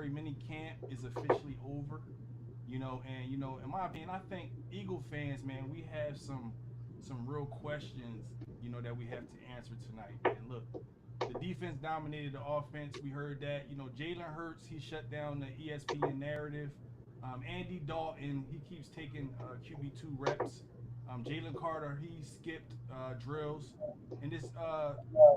mandatory mini camp is officially over. And in my opinion, I think Eagle fans, man, we have some real questions, that we have to answer tonight. And look, the defense dominated the offense. We heard that. Jalen Hurts, he shut down the ESPN narrative. Andy Dalton, he keeps taking QB2 reps. Jalen Carter, he skipped drills. And this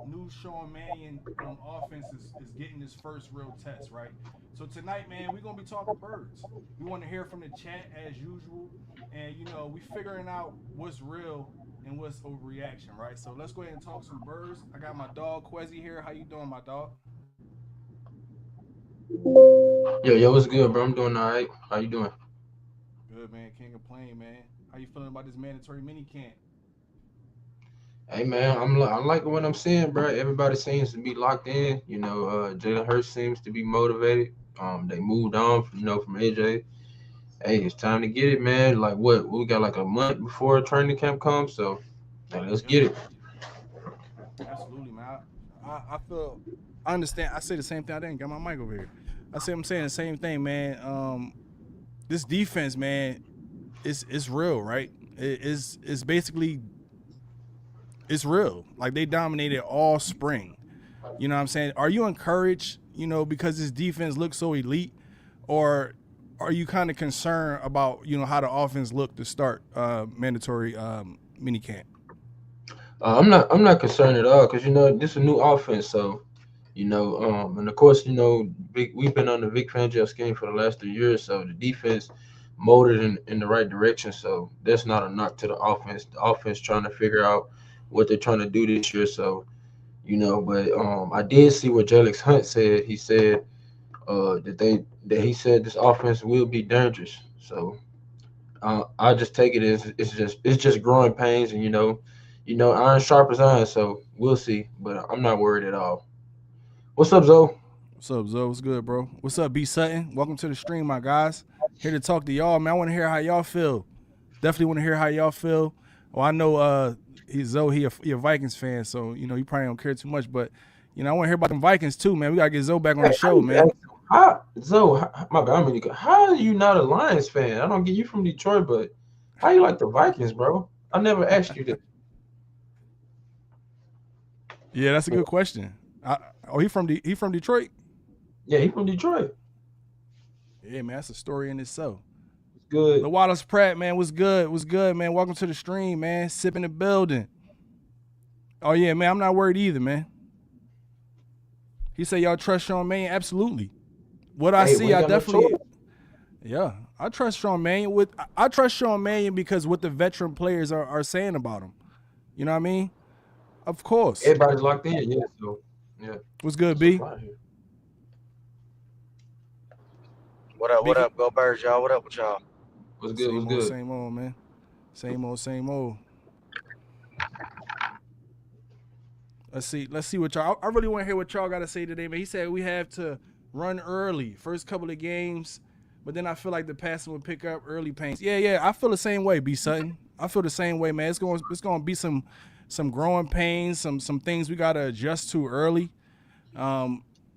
new Sean Mannion offense is getting his first real test, right? So tonight, man, we're going to be talking birds. We want to hear from the chat as usual. And, we figuring out what's real and what's overreaction, right? So let's go ahead and talk some birds. I got my dog Quezzy here. How you doing, my dog? Yo, what's good, bro? I'm doing all right. How you doing? Good, man. Can't complain, man. How you feeling about this mandatory mini camp? Hey, man, I'm liking what I'm seeing, bro. Everybody seems to be locked in. Jalen Hurts seems to be motivated. They moved on, from AJ. Hey, it's time to get it, man. Like what? We got like a month before training camp comes, so hey, let's Yep, get it. absolutely, man. I feel I understand. I say the same thing. I didn't get my mic over here. I'm saying the same thing, man. This defense, man, it's real, right? It's basically it's real. Like they dominated all spring. You know what I'm saying? Are you encouraged, because this defense looks so elite, or are you kind of concerned about, how the offense looked to start mandatory mini camp? I'm not concerned at all because this is a new offense, so and of course we've been on the Vic Fangio scheme for the last 3 years, so the defense molded in the right direction. So that's not a knock to the offense. The offense trying to figure out what they're trying to do this year. So but I did see what Jelix Hunt said. He said that he said this offense will be dangerous. So I just take it as it's just growing pains, and iron sharp as iron. So we'll see, but I'm not worried at all. What's up, Zoe? What's up, Zoe? What's good, bro? What's up, B Sutton? Welcome to the stream, my guys. Here to talk to y'all, man. I want to hear how y'all feel. Definitely want to hear how y'all feel. Well, I know he's Zoe, he a Vikings fan, so you probably don't care too much, but I want to hear about them Vikings too, man. We gotta get Zoe back on Hey, the show, man. Zoe, my bad, how are you not a Lions fan? I don't get you from Detroit, but how you like the Vikings, bro? I never asked you that. Yeah, that's a good question. He from Detroit? Yeah, he from Detroit. Yeah, man, that's a story in itself. It's good. The Wallace Pratt, man, was good. Was good, man. Welcome to the stream, man. Sipping the building. Oh yeah, man. I'm not worried either, man. He said y'all trust Sean Mannion? Absolutely. What I Hey, we see, ain't I got no choice. definitely yeah. I trust Sean Mannion I trust Sean Mannion because what the veteran players are saying about him. You know what I mean? Of course. Everybody's locked in, yeah. So yeah, What's good, that's a B? fly here. What up? What B, up? Go Birds, y'all. What up with y'all? What's good? What's good? same old, man. Same old, same old. Let's see what y'all. I really want to hear what y'all got to say today, man. He said we have to run early, first couple of games, but then I feel like the passing would pick up early pains. Yeah. I feel the same way, B Sutton. I feel the same way, man. It's going to be some growing pains, some things we got to adjust to early.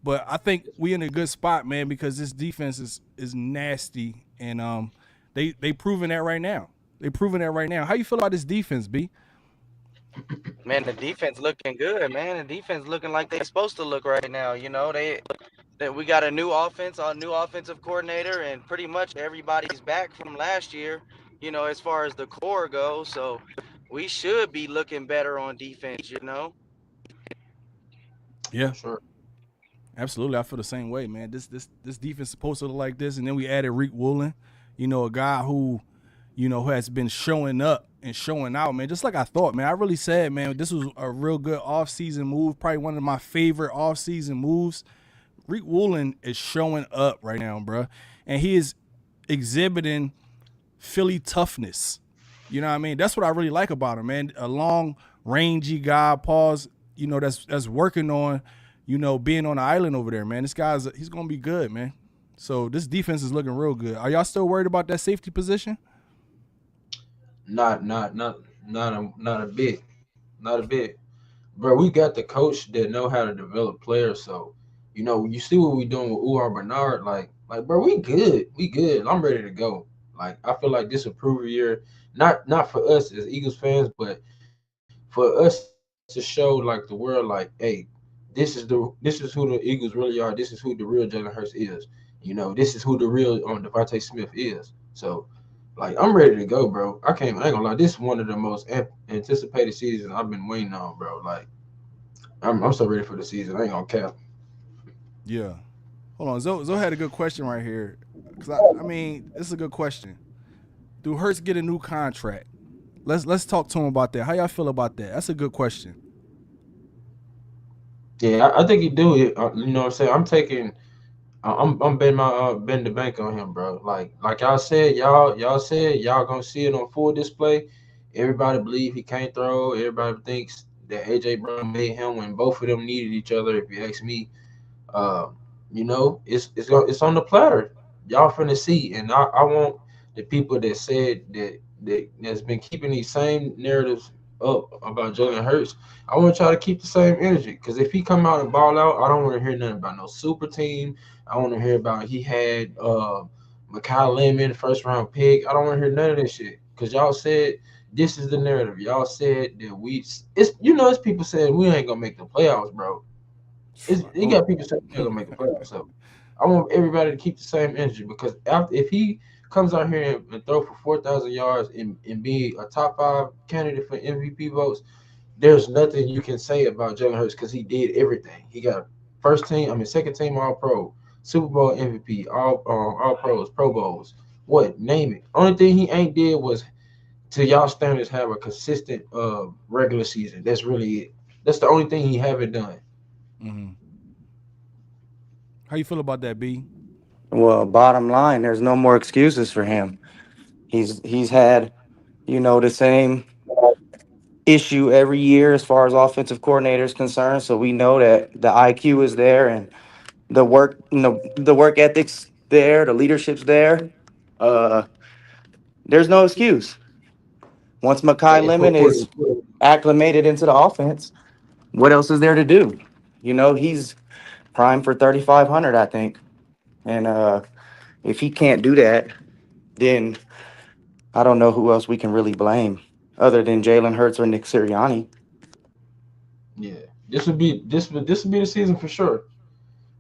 But I think we in a good spot, man, because this defense is nasty, and they proving that right now. They proving that right now. How you feel about this defense, B? Man, the defense looking good, man. The defense looking like they supposed to look right now. They we got a new offensive coordinator, and pretty much everybody's back from last year. As far as the core goes, so we should be looking better on defense. Yeah. Sure. Absolutely, I feel the same way, man. This defense is supposed to look like this, and then we added Reek Woolen, a guy who has been showing up and showing out, man. Just like I thought, man. I really said, man, this was a real good offseason move, probably one of my favorite offseason moves. Reek Woolen is showing up right now, bro, and he is exhibiting Philly toughness. You know what I mean? That's what I really like about him, man. A long, rangy guy, that's working on being on the island over there, man. He's gonna be good, man. So this defense is looking real good. Are y'all still worried about that safety position? Not a bit, not a bit, bro. We got the coach that know how to develop players, so You see what we doing with Uar Bernard, bro, we good. We good. I'm ready to go. Like, I feel like this will prove a year, not for us as Eagles fans, but for us to show like the world, like, hey, this is who the Eagles really are. This is who the real Jalen Hurts is. This is who the real Devontae Smith is. So, like, I'm ready to go, bro. I ain't gonna lie. This is one of the most anticipated seasons I've been waiting on, bro. Like, I'm so ready for the season. I ain't gonna cap. Yeah. Hold on. Zoe had a good question right here. Cause I mean, this is a good question. Do Hurts get a new contract? Let's talk to him about that. How y'all feel about that? That's a good question. Yeah, I think he do it. You know what I'm saying? I'm betting the bank on him, bro. Like y'all said, y'all said y'all gonna see it on full display. Everybody believe he can't throw. Everybody thinks that AJ Brown made him when both of them needed each other. If you ask me, uh, it's on the platter. Y'all finna see, and I want the people that said that's been keeping these same narratives up about Jalen Hurts. I want y'all to keep the same energy, because if he come out and ball out, I don't want to hear nothing about no super team. I want to hear about he had Mekhi Lemon, first round pick. I don't want to hear none of this shit, because y'all said this is the narrative. Y'all said that it's people saying we ain't gonna make the playoffs, bro. You got people saying they're gonna make the playoffs. So I want everybody to keep the same energy, because if he comes out here and throw for 4,000 yards and be a top 5 candidate for MVP votes, there's nothing you can say about Jalen Hurts, because he did everything. He got second team All Pro, Super Bowl MVP, All Pros, Pro Bowls. What? Name it. Only thing he ain't did was, to y'all standards, have a consistent regular season. That's really it. That's the only thing he haven't done. Mm-hmm. How you feel about that, B? Well, bottom line, there's no more excuses for him. He's had, the same issue every year as far as offensive coordinator is concerned. So we know that the IQ is there and the work ethics there, the leadership's there. Uh, there's no excuse. Once Makai And Lemon is acclimated into the offense, what else is there to do? He's prime for 3,500, I think. And if he can't do that, then I don't know who else we can really blame other than Jalen Hurts or Nick Sirianni. Yeah, this would be the season for sure.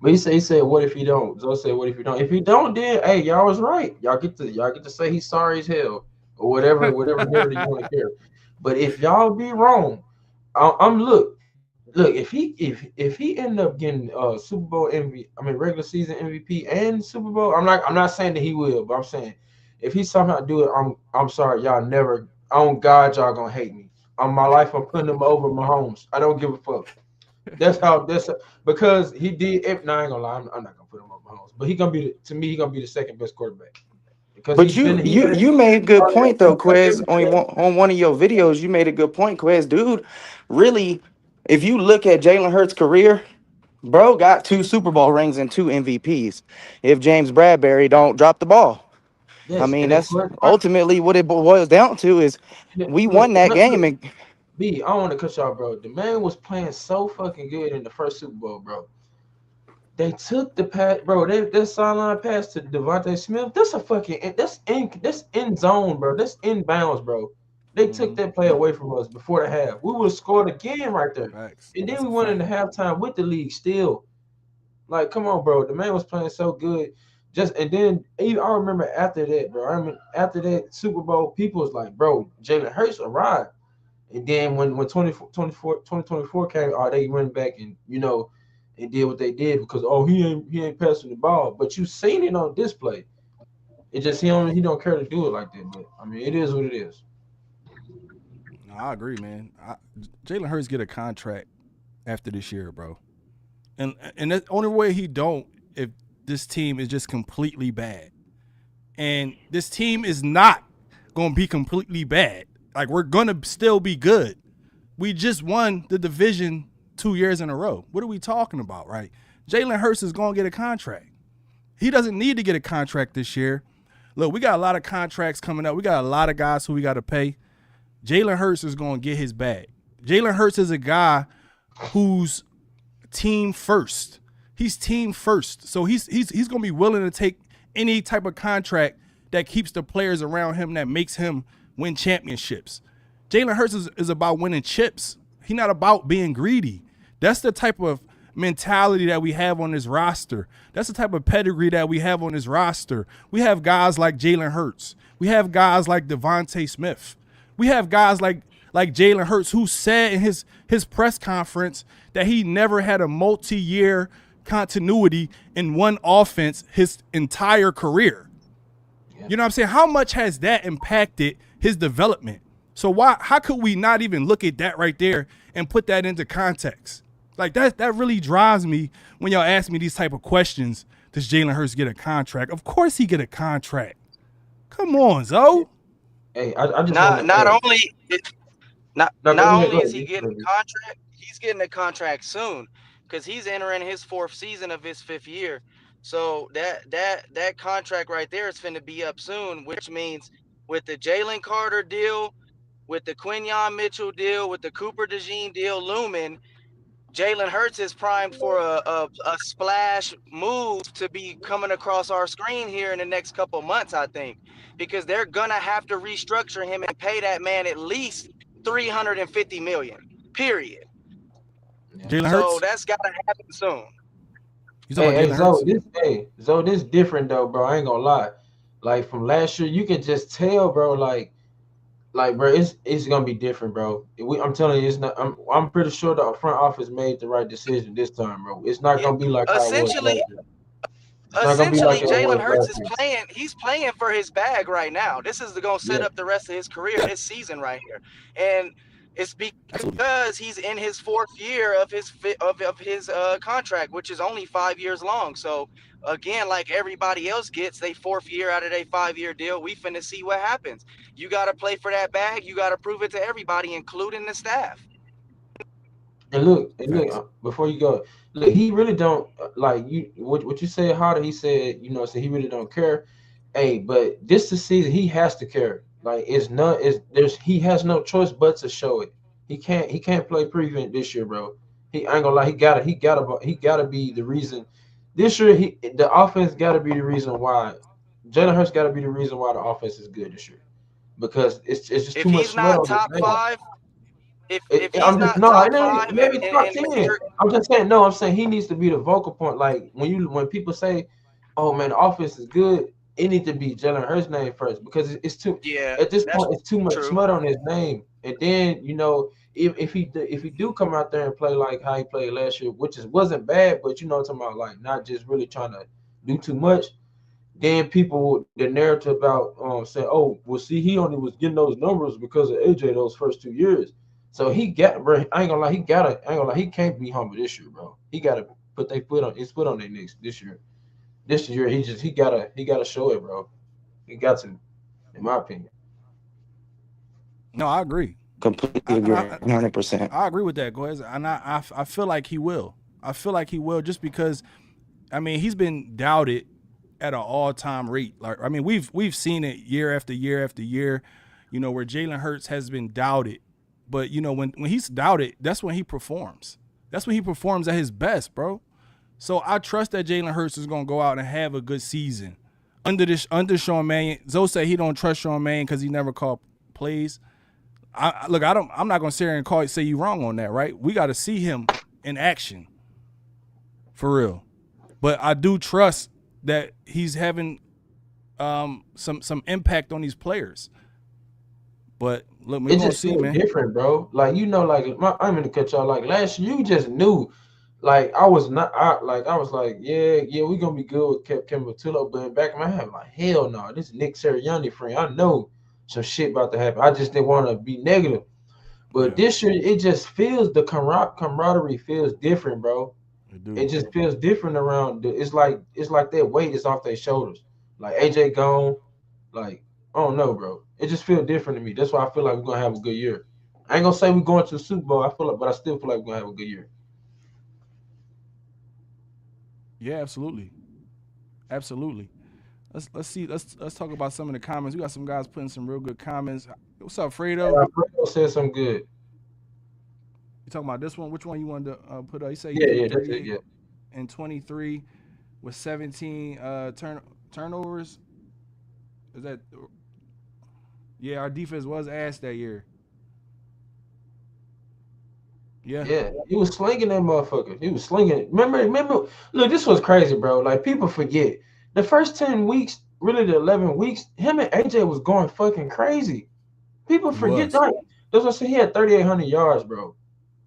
But he said, what if he don't? Zoe said, what if he don't? If he don't, then hey, y'all was right. Y'all get to say he's sorry as hell, or whatever narrative you want to hear. But if y'all be wrong, I'm look, if he end up getting Super Bowl MVP, I mean regular season MVP and Super Bowl, I'm not saying that he will, but I'm saying if he somehow do it, I'm sorry, y'all never, on God, y'all gonna hate me. On my life, I'm putting him over Mahomes. I don't give a fuck. That's because he did. No, I ain't gonna lie. I'm not gonna put him on Mahomes, but to me, he gonna be the second best quarterback, because But you made a good point though, Quez. On one of your videos, you made a good point, Quez. Dude, really, if you look at Jalen Hurts' career, bro got 2 Super Bowl rings and 2 MVPs. If James Bradbury don't drop the ball, I yes, mean and then that's ultimately what it boils down to is we won that game. look, And B, I don't want to cut y'all, bro. The man was playing so fucking good in the first Super Bowl, bro. They took the pass, bro. That sideline pass to Devontae Smith. That's in zone, bro. That's in bounds, bro. They took Mm-hmm. that play away from us before the half. We would have scored again right there, Facts. and then That's we a went into fact. halftime with the league still. Like, come on, bro. The man was playing so good. And then even I remember after that, bro. I mean, after that Super Bowl, people was like, bro, Jalen Hurts arrived. And then when 2024 came, they went back and and did what they did, because he ain't passing the ball. But you seen it on display. It just he don't care to do it like that. But I mean, it is what it is. No, I agree, man. Jalen Hurts get a contract after this year, bro. And the only way he don't, if this team is just completely bad. And this team is not gonna be completely bad. Like, we're gonna still be good. We just won the division 2 years in a row. What are we talking about, right? Jalen Hurts is gonna get a contract. He doesn't need to get a contract this year. Look, we got a lot of contracts coming up. We got a lot of guys who we got to pay. Jalen Hurts is going to get his bag. Jalen Hurts is a guy who's team first. He's team first. So he's going to be willing to take any type of contract that keeps the players around him, that makes him win championships. Jalen Hurts is about winning chips. He's not about being greedy. That's the type of mentality that we have on this roster. That's the type of pedigree that we have on this roster. We have guys like Jalen Hurts. We have guys like Devontae Smith. We have guys like Jalen Hurts, who said in his press conference that he never had a multi-year continuity in one offense his entire career. Yeah. You know what I'm saying? How much has that impacted his development? So how could we not even look at that right there and put that into context? Like that really drives me when y'all ask me these type of questions. Does Jalen Hurts get a contract? Of course he get a contract. Come on, Zoe. Hey, I just not only is he getting a contract, he's getting a contract soon, because he's entering his 4th season of his 5th year. So that contract right there is finna be up soon, which means with the Jalen Carter deal, with the Quinyon Mitchell deal, with the Cooper DeJean deal looming, Jalen Hurts is primed for a splash move to be coming across our screen here in the next couple months, I think, because they're gonna have to restructure him and pay that man at least $350 million. Period. Jalen Hurts. So that's gotta happen soon. Zoe, this different though, bro. I ain't gonna lie. Like from last year, you can just tell, bro. Like, bro, it's gonna be different, bro. I'm telling you, it's not. I'm pretty sure the front office made the right decision this time, bro. It's not gonna be like essentially. Essentially, Jalen Hurts is playing. He's playing for his bag right now. This is going to set up the rest of his career, his season right here, and it's because he's in his 4th year of his contract, which is only 5 years long. So again, like everybody else gets their 4th year out of their 5-year deal, we finna see what happens. You got to play for that bag. You got to prove it to everybody, including the staff. And look, before you go, look, he really don't like you. What you said, Harder. He said, so he really don't care. Hey, but this is season, he has to care. Like he has no choice but to show it. He can't play prevent this year, bro. I ain't gonna lie, he gotta be the reason. This year, the offense gotta be the reason why. Jalen Hurts gotta be the reason why the offense is good this year, because it's just too much. If he's not top 5. If he's not top 5, maybe top 10. I'm just saying, I'm saying he needs to be the vocal point. Like when people say, "Oh man, the offense is good," it needs to be Jalen Hurts' name first, because it's too. Yeah, at this point, it's too much smut on his name. And then if he do come out there and play like how he played last year, which wasn't bad, but talking about like not just really trying to do too much. Then the narrative about say, "Oh, well, see, he only was getting those numbers because of AJ those first 2 years." So he got, bro. I ain't gonna lie. He can't be humble this year, bro. He gotta put his foot on their necks this year. This year, he gotta show it, bro. He got to, in my opinion. No, I agree. Completely agree, 100%. I agree with that, guys, and I feel like he will. I feel like he will, just because, I mean, he's been doubted at an all-time rate. Like, I mean, we've seen it year after year after year, where Jalen Hurts has been doubted. But, when he's doubted, that's when he performs. That's when he performs at his best, bro. So I trust that Jalen Hurts is going to go out and have a good season. Under Sean Mannion, Zoe said he don't trust Sean Mannion because he never called plays. I'm not going to sit here and say you wrong on that, right? We got to see him in action. For real. But I do trust that he's having some impact on these players. But look, we're gonna see, man. Different, bro. Like I'm gonna cut y'all. Like last year, you just knew. Like I was like, yeah, we're gonna be good with Kemba Tullo, but back in my head, I'm like, hell no, this is Nick Sirianni friend. I know some shit about to happen. I just didn't want to be negative. But this year, it just feels, the camaraderie feels different, bro. It just feels different around. It's like that weight is off their shoulders. Like AJ gone, like I don't know, bro. It just feels different to me. That's why I feel like we're gonna have a good year. I ain't gonna say we're going to the Super Bowl. But I still feel like we're gonna have a good year. Yeah, absolutely. Let's see. Let's talk about some of the comments. We got some guys putting some real good comments. What's up, Fredo? Fredo said something good. You talking about this one? Which one you wanted to put up? You say yeah, that's it. Yeah. and 23 with 17 turnovers. Is that? Yeah, our defense was ass that year. Yeah, Yeah, he was slinging that motherfucker. He was slinging it. Remember. Look, this was crazy, bro. Like people forget the first 10 weeks, really the 11 weeks. Him and AJ was going fucking crazy. People he forget was. that. That's what I said. He had 3,800 yards, bro.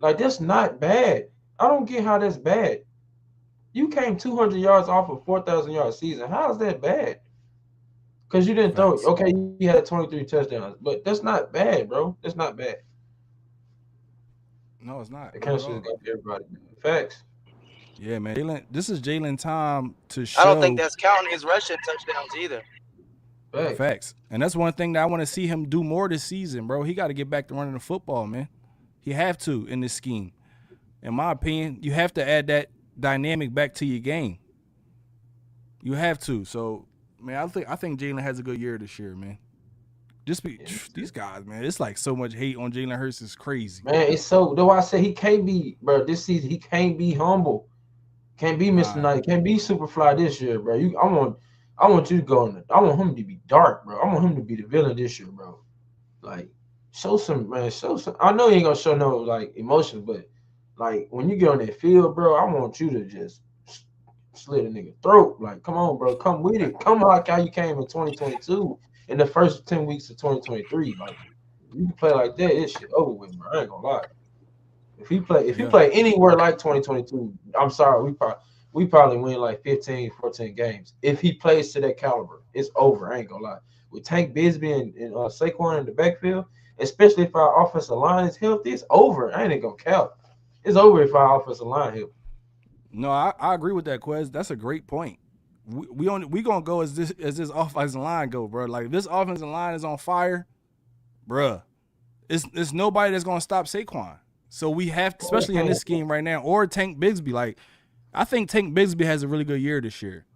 Like that's not bad. I don't get how that's bad. You came 200 yards off a 4,000 yard season. How is that bad? Because you didn't throw. Facts. Okay, you had 23 touchdowns, but that's not bad, bro. That's not bad. No, it's The not. Not at country's all. got everybody. Facts. Yeah, man. Jalen, this is Jalen time to I don't think show that's counting his rushing touchdowns either. Facts. facts. And that's one thing that I want to see him do more this season, bro. He got to get back to running the football, man. He have to in this scheme. In my opinion, you have to add that dynamic back to your game. You have to. So, man, I think Jalen has a good year this year, man. Just be Yeah, these guys, man. It's like so much hate on Jalen Hurts is crazy. man, it's so. Though I say he can't be, bro. This season he can't be humble. Can't be Mr. Nah, Knight. Can't be Superfly this year, bro. I want you to go in. I want him to be dark, bro. I want him to be the villain this year, bro. Like, show some, man. Show some. I know you ain't gonna show no like emotions, but like when you get on that field, bro, I want you to just slit a nigga throat. Like, come on, bro. Come with it. Come like how you came in 2022 in the first 10 weeks of 2023. Like, you can play like that, it's shit over with, bro. I ain't gonna lie. If he yeah. play anywhere like 2022, I'm sorry, we probably win like 15, 14 games. If he plays to that caliber, it's over. I ain't gonna lie. With Tank Bisbee and Saquon in the backfield, especially if our offensive line is healthy, it's over. I ain't gonna count. It's over if our offensive line healthy. No, I agree with that, Quez. That's a great point. We gonna go as this offensive line go, bro. Like this offensive line is on fire, bruh. It's nobody that's gonna stop Saquon. So we have, to, especially in this scheme right now, or Tank Bigsby. Like I think Tank Bigsby has a really good year this year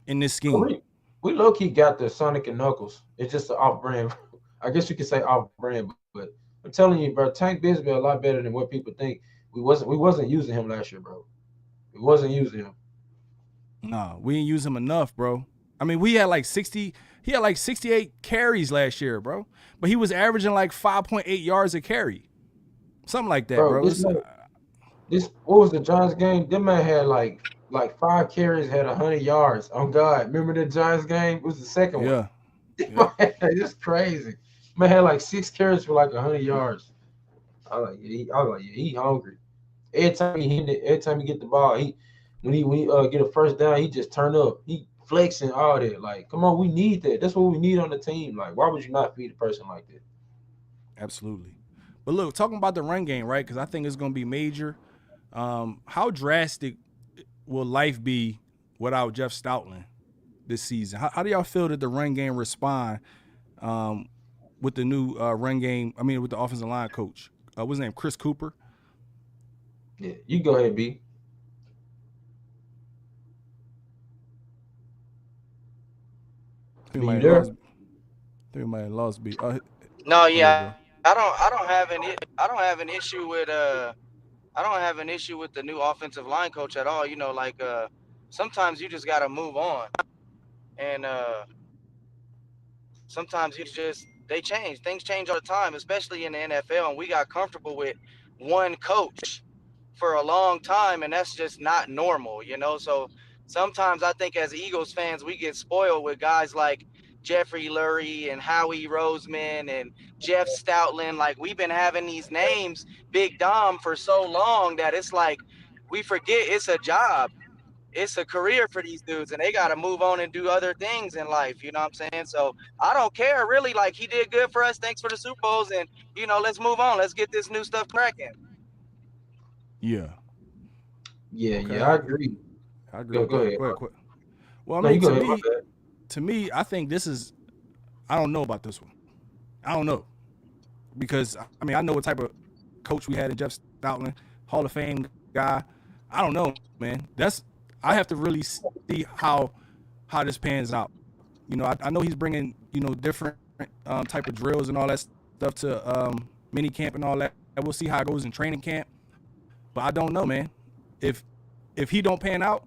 in this scheme. We low key got the Sonic and Knuckles. It's just an off brand. I guess you could say off brand, but I'm telling you, bro, Tank Bisbee a lot better than what people think. We wasn't using him last year, bro. We wasn't using him. Nah, we didn't use him enough, bro. I mean, we had like 60. He had like 68 carries last year, bro. But he was averaging like 5.8 yards a carry, something like that, Bro, bro. this what was the Giants game? Them man had like 5 carries, had 100 yards. Oh God, remember the Giants game? It was the second one. Yeah, yep, It's crazy. Man had like 6 carries for like 100 yards. I was like, yeah, he hungry. Every time he get the ball, when he get a first down, he just turn up. He flexing all that. Like, come on, we need that. That's what we need on the team. Like, why would you not feed a person like that? absolutely. But look, talking about the run game, right? Because I think it's gonna be major. How drastic will life be without Jeff Stoutland this season? How do y'all feel that the run game respond um, with the new run game? I mean, with the offensive line coach, what's his name? Chris Cooper. Yeah, you go ahead, B. I think we B, might you have there? lost. I think we might have lost B. No, There we yeah, go. I don't have an issue with the new offensive line coach at all. Like sometimes you just gotta move on, and sometimes you just they change. Things change all the time, especially in the NFL. And we got comfortable with one coach for a long time, and that's just not normal. So sometimes I think as Eagles fans, we get spoiled with guys like Jeffrey Lurie and Howie Roseman and Jeff Stoutland. Like we've been having these names, Big Dom, for so long that it's like we forget it's a job. It's a career for these dudes, and they got to move on and do other things in life. You know what I'm saying? So I don't care really. Like he did good for us. Thanks for the Super Bowls, and let's move on. Let's get this new stuff cracking. Yeah. Yeah, Okay. yeah, I agree. I agree Go, with go that. ahead. Go ahead. Well, I No, mean, you go ahead. My bad. to me, I think this is. I don't know about this one. I don't know because I mean I know what type of coach we had in Jeff Stoutland, Hall of Fame guy. I don't know, man. I have to really see how this pans out. I know he's bringing different type of drills and all that stuff to mini camp and all that. And we'll see how it goes in training camp. But I don't know, man. If if he don't pan out,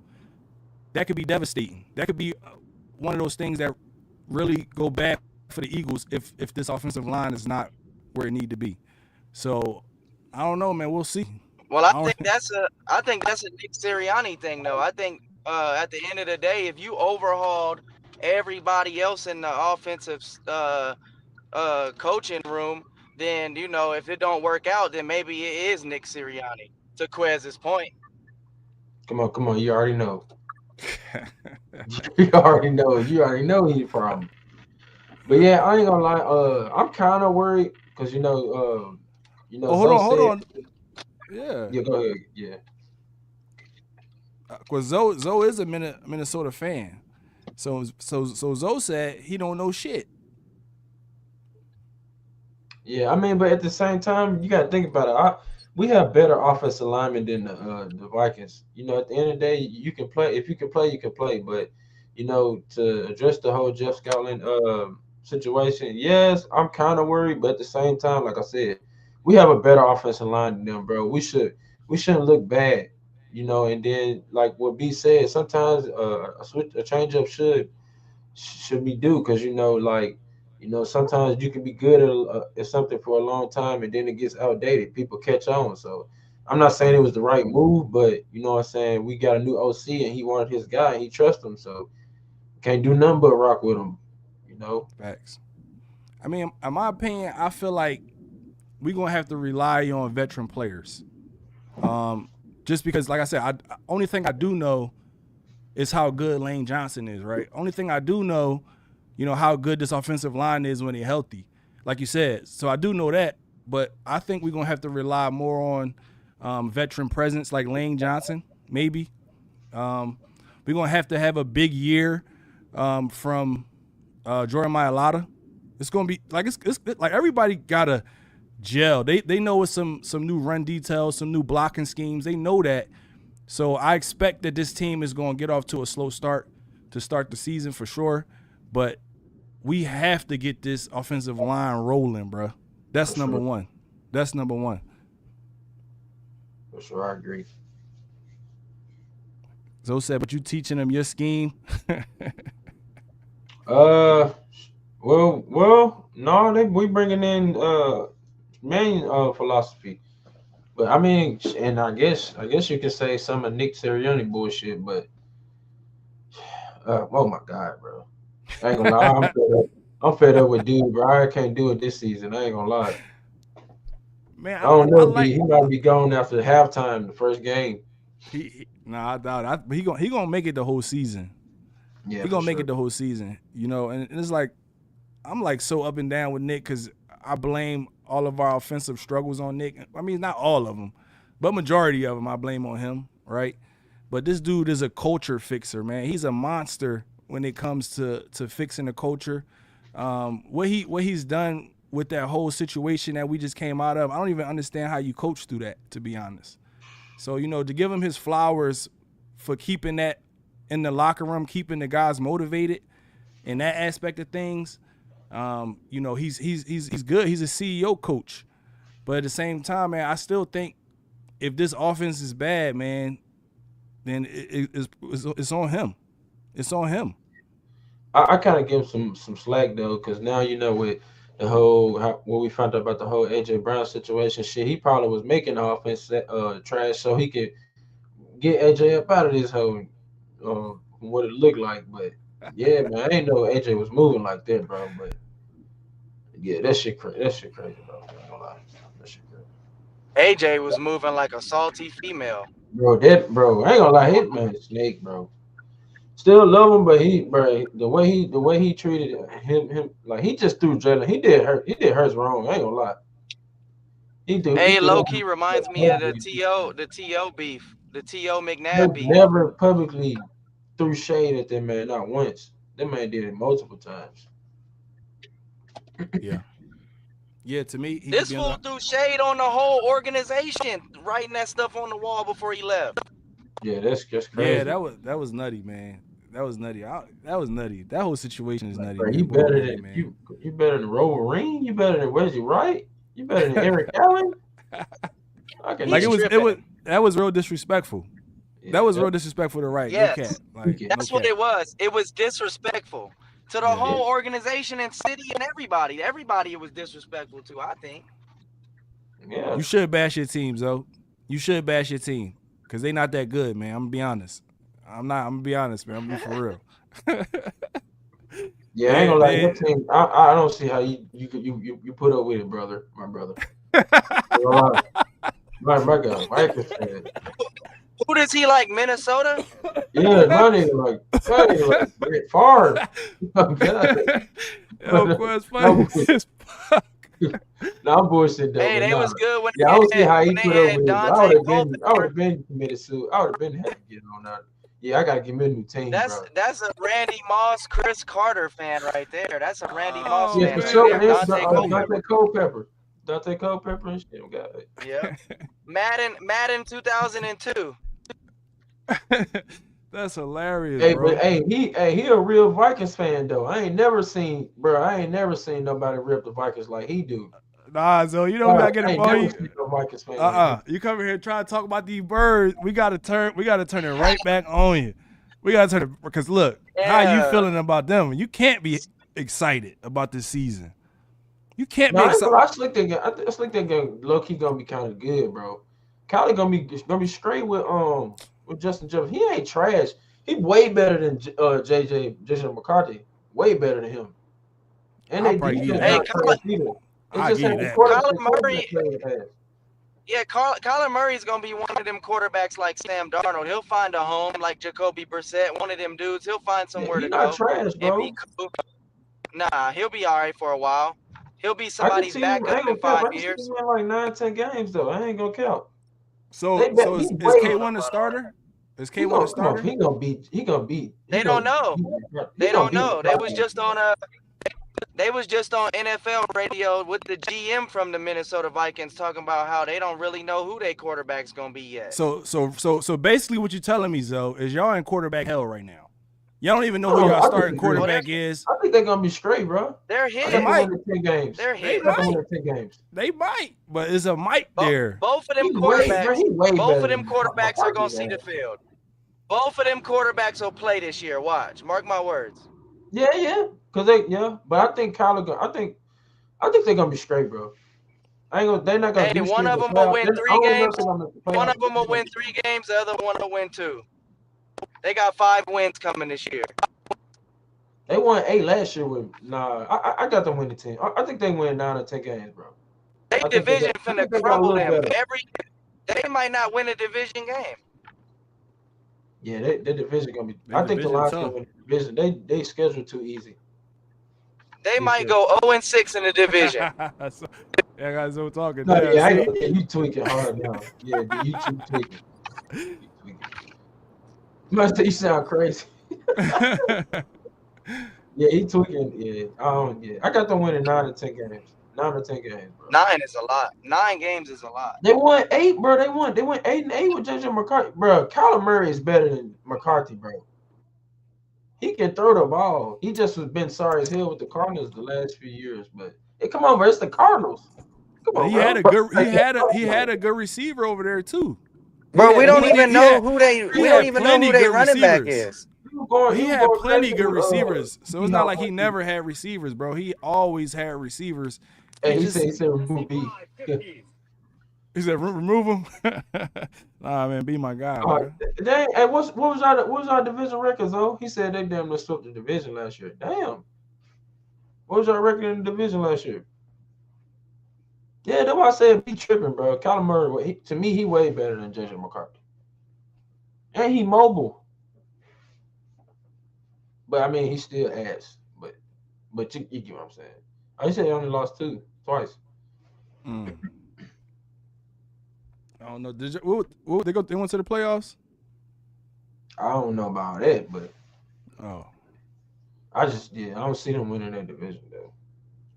that could be devastating. That could be one of those things that really go bad for the Eagles if this offensive line is not where it need to be. So I don't know, man. We'll see. Well, I think that's a Nick Sirianni thing, though. I think at the end of the day, if you overhauled everybody else in the offensive coaching room, then if it don't work out, then maybe it is Nick Sirianni. To Quez's point. Come on. You already know. You already know. You already know he's a problem. But yeah, I ain't gonna lie. I'm kind of worried because hold Zoe on. said, Yeah, yeah, go ahead. Yeah, because Zoe is a Minnesota fan. So Zoe said he don't know shit. yeah. I mean, but at the same time, you got to think about it. We have better offensive linemen than the Vikings. At the end of the day, you can play. If you can play, you can play. But to address the whole Jeff Scotland situation, yes, I'm kind of worried. But at the same time, like I said, we have a better offensive line than them, bro. We shouldn't look bad. And then like what B said, sometimes a change up should be due because sometimes you can be good at something for a long time and then it gets outdated. People catch on. So I'm not saying it was the right move, but you know what I'm saying, we got a new OC and he wanted his guy and he trusts him, so can't do nothing but rock with him. You know. Facts. I mean, in my opinion, I feel like we're gonna have to rely on veteran players. Just because, like I said, only thing I do know is how good Lane Johnson is, right? Only thing I do know, how good this offensive line is when they're healthy, like you said. So I do know that, but I think we're gonna have to rely more on veteran presence like Lane Johnson, maybe. We're gonna have to have a big year from Jordan Mailata. It's gonna be like it's like everybody gotta gel. They know it's some new run details, some new blocking schemes. They know that. So I expect that this team is going to get off to a slow start to start the season for sure. But we have to get this offensive line rolling, bro. That's For number sure. one. That's number one. For sure, I agree. Zoe said, but you teaching them your scheme. Uh, no, we bringing in main philosophy. But I mean, and I guess you could say some of Nick Sirianni bullshit. But oh my god, bro, I ain't gonna lie, I'm fed up with dude, bro. I can't do it this season. I ain't gonna lie. Man, I don't I know, B. like He might be gone after halftime, the first game. nah, I doubt it. He gonna make it the whole season. Yeah, He for gonna make sure. it the whole season, and it's like I'm like so up and down with Nick because I blame all of our offensive struggles on Nick. I mean, not all of them, but majority of them I blame on him, right? But this dude is a culture fixer, man. He's a monster when it comes to fixing the culture. What he's done with that whole situation that we just came out of, I don't even understand how you coach through that, to be honest. So to give him his flowers for keeping that in the locker room, keeping the guys motivated in that aspect of things. He's good. He's a CEO coach, but at the same time, man, I still think if this offense is bad, man, then it's on him. It's on him. I kind of give him some slack though, because now with the whole what we found out about the whole AJ Brown situation, shit, he probably was making the offense trash so he could get AJ up out of this hole, from what it looked like. But yeah, man, I ain't know AJ was moving like that, bro. But yeah, that shit crazy, bro. I ain't gonna lie. That shit crazy. AJ was moving like a salty female. Bro, I ain't gonna lie, hit man, snake, bro. Still love him, but bro, the way he treated him, like he just threw Jalen. He did hers wrong. I ain't gonna lie. He Hey, threw low that. key reminds me of the TO beef, the TO McNabb beef. Never publicly threw shade at that man, not once. That man did it multiple times. Yeah, yeah. To me, he should This be on fool the. threw shade on the whole organization, writing that stuff on the wall before he left. Yeah, that's just Yeah, crazy. that was nutty, man. That was nutty. That was nutty. That whole situation is Like, nutty, bro, man. you But better okay, than man. you better than Wolverine. You better than Reggie Wright. You better than Eric Allen. I can Like He's name. it tripping. was that was real disrespectful. That Yeah, was real disrespectful to Wright. No cap. Yes, Like yeah, no that's what cap. it was. It was disrespectful to the Yeah. whole organization and city and everybody. Everybody it was disrespectful to, I think. yeah. You should bash your teams, though. You should bash your team because they not that good, man. I'm gonna be honest. I'm not. I'm gonna be honest, man. I'm gonna be for real. Yeah, I ain't they, gonna lie. Your they, team, I don't see how you put up with it, brother, my brother. You know, like, my guy, Vikings fan. Who does he like? Minnesota? Yeah, my nigga like Brett Favre. Oh God, Yo, Quest funny no, as fuck. no, I'm bullshit though, Hey, but they nah. was good when Yeah, I they don't see had how when he they put up had with it. But Dante I would Culpepper. have been committed to. I would have been had to get on that. Yeah, I gotta give me a new team, bro. That's a Randy Moss, Chris Carter fan right there. That's a Randy Moss Oh Yeah, fan for right sure. there. man, And that's Dante funny. Culpepper. Dante Culpepper and shit. God. Yep. Madden 2002. That's hilarious, Hey, but bro. he a real Vikings fan though. I ain't never seen nobody rip the Vikings like he do. Nah, so you know we gotta get I it ain't for never you. seen no Vikings fan like him. You come here trying to talk about these birds. We gotta turn it right back on you. We gotta turn it because look, how you Yeah. feeling about them? You can't be excited about this season. You can't No, be I ain't excited. gonna lie, I think that game low key gonna be kind of good, bro. Kylie gonna be straight with Justin Jefferson. He ain't trash. He way better than Jason McCarthy. Way better than him. And I'll they probably give you defense Hey, that. not trash either. It's I'll just give you that that, bro. Kyler the quarterback Murray. playing pass. Yeah, Kyler Murray's gonna be one of them quarterbacks like Sam Darnold. He'll find a home like Jacoby Brissett, one of them dudes. He'll find Yeah, somewhere he to not go trash, and be bro. cool. Nah, he'll be all right for a while. He'll be I can somebody's see him. I backup ain't in gonna count. 5 I can see him years. win like 9, 10 games though. I ain't gonna count. So so He is way K1 a starter? Is he K1 a gonna come on. starter? They don't know. He They gonna don't beat know. McCarthy. They was just on NFL radio with the GM from the Minnesota Vikings talking about how they don't really know who their quarterback's gonna be yet. So basically what you're telling me, Zoe, is y'all in quarterback hell right now. Y'all don't even know who Oh, y'all I starting disagree. Well, quarterback is. I think they're gonna be straight, bro. they're I They got hit. them might. winning 10 games. They're They I hit. got them might. winning 10 games. They might. But it's a mic Bo- there. both of them He quarterbacks, way both better of them than quarterbacks are gonna McCarthy, see man. the field. Both of them quarterbacks will play this year. Watch, mark my words. Yeah, but I think I think they're gonna be straight, bro. I ain't gonna. They're not gonna Hey, do one shit of but them will playoff. win I 3 don't know if games. they're gonna make the One playoffs. of them will win 3 games. The other one will win 2. They got 5 wins coming this year. They won 8 last year with nah. I got them winning 10. I think they win 9 or 10 games, bro. They I think they division got. I finna think they got a crumble little them. better. They might not win a division game. Yeah, their division gonna be. They I think the division Lions tough. gonna win the division. They schedule too easy. They might Defense. go 0-6 in the division. So, yeah, guys, so talking No, now. yeah, I See? ain't gonna, you tweaking hard now. Yeah, you too tweaking. You tweaking. You sound crazy. Yeah, he tweaking. Yeah, yeah. I got them winning 9 or 10 games. 9 or 10 games, bro. 9 is a lot. 9 games is a lot. They won 8, bro. They went 8-8 with JJ McCarthy, bro. Kyler Murray is better than McCarthy, bro. He can throw the ball. He just has been sorry as hell with the Cardinals the last few years. But hey, come on, bro. It's the Cardinals. Come But on, he had bro. a good he had a good receiver over there too. Bro, we don't He even know who they he had plenty good running back receivers. is. He had plenty good receivers. So it's not like he never. never had receivers, bro. He always had receivers. Hey, he said remove B. He said remove him. Nah, man, be my guy, bro. Dang, hey, what was our division records though? He said they damn near swept the division last year. Damn. What was our record in the division last year? Yeah, that's why I said be tripping, bro. Kyler Murray, to me, he way better than JJ McCarthy. And he mobile. But I mean, he still ass. But you get what I'm saying. I said he only lost twice. I don't know. Did you, they went to the playoffs? I don't know about that, but Oh. I don't see them winning that division though.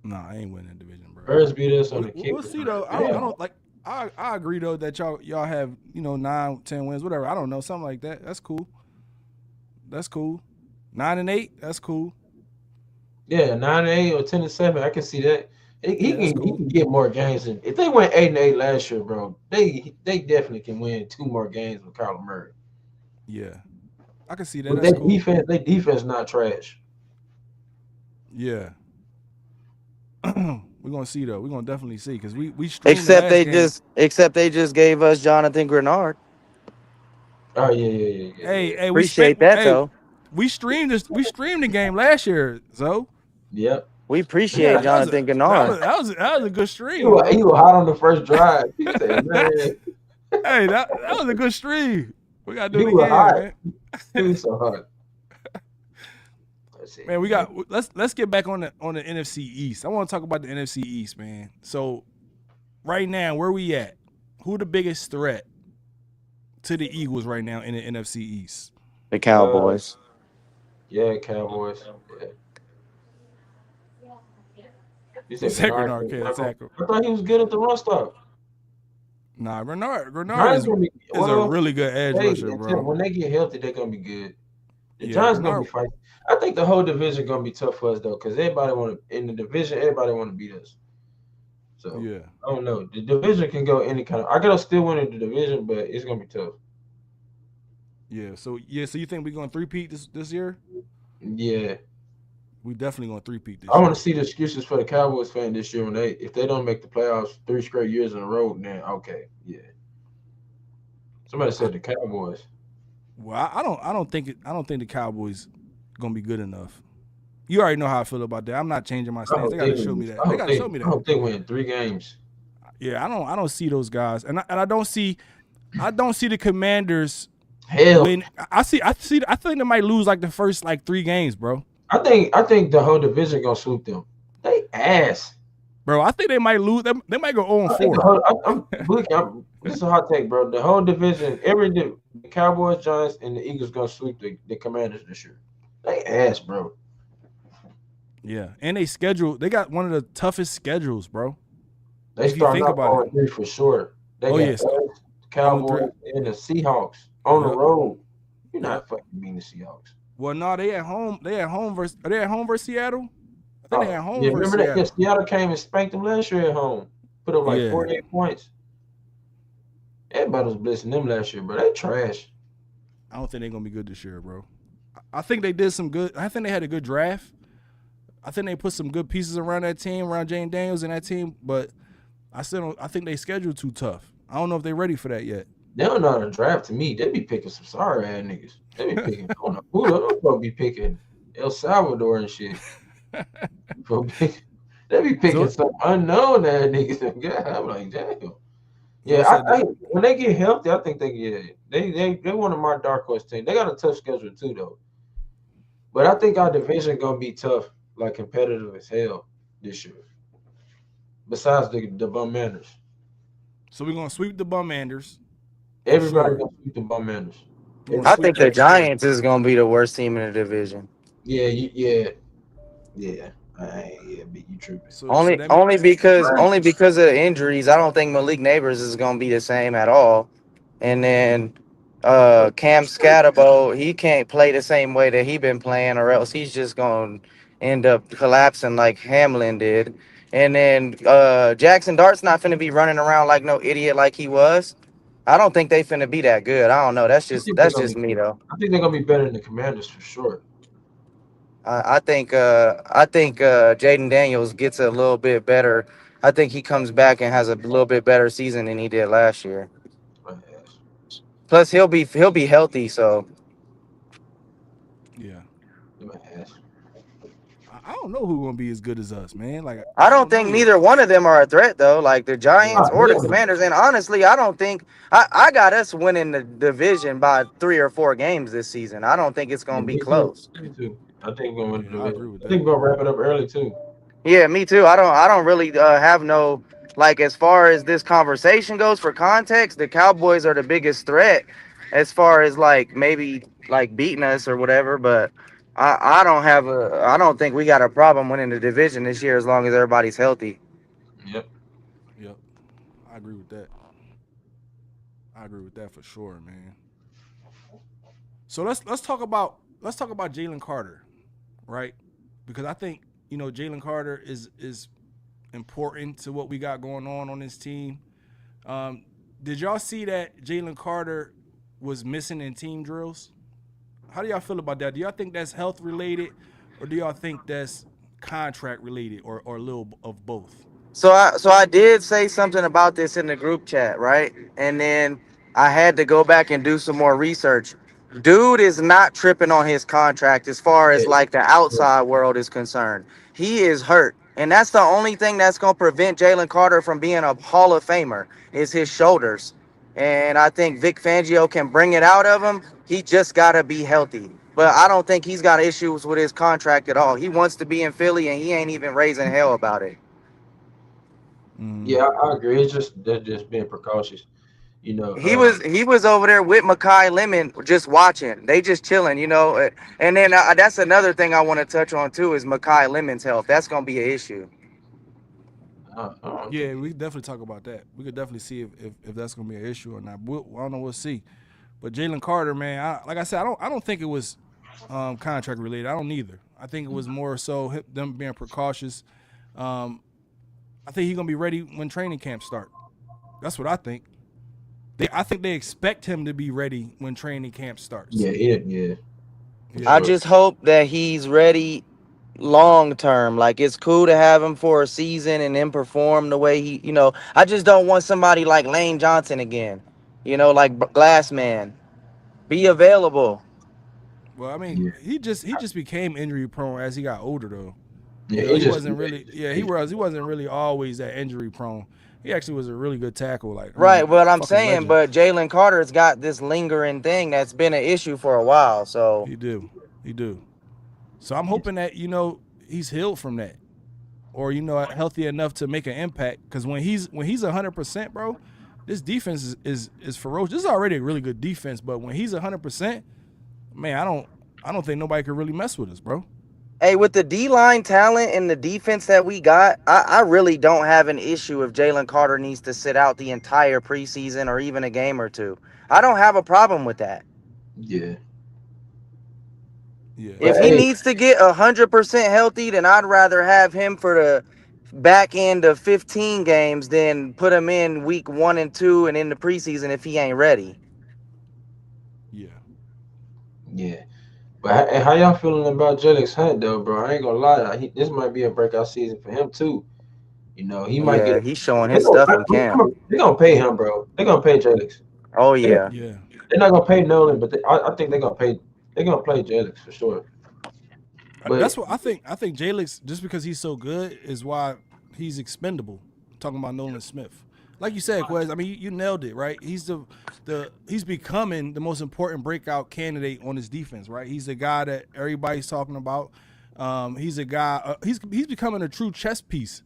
Nah, I ain't winning that division, bro. First beat us on the kick. We'll see though. I don't like. I agree though that y'all have 9, 10 wins, whatever. I don't know, something like that. That's cool. 9-8. That's cool. Yeah, 9-8 or 10-7. I can see that. He cool. can get more games. If they went 8-8 last year, bro, they definitely can win 2 more games with Kyler Murray. Yeah, I can see that. But That's cool. their defense not trash. Yeah. We're gonna see though. We're gonna definitely see because we streamed the last game. Except they just gave us Jonathan Grenard. Oh yeah. Hey, we spent. Appreciate that Hey, though. we streamed this. We streamed the game last year, so Yep. We yeah, appreciate that was a Jonathan Grenard. that was a good He stream, was, bro. he was hot on the first drive. He said, man, Hey, that was a good stream. We gotta do he it was again, hot. man. He was so hot. Let's see. Man, we got let's get back on the NFC East. I want to talk about the NFC East, man. So right now, where we at? Who the biggest threat to the Eagles right now in the NFC East? The Cowboys. Yeah, Cowboys. Yeah. You You said said Bernard. Grenard can't tackle. I thought he was good at the run stop. Nah, Grenard Giants gonna be is a really good edge rusher, bro. when they get healthy, they're gonna be good. The Yeah, Giants gonna Grenard, be fighting. I think the whole division gonna be tough for us though, because everybody want to in the division. Everybody want to beat us. So yeah. I don't know. The division can go any kind of. I gotta still win the division, but it's gonna be tough. Yeah, so you think we're gonna three-peat this year? Yeah, We definitely gonna three-peat this I year. want to see the excuses for the Cowboys fan this year when if they don't make the playoffs 3 straight years in a row. Then okay, yeah. Somebody said the Cowboys. Well, I don't think the Cowboys gonna be good enough. You already know how I feel about that. I'm not changing my stance. They gotta show me that. They gotta show me I hope that. they win 3 games. Yeah, I don't see those guys, and I don't see the Commanders. Hell, win. I think they might lose like the first 3 games, bro. I think the whole division gonna swoop them. They ass. Bro, I think they might lose. They might go 0-4. This is a hot take, bro. The whole division, the Cowboys, Giants, and the Eagles gonna sweep the Commanders this year. They ass, bro. Yeah, and they got one of the toughest schedules, bro. They If you start think out about it. 0-3 for sure. They got yes. us, Cowboys, and the Seahawks on the road. You're not Yep. fucking beating the Seahawks. Well, no, they at home. Are they at home versus Seattle? I think they at home Yeah, versus remember that? Seattle. Yeah, Seattle came and spanked them last year at home. Put up 48 points. Everybody was blessing them last year, but they trash. I don't think they're gonna be good this year, bro. I think they did some good. I think they had a good draft. I think they put some good pieces around that team, around Jane Daniels and that team, but I still don't. I think they scheduled too tough. I don't know if they're ready for that yet. They don't know how to draft to me. They be picking some sorry ass niggas. They be picking. I don't know who they're gonna be picking El Salvador and shit. They be picking some unknown ass niggas. Yeah, I'm like, damn. Yeah, when they get healthy, I think they one of my dark horse teams. They got a tough schedule too, though. But I think our division gonna be tough, like competitive as hell this year. Besides the bum Manders. So we're gonna sweep the bum Manders. Everybody gonna sweep the bum Manders. I think the Giants is gonna be the worst team in the division. Yeah. You tripping. Only because of the injuries. I don't think Malik Neighbors is gonna be the same at all. And then Cam Scatterbo, he can't play the same way that he been playing, or else he's just gonna end up collapsing like Hamlin did. And then Jackson Dart's not finna be running around like no idiot like he was. I don't think they finna be that good. I don't know. That's just me though. I think they're gonna be better than the Commanders for sure. I think Jaden Daniels gets a little bit better. I think he comes back and has a little bit better season than he did last year. Plus, he'll be healthy. So yeah. I don't know who's gonna be as good as us, man. Like I don't think neither one of them are a threat though. Like the Giants or the Commanders. And honestly, I don't think I got us winning the division by 3 or 4 games this season. I don't think it's gonna be close. Me too. I think we're gonna win the division. I agree with that. I think we're gonna wrap it up early too. Yeah, me too. I don't really have no, like, as far as this conversation goes, for context, the Cowboys are the biggest threat as far as like maybe like beating us or whatever, but I don't think we got a problem winning the division this year as long as everybody's healthy. Yep. I agree with that. I agree with that for sure, man. So let's talk about Jalen Carter, right? Because I think Jalen Carter is important to what we got going on this team. Did y'all see that Jalen Carter was missing in team drills. How do y'all feel about that? Do y'all think that's health related, or do y'all think that's contract related, or a little of both? So I did say something about this in the group chat, right? And then I had to go back and do some more research. Dude is not tripping on his contract as far Yeah, as like the outside world is concerned. He is hurt. And that's the only thing that's gonna prevent Jalen Carter from being a Hall of Famer is his shoulders. And I think Vic Fangio can bring it out of him. He just gotta be healthy. But I don't think he's got issues with his contract at all. He wants to be in Philly and he ain't even raising hell about it. yeah, I agree. It's just they're just being precautious. You know, He was over there with Makai Lemon just watching. They just chilling, you know. And then that's another thing I want to touch on too is Makai Lemon's health. That's gonna be an issue. I don't Yeah, think. we could definitely talk about that. We could definitely see if that's gonna be an issue or not. I don't know. We'll see. But Jalen Carter, man, like I said, I don't think it was contract related. I don't either. I think it was more so them being precautious. Um, I think he's gonna be ready when training camp start. That's what I think. I think they expect him to be ready when training camp starts. Yeah, for I Yeah, sure. just hope that he's ready long term. Like it's cool to have him for a season and then perform the way he, I just don't want somebody like Lane Johnson again. Like Glass Man. Be available. well, I mean, Yeah, he just became injury prone as he got older, though. yeah. He He just, wasn't yeah, really. Yeah, he wasn't really always that injury prone. He actually was a really good tackle. Like, I Right, mean, what I'm fucking saying, legend. but Jalen Carter's got this lingering thing that's been an issue for a while. So He do, he do. So I'm hoping that he's healed from that, or healthy enough to make an impact. Because when he's 100%, bro, this defense is ferocious. This is already a really good defense, but when he's 100%, man, I don't think nobody could really mess with us, bro. hey, with the D line talent and the defense that we got, I really don't have an issue if Jalen Carter needs to sit out the entire preseason or even a game or two. I don't have a problem with that. yeah. Yeah, If But he hey, needs to get 100% healthy, then I'd rather have him for the back end of 15 games than put him in week 1 and 2 and in the preseason if he ain't ready. yeah. yeah. But how y'all feeling about Jelix Hunt though, bro? I ain't gonna lie. This might be a breakout season for him too. You know, he might get. Yeah, he's showing his stuff in camp. They gonna pay him, bro. They gonna pay Jelix. Oh, They, yeah. Yeah. they're not gonna pay Nolan, but I think they're gonna pay. They're gonna play Jelix for sure. But That's what I think. I think Jalix, just because he's so good, is why he's expendable. Talking about Nolan Smith, like you said, Quez. I mean, you nailed it, right? He's becoming the most important breakout candidate on his defense, right? He's the guy that everybody's talking about. He's a guy. He's becoming a true chess piece.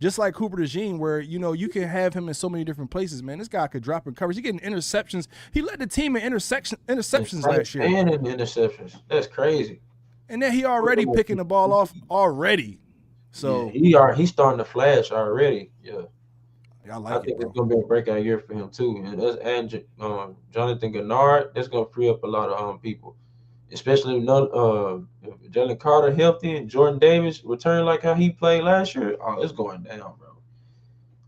Just like Cooper DeJean, where you can have him in so many different places, man. This guy could drop in coverage. He getting interceptions. He led the team in interceptions last year. and in interceptions, that's crazy. And then he already picking the ball off already. Yeah, So he's starting to flash already. Yeah, I I like it, think it's bro. gonna be a breakout year for him too. And us and Jonathan Gennard, that's gonna free up a lot of people, especially if Jalen Carter healthy and Jordan Davis return like how he played last year. Oh, it's going down, bro.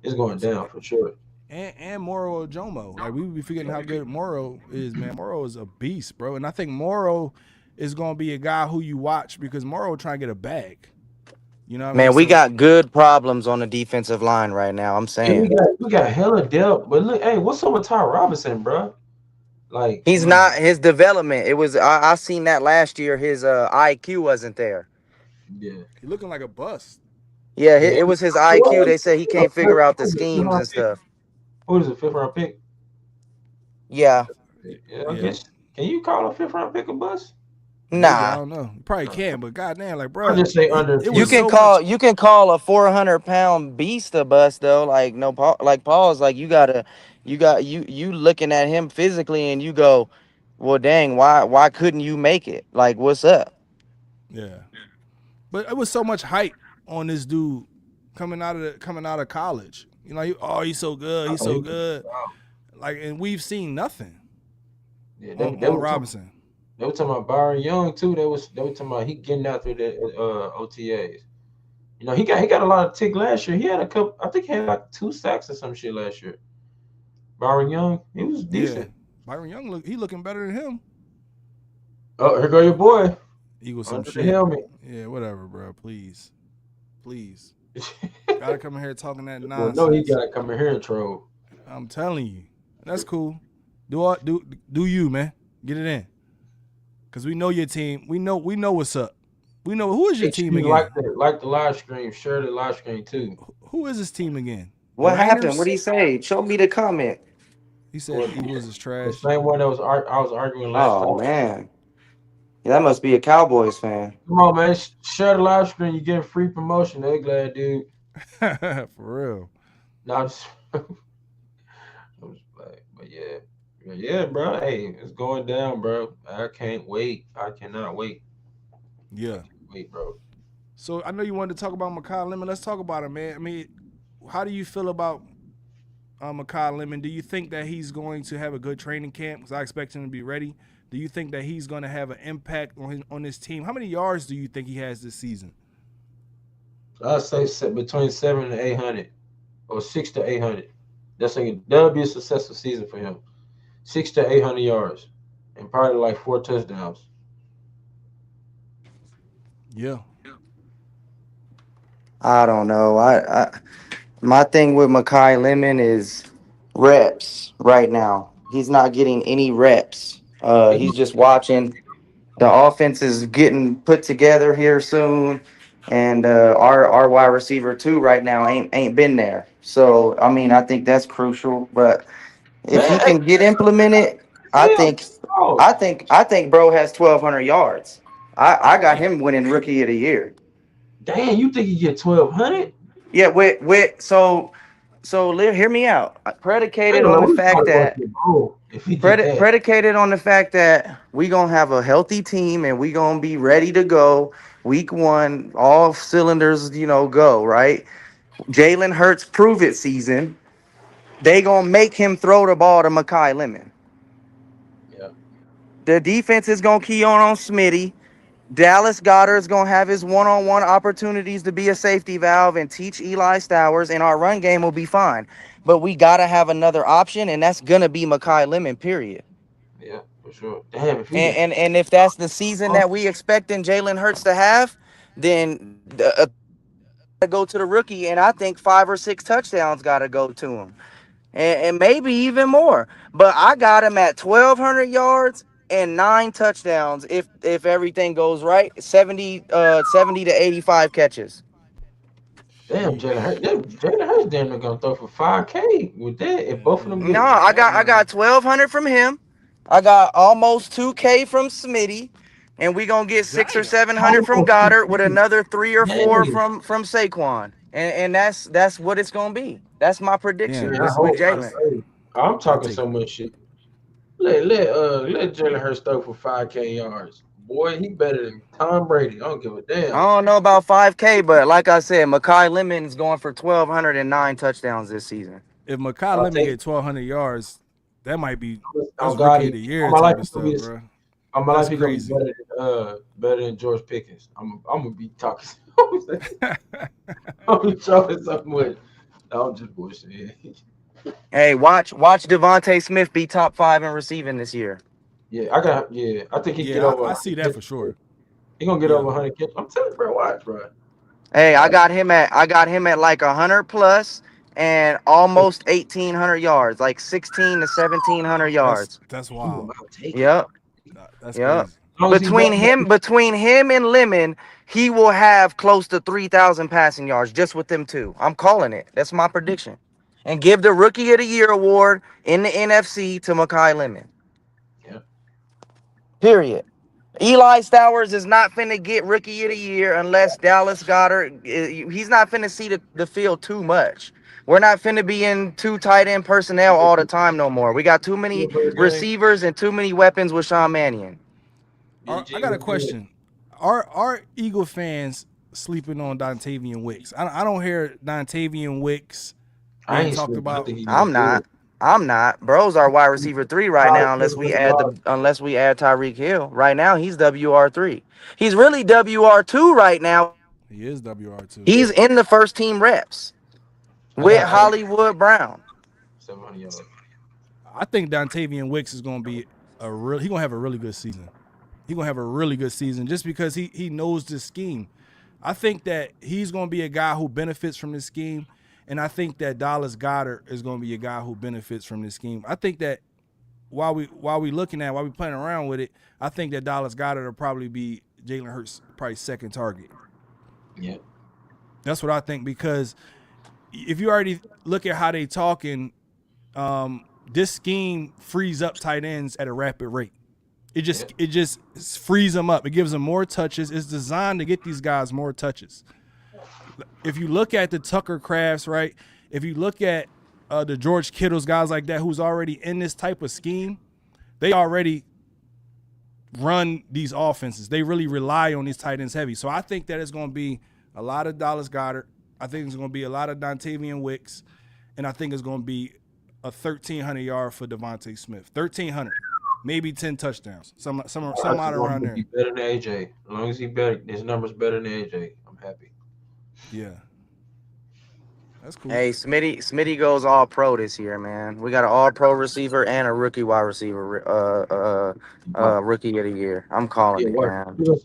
It's going So down for sure. and Moro Jomo. Like we would be forgetting how good Moro is, man. Moro is a beast, bro. And I think Moro is gonna be a guy who you watch because Moro trying to get a bag. You know what I mean? Man, we So got good problems on the defensive line right now. I'm And we saying got we got hella depth, but look, hey, what's up with Ty Robinson, bro? Like, he's not mm, his development. It was I seen that last year. His IQ wasn't there. yeah, he looking like a bust. Yeah, yeah. it was his IQ. What? They said he A can't fifth, figure out the what is it, fifth schemes and round pick? stuff. What is it, fifth round pick? Yeah, Yeah, I Yeah, guess. Can you call a fifth round pick a bust? maybe I nah. don't know. You probably can, but goddamn, like, I bro, just say under it You was can achievement. so call much. you can call a 400-pound beast a bust though. Like no, like Paul's like you looking at him physically and you go, well, dang, why couldn't you make it? Like what's up? Yeah, but it was so much hype on this dude coming out of college. He's so good, he's so good. Like, and we've seen nothing Yeah, on they on were talking. Robinson. They were talking about Byron Young too. They were talking about he getting out through the OTAs. You know, he got a lot of tick last year. He had a couple. I think he had like 2 sacks or some shit last year. Byron Young, he was Yeah, decent. Byron Young he looking better than him. Oh, here go your boy Eagle some under the shit. helmet. Yeah, whatever, bro. Please, please. Gotta come in here talking that Well, no, he nonsense. gotta come in here and troll. I'm telling you, that's cool. Do you, man? Get it in, cause we know your team. We know what's up. We know who is your Make sure team you again. like the live stream, share the live stream too. Who is this team again? The What happened? What Rainers. do you say? Show me the comment. He said Well, the Eagles is the trash. same one that I was arguing last Oh time. man, yeah, that must be a Cowboys fan. Come on, man, share the live stream. You get free promotion. They glad, dude. For real. No, I'm just like, but yeah, bro. Hey, it's going down, bro. I can't wait. I cannot wait. I Yeah. can't wait, bro. So I know you wanted to talk about Makai Lemon. Let's talk about him, man. I mean, how do you feel about Makai Lemon? Do you think that he's going to have a good training camp? Because I expect him to be ready. Do you think that he's going to have an impact on his team? How many yards do you think he has this season? I'd say between 7 and 800, or 6 to 800. That'll be a successful season for him. 6 to 800 yards, and probably like 4 touchdowns. Yeah. I don't know. I my thing with Makai Lemon is reps right now. He's not getting any reps. He He's just watching. The offense is getting put together here soon, and our wide receiver too right now ain't been there. So I mean, I think that's crucial. But if man, he can get implemented, I hey, think oh, I think bro has 1,200 yards. I got Damn. him winning rookie of the year. damn, you think he get 1,200? Yeah, with hear me out. I ain't Predicated gonna on lie, the we fact probably gonna that get bro if he get that. predicated on the fact that we gonna have a healthy team and we gonna be ready to go week one, all cylinders, go right. Jalen Hurts prove it season. They gonna make him throw the ball to Makai Lemon. Yeah, The defense is gonna key on Smitty. Dallas Goddard is gonna have his one-on-one opportunities to be a safety valve and teach Eli Stowers, and our run game will be fine. But we gotta have another option, and that's gonna be Makai Lemon. Period. yeah, for sure. Damn, if he And get and, and if that's the season that we expecting Jalen Hurts to have, then to go to the rookie, and I think 5 or 6 touchdowns got to go to him, and maybe even more. But I got him at 1,200 yards and 9 touchdowns if everything goes right. 70 to 85 catches. damn Sheesh. Jalen Hurts damn near gonna throw for 5K with that if both of them No, get. I got 1,200 from him. I got almost 2K from Smitty. And we gonna get 6 or 700 from Almost Goddard with 2K. another 3 or 4 Dang, from Saquon, and that's what it's gonna be. That's my Damn, prediction man, I with hope. Jalen. Hey, I'm I talking take so much shit. Let Jalen Hurts throw for 5K yards. Boy, he better than Tom Brady. I don't give a I damn. don't know about 5K, but like I said, Makai Lemon is going for 1,209 touchdowns this season. if Makai I'll Lemon take. get 1,200 yards, that might be Oh that's God, rookie of the all year my life type of he gonna stuff, be. bro. All my life That's he gonna be crazy. better than George Pickens. I'm gonna be talking. I'm gonna be talking so much. No, I'm just bullshit. Hey, watch Devontae Smith be top 5 in receiving this year. Yeah, I think he get Yeah, over I 100 see that for catches. sure. He gonna get Yeah. over 100 catches. I'm telling you, bro, watch, bro. Hey, I Watch. got him at I got him at like 100 plus and almost 1,800 yards, like 16 to 1,700 yards. That's Ooh, wild. I'll take it. Yep. That's Yep. crazy. As long as he Between does him, between him and Lemon, he will have close to 3,000 passing yards just with them two. I'm calling it. That's my prediction. And give the Rookie of the Year award in the NFC to Makai Lemon. yeah, Period. Eli Stowers is not finna get Rookie of the Year unless Dallas Goddard. He's not finna see the field too much. We're not finna be in two tight end personnel all the time no more. We got too many first game. receivers and too many weapons with Sean Mannion. I got a question. Are Eagle fans sleeping on Dontavian Wicks? I don't hear Dontavian Wicks I being ain't talked sleeping. I about. think he gonna I'm do not. it. I'm not. Bro's our wide receiver 3 right Tyler now, Taylor gonna be hard. unless we add Tyreek Hill. Right now, he's WR3. He's really WR2 right now. He is WR2. He's in the first team reps I with got Hollywood Brown. 700 yards. I think Dontavian Wicks is going to be he going to have a really good season. He going to have a really good season just because he knows this scheme. I think that he's going to be a guy who benefits from this scheme, and I think that Dallas Goedert is going to be a guy who benefits from this scheme. I think that while we playing around with it, I think that Dallas Goedert will probably be Jalen Hurts' probably second target. Yeah. That's what I think, because if you already look at how they talking, this scheme frees up tight ends at a rapid rate. It just frees them up. It gives them more touches. It's designed to get these guys more touches. If you look at the Tucker Crafts, right? If you look at the George Kittles, guys like that, who's already in this type of scheme, they already run these offenses. They really rely on these tight ends heavy. So I think that it's going to be a lot of Dallas Goedert. I think it's going to be a lot of Dontavian Wicks, and I think it's going to be a 1,300 yard for Devontae Smith. 1,300, maybe 10 touchdowns. Some out around there. Be better than AJ. As long as he better, his numbers better than AJ, I'm happy. Yeah, that's cool. Hey, Smitty goes all pro this year, man. We got an all pro receiver and a rookie wide receiver, rookie of the year. I'm calling it, man. You got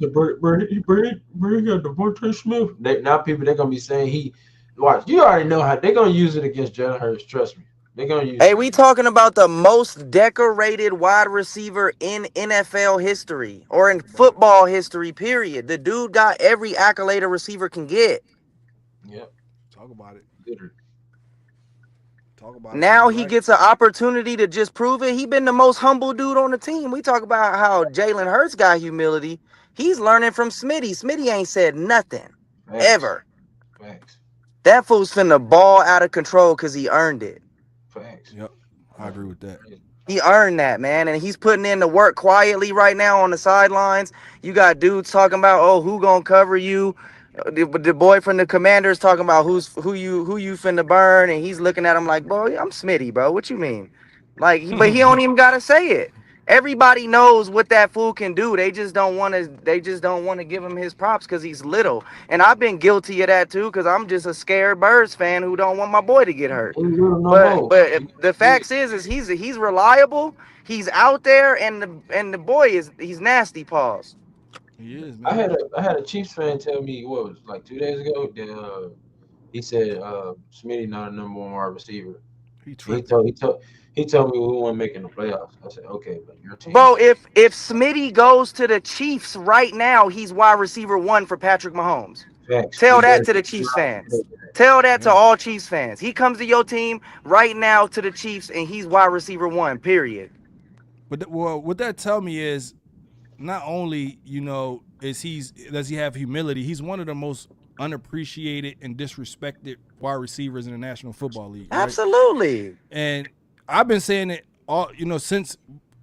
Devontae Smith. Now people they're gonna be saying he. Watch, you already know how they're gonna use it against Jalen Hurts. Trust me, they're gonna use. Hey, we talking about the most decorated wide receiver in NFL history or in football history, period. The dude got every accolade a receiver can get. Yep. Talk about it. Literally. Talk about it. Now he gets an opportunity to just prove it. He been the most humble dude on the team. We talk about how Jalen Hurts got humility. He's learning from Smitty. Smitty ain't said nothing. Facts. Ever. Facts. That fool's finna ball out of control because he earned it. Facts. Yep, I agree with that. He earned that, man, and he's putting in the work quietly right now on the sidelines. You got dudes talking about, oh, who gonna cover you? The boy from the Commanders talking about who you finna burn, and he's looking at him like, boy, I'm Smitty, bro. What you mean? Like, but he don't even gotta say it. Everybody knows what that fool can do. They just don't want to. They just don't want to give him his props because he's little. And I've been guilty of that too because I'm just a scared Birds fan who don't want my boy to get hurt. But the facts is he's reliable. He's out there, and the boy he's nasty. Pause. He is, man. I had a Chiefs fan tell me what was it, like 2 days ago that he said Smitty not a number one wide receiver. He told me we weren't making the playoffs. I said, okay, but your team. Bro, if Smitty goes to the Chiefs right now, he's wide receiver 1 for Patrick Mahomes. Facts. Tell that to the Chiefs fans. Tell that to all Chiefs fans. He comes to your team right now to the Chiefs, and he's wide receiver 1, period. But what that tell me is not only, does he have humility, he's one of the most unappreciated and disrespected wide receivers in the National Football League. Right? Absolutely. And I've been saying it all, since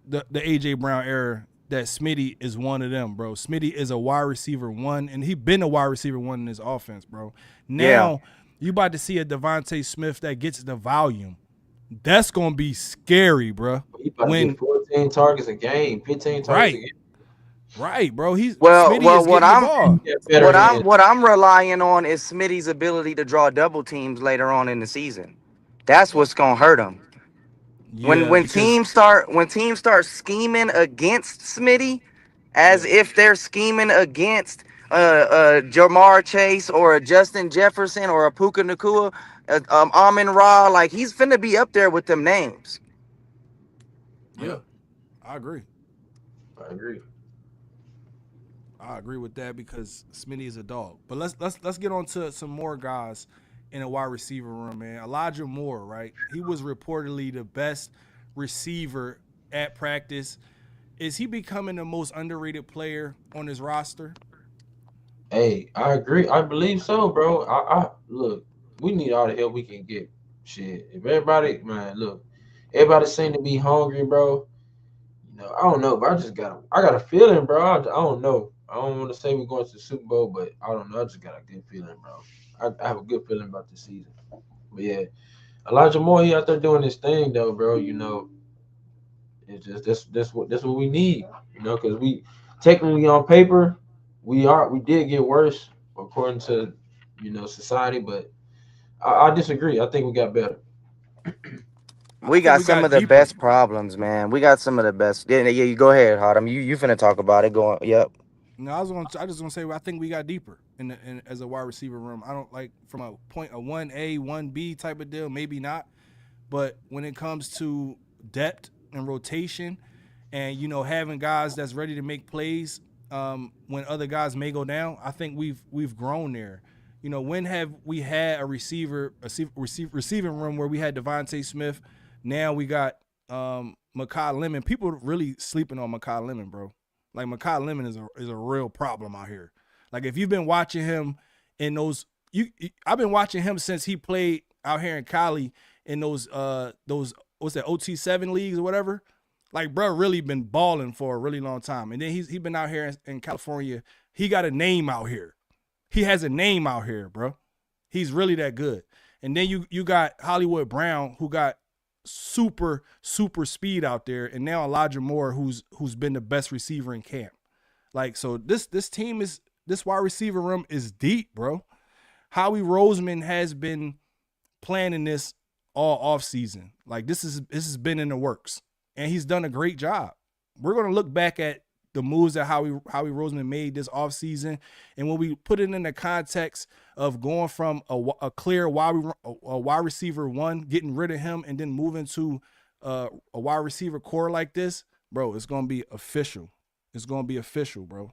the AJ Brown era, that Smitty is one of them, bro. Smitty is a wide receiver 1, and he been a wide receiver 1 in his offense, bro. Now you about to see a Devontae Smith that gets the volume. That's gonna be scary, bro. He about to get 14 targets a game, 15 targets a game. Right, bro. What I'm relying on is Smitty's ability to draw double teams later on in the season. That's what's gonna hurt him. Yeah, when teams start scheming against Smitty, as if they're scheming against Jamar Chase or a Justin Jefferson or a Puka Nacua, Amon Ra, like he's finna be up there with them names. Yeah, I agree. I agree with that because Smitty is a dog. But let's get on to some more guys in a wide receiver room, man. Elijah Moore, right? He was reportedly the best receiver at practice. Is he becoming the most underrated player on his roster? Hey, I agree. I believe so, bro. I look, we need all the help we can get. Shit. If everybody seem to be hungry, bro. I don't know, but I got a feeling, bro. I don't know. I don't want to say we're going to the Super Bowl, but I don't know. I just got a good feeling, bro. I have a good feeling about the season. But yeah, Elijah Moore, he out there doing his thing, though, bro. It's just that's what we need, because we technically on paper we did get worse according to society, but I disagree. I think we got better. We think got we some got of the deeper. best problems, man. We got some of the best. Yeah, yeah. You go ahead, Hodam. You finna talk about it. Going. Yep. No, I just gonna say I think we got deeper in as a wide receiver room. I don't like from a 1A 1B type of deal, maybe not, but when it comes to depth and rotation, and having guys that's ready to make plays when other guys may go down, I think we've grown there. When have we had receiving room where we had Devontae Smith? Now we got Makai Lemon. People really sleeping on Makai Lemon, bro. Like Makai Lemon is a real problem out here. Like if you've been watching him in those, I've been watching him since he played out here in Cali in those what's that OT7 leagues or whatever. Like bro, really been balling for a really long time, and then he's been out here in California. He got a name out here. He has a name out here, bro. He's really that good. And then you got Hollywood Brown, who got super speed out there, and now Elijah Moore, who's been the best receiver in camp. Like so, this wide receiver room is deep, bro. Howie Roseman has been planning this all off season. Like this has been in the works, and he's done a great job. We're gonna look back at the moves that Howie Roseman made this offseason, and when we put it in the context of going from a clear wide receiver one, getting rid of him, and then moving to a wide receiver core like this, bro, it's gonna be official. It's gonna be official, bro.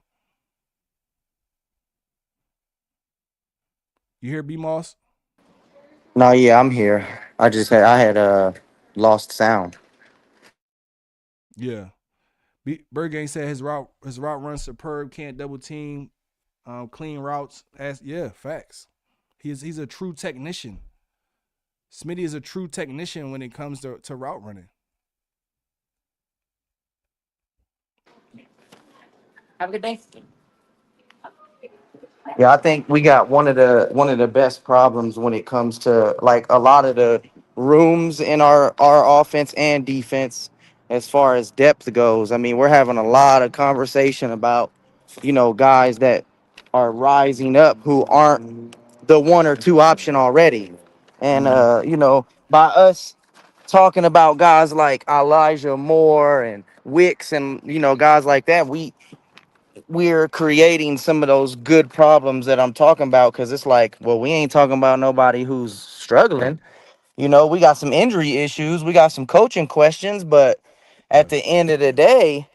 You hear B Moss? No, yeah, I'm here. I had lost sound. Yeah. Bergang said his route runs superb, can't double team, clean routes. Yeah, facts. He's a true technician. Smitty is a true technician when it comes to route running. Have a good day. Yeah, I think we got one of the best problems when it comes to like a lot of the rooms in our offense and defense as far as depth goes. I mean, we're having a lot of conversation about, guys that are rising up who aren't the one or two option already. And by us talking about guys like Elijah Moore and Wicks and guys like that, we're creating some of those good problems that I'm talking about, because it's like, well, we ain't talking about nobody who's struggling. We got some injury issues, we got some coaching questions, but at Right. the end of the day,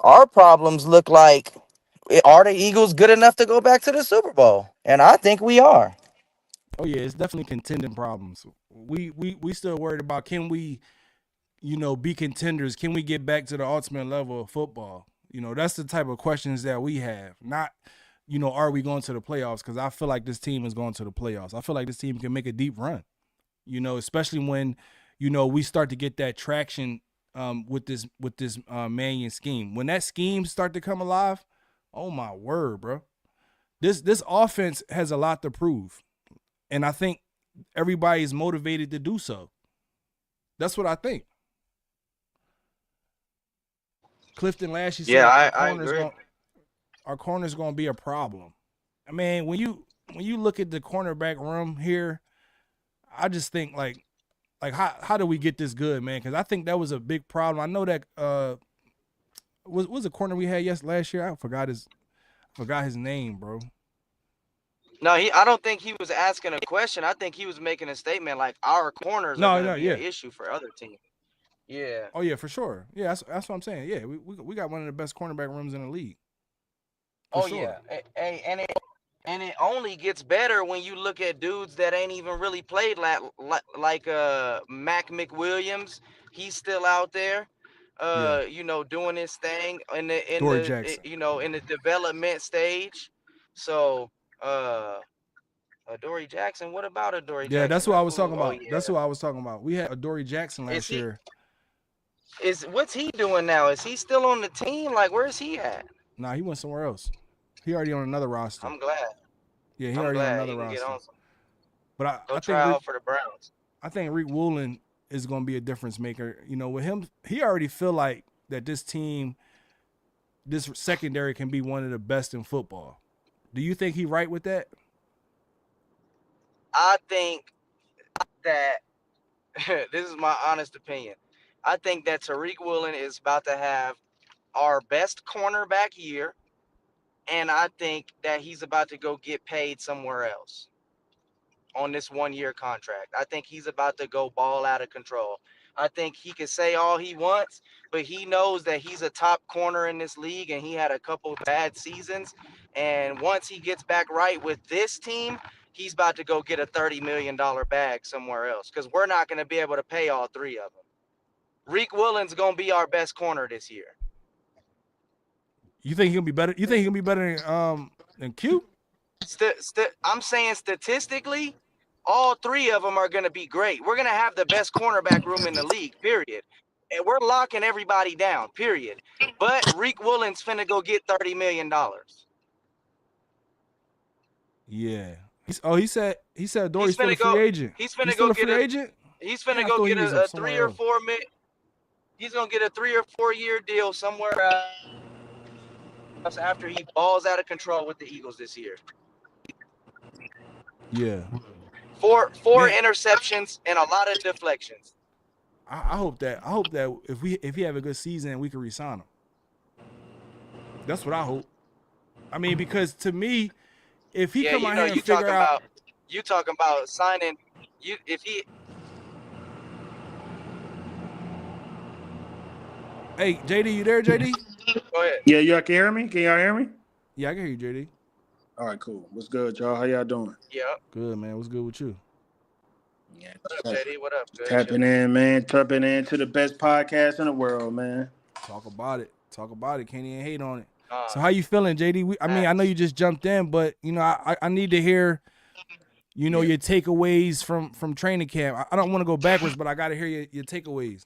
our problems look like, are the Eagles good enough to go back to the Super Bowl? And I think we are. Oh yeah, it's definitely contending problems. We still worried about, can we, be contenders? Can we get back to the ultimate level of football? That's the type of questions that we have. Not, are we going to the playoffs? Because I feel like this team is going to the playoffs. I feel like this team can make a deep run. Especially when, we start to get that traction with this Mannion scheme. When that scheme start to come alive, oh my word, bro. This offense has a lot to prove. And I think everybody's motivated to do so. That's what I think. Clifton Lashley Yeah, said I agree. our corner's gonna be a problem. I mean, when you look at the cornerback room here, I just think like how do we get this good, man? Because I think that was a big problem. I know that was a corner we had last year. I forgot his name, bro. No, I don't think he was asking a question. I think he was making a statement like our corners are No, going to no, be an yeah. issue for other teams. Yeah. Oh yeah, for sure. Yeah, that's what I'm saying. Yeah, we got one of the best cornerback rooms in the league. For Oh sure. yeah. And it only gets better when you look at dudes that ain't even really played like Mac McWilliams. He's still out there, Yeah. doing his thing Dory Jackson. in the development stage. So Dory Jackson. What about a Dory Yeah, that's Jackson? who I was talking Oh about. That's yeah. who I was talking about. We had Adoree Jackson Is last he year. what's he doing now? Is he still on the team? Like where's he at? Nah, he went somewhere else. He already on another roster. I'm glad. Yeah, he I'm already on glad another he can get roster. on. But Go I try think out for the Browns. Rick Woolen is going to be a difference maker. With him, he already feel like that this team, this secondary can be one of the best in football. Do you think he right with that? I think that This is my honest opinion. I think that Tariq Woolen is about to have our best cornerback year, and I think that he's about to go get paid somewhere else on this 1 year contract. I think he's about to go ball out of control. I think he can say all he wants, but he knows that he's a top corner in this league and he had a couple bad seasons. And once he gets back right with this team, he's about to go get a $30 million bag somewhere else because we're not going to be able to pay all three of them. Reek Willen's going to be our best corner this year. You think he'll be better? You think he'll be better than Q? I'm saying statistically, all three of them are going to be great. We're going to have the best cornerback room in the league, period. And we're locking everybody down, period. But Reek Willen's finna go get $30 million. Yeah. He said Dory's still a finna free agent. He's finna He's go still a get free agent? He's Man, finna I go thought he get was a somewhere 3 or else. 4 million. He's gonna get a 3 or 4 year deal somewhere else after he balls out of control with the Eagles this year. Yeah. Four Man, interceptions and a lot of deflections. I hope that if he have a good season, we can resign him. That's what I hope. I mean, because to me, if he come out here and figure out, you talking about signing you if he. Hey, JD, you there, JD? Go ahead. Yeah, y'all can hear me? Can y'all hear me? Yeah, I can hear you, JD. All right, cool. What's good, y'all? How y'all doing? Yeah. Good, man. What's good with you? Yeah, What up, JD? What up? Good. tapping in, man. Tapping into the best podcast in the world, man. Talk about it. Can't even hate on it. So how you feeling, JD? I know you just jumped in, but I need to hear, your takeaways from training camp. I don't want to go backwards, but I got to hear your takeaways.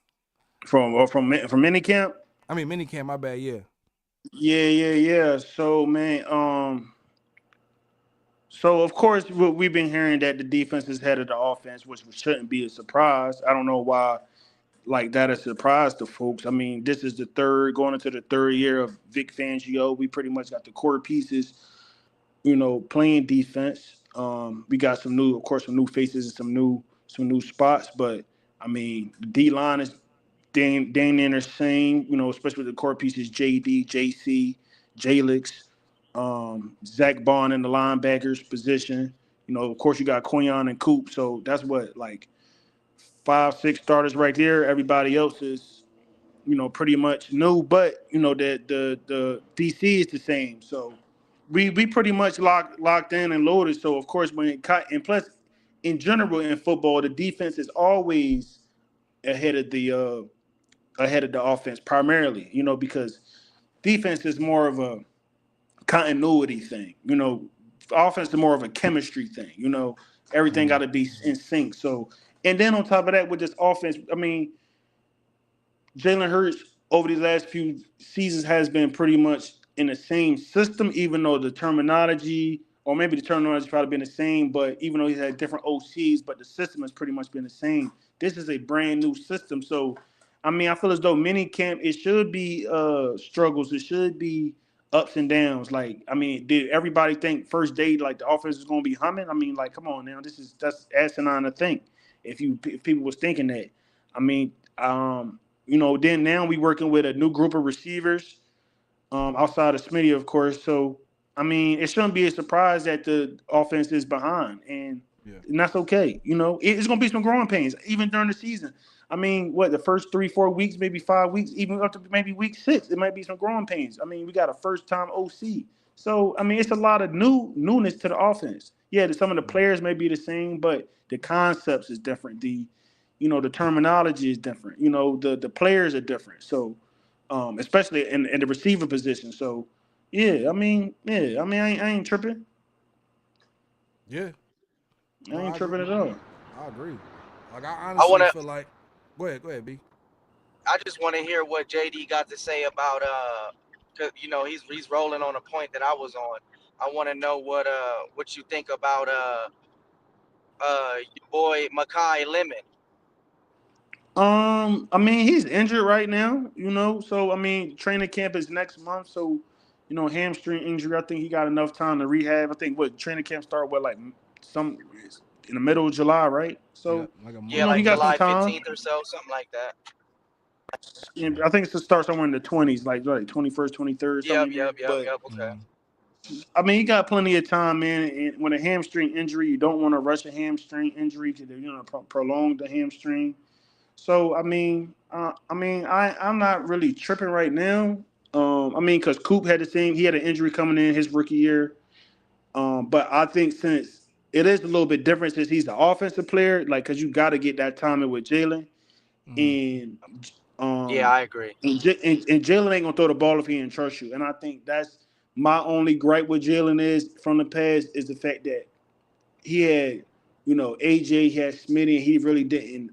From minicamp? I mean, minicamp. My bad. Yeah. Yeah. So, man, so of course we've been hearing that the defense is head of the offense, which shouldn't be a surprise. I don't know why. Like that a surprise to folks. I mean, this is going into the third year of Vic Fangio. We pretty much got the core pieces, playing defense. We got some new faces and some new spots. But I mean, the D line is dang near the same. Especially with the core pieces: JD, JC, Jalix, Zach Bond in the linebackers position. Of course, you got Quinion and Coop. So that's what 5-6 starters right there. Everybody else is, pretty much new, but the DC is the same. So we pretty much locked in and loaded. So of course and plus in general in football, the defense is always ahead of the offense primarily, because defense is more of a continuity thing. Offense is more of a chemistry thing. Everything got to be in sync. So, and then on top of that, with this offense, I mean, Jalen Hurts over these last few seasons has been pretty much in the same system, even though the terminology, or maybe the terminology probably been the same, but even though he's had different OCs, but the system has pretty much been the same. This is a brand new system. So, I mean, I feel as though mini camp, it should be struggles. It should be ups and downs. Like, I mean, did everybody think first day, like the offense is going to be humming? I mean, like, come on now, that's asinine to think. If people was thinking that, I mean, then now we working with a new group of receivers, outside of Smitty, of course. So, I mean, it shouldn't be a surprise that the offense is behind, and that's okay. It's going to be some growing pains, even during the season. I mean, the first 3-4 weeks, maybe 5 weeks, even up to maybe week 6, it might be some growing pains. I mean, we got a first-time OC. So, I mean, it's a lot of newness to the offense. Yeah, some of the players may be the same, but the concepts is different. The terminology is different. The players are different. So, especially in the receiver position. So, I ain't tripping. Yeah. I ain't tripping at all. I agree. Like, I honestly feel like. Go ahead, B. I just want to hear what JD got to say about cause he's rolling on a point that I was on. I want to know what you think about your boy Makai Lemon. I mean, he's injured right now, so I mean, training camp is next month, so hamstring injury. I think he got enough time to rehab. I think training camp start like in the middle of July, right? Yeah, So, like a Yeah, month he like in. got some July time. 15th or so, something like that. And I think it's to start somewhere in the 20s, like 21st, 23rd, something Yep, in yep, there. yep, But yep. Okay. Mm, I mean, he got plenty of time, man. And when a hamstring injury, you don't want to rush a hamstring injury to prolong the hamstring. So I'm not really tripping right now. I mean, because Coop had the same, he had an injury coming in his rookie year. But I think since it is a little bit different since he's the offensive player, like because you got to get that timing with Jalen mm, and Yeah, um I agree. and Jalen ain't gonna throw the ball if he didn't trust you. And I think that's my only gripe with Jalen is from the past is the fact that he had, AJ, he had Smitty, and he really didn't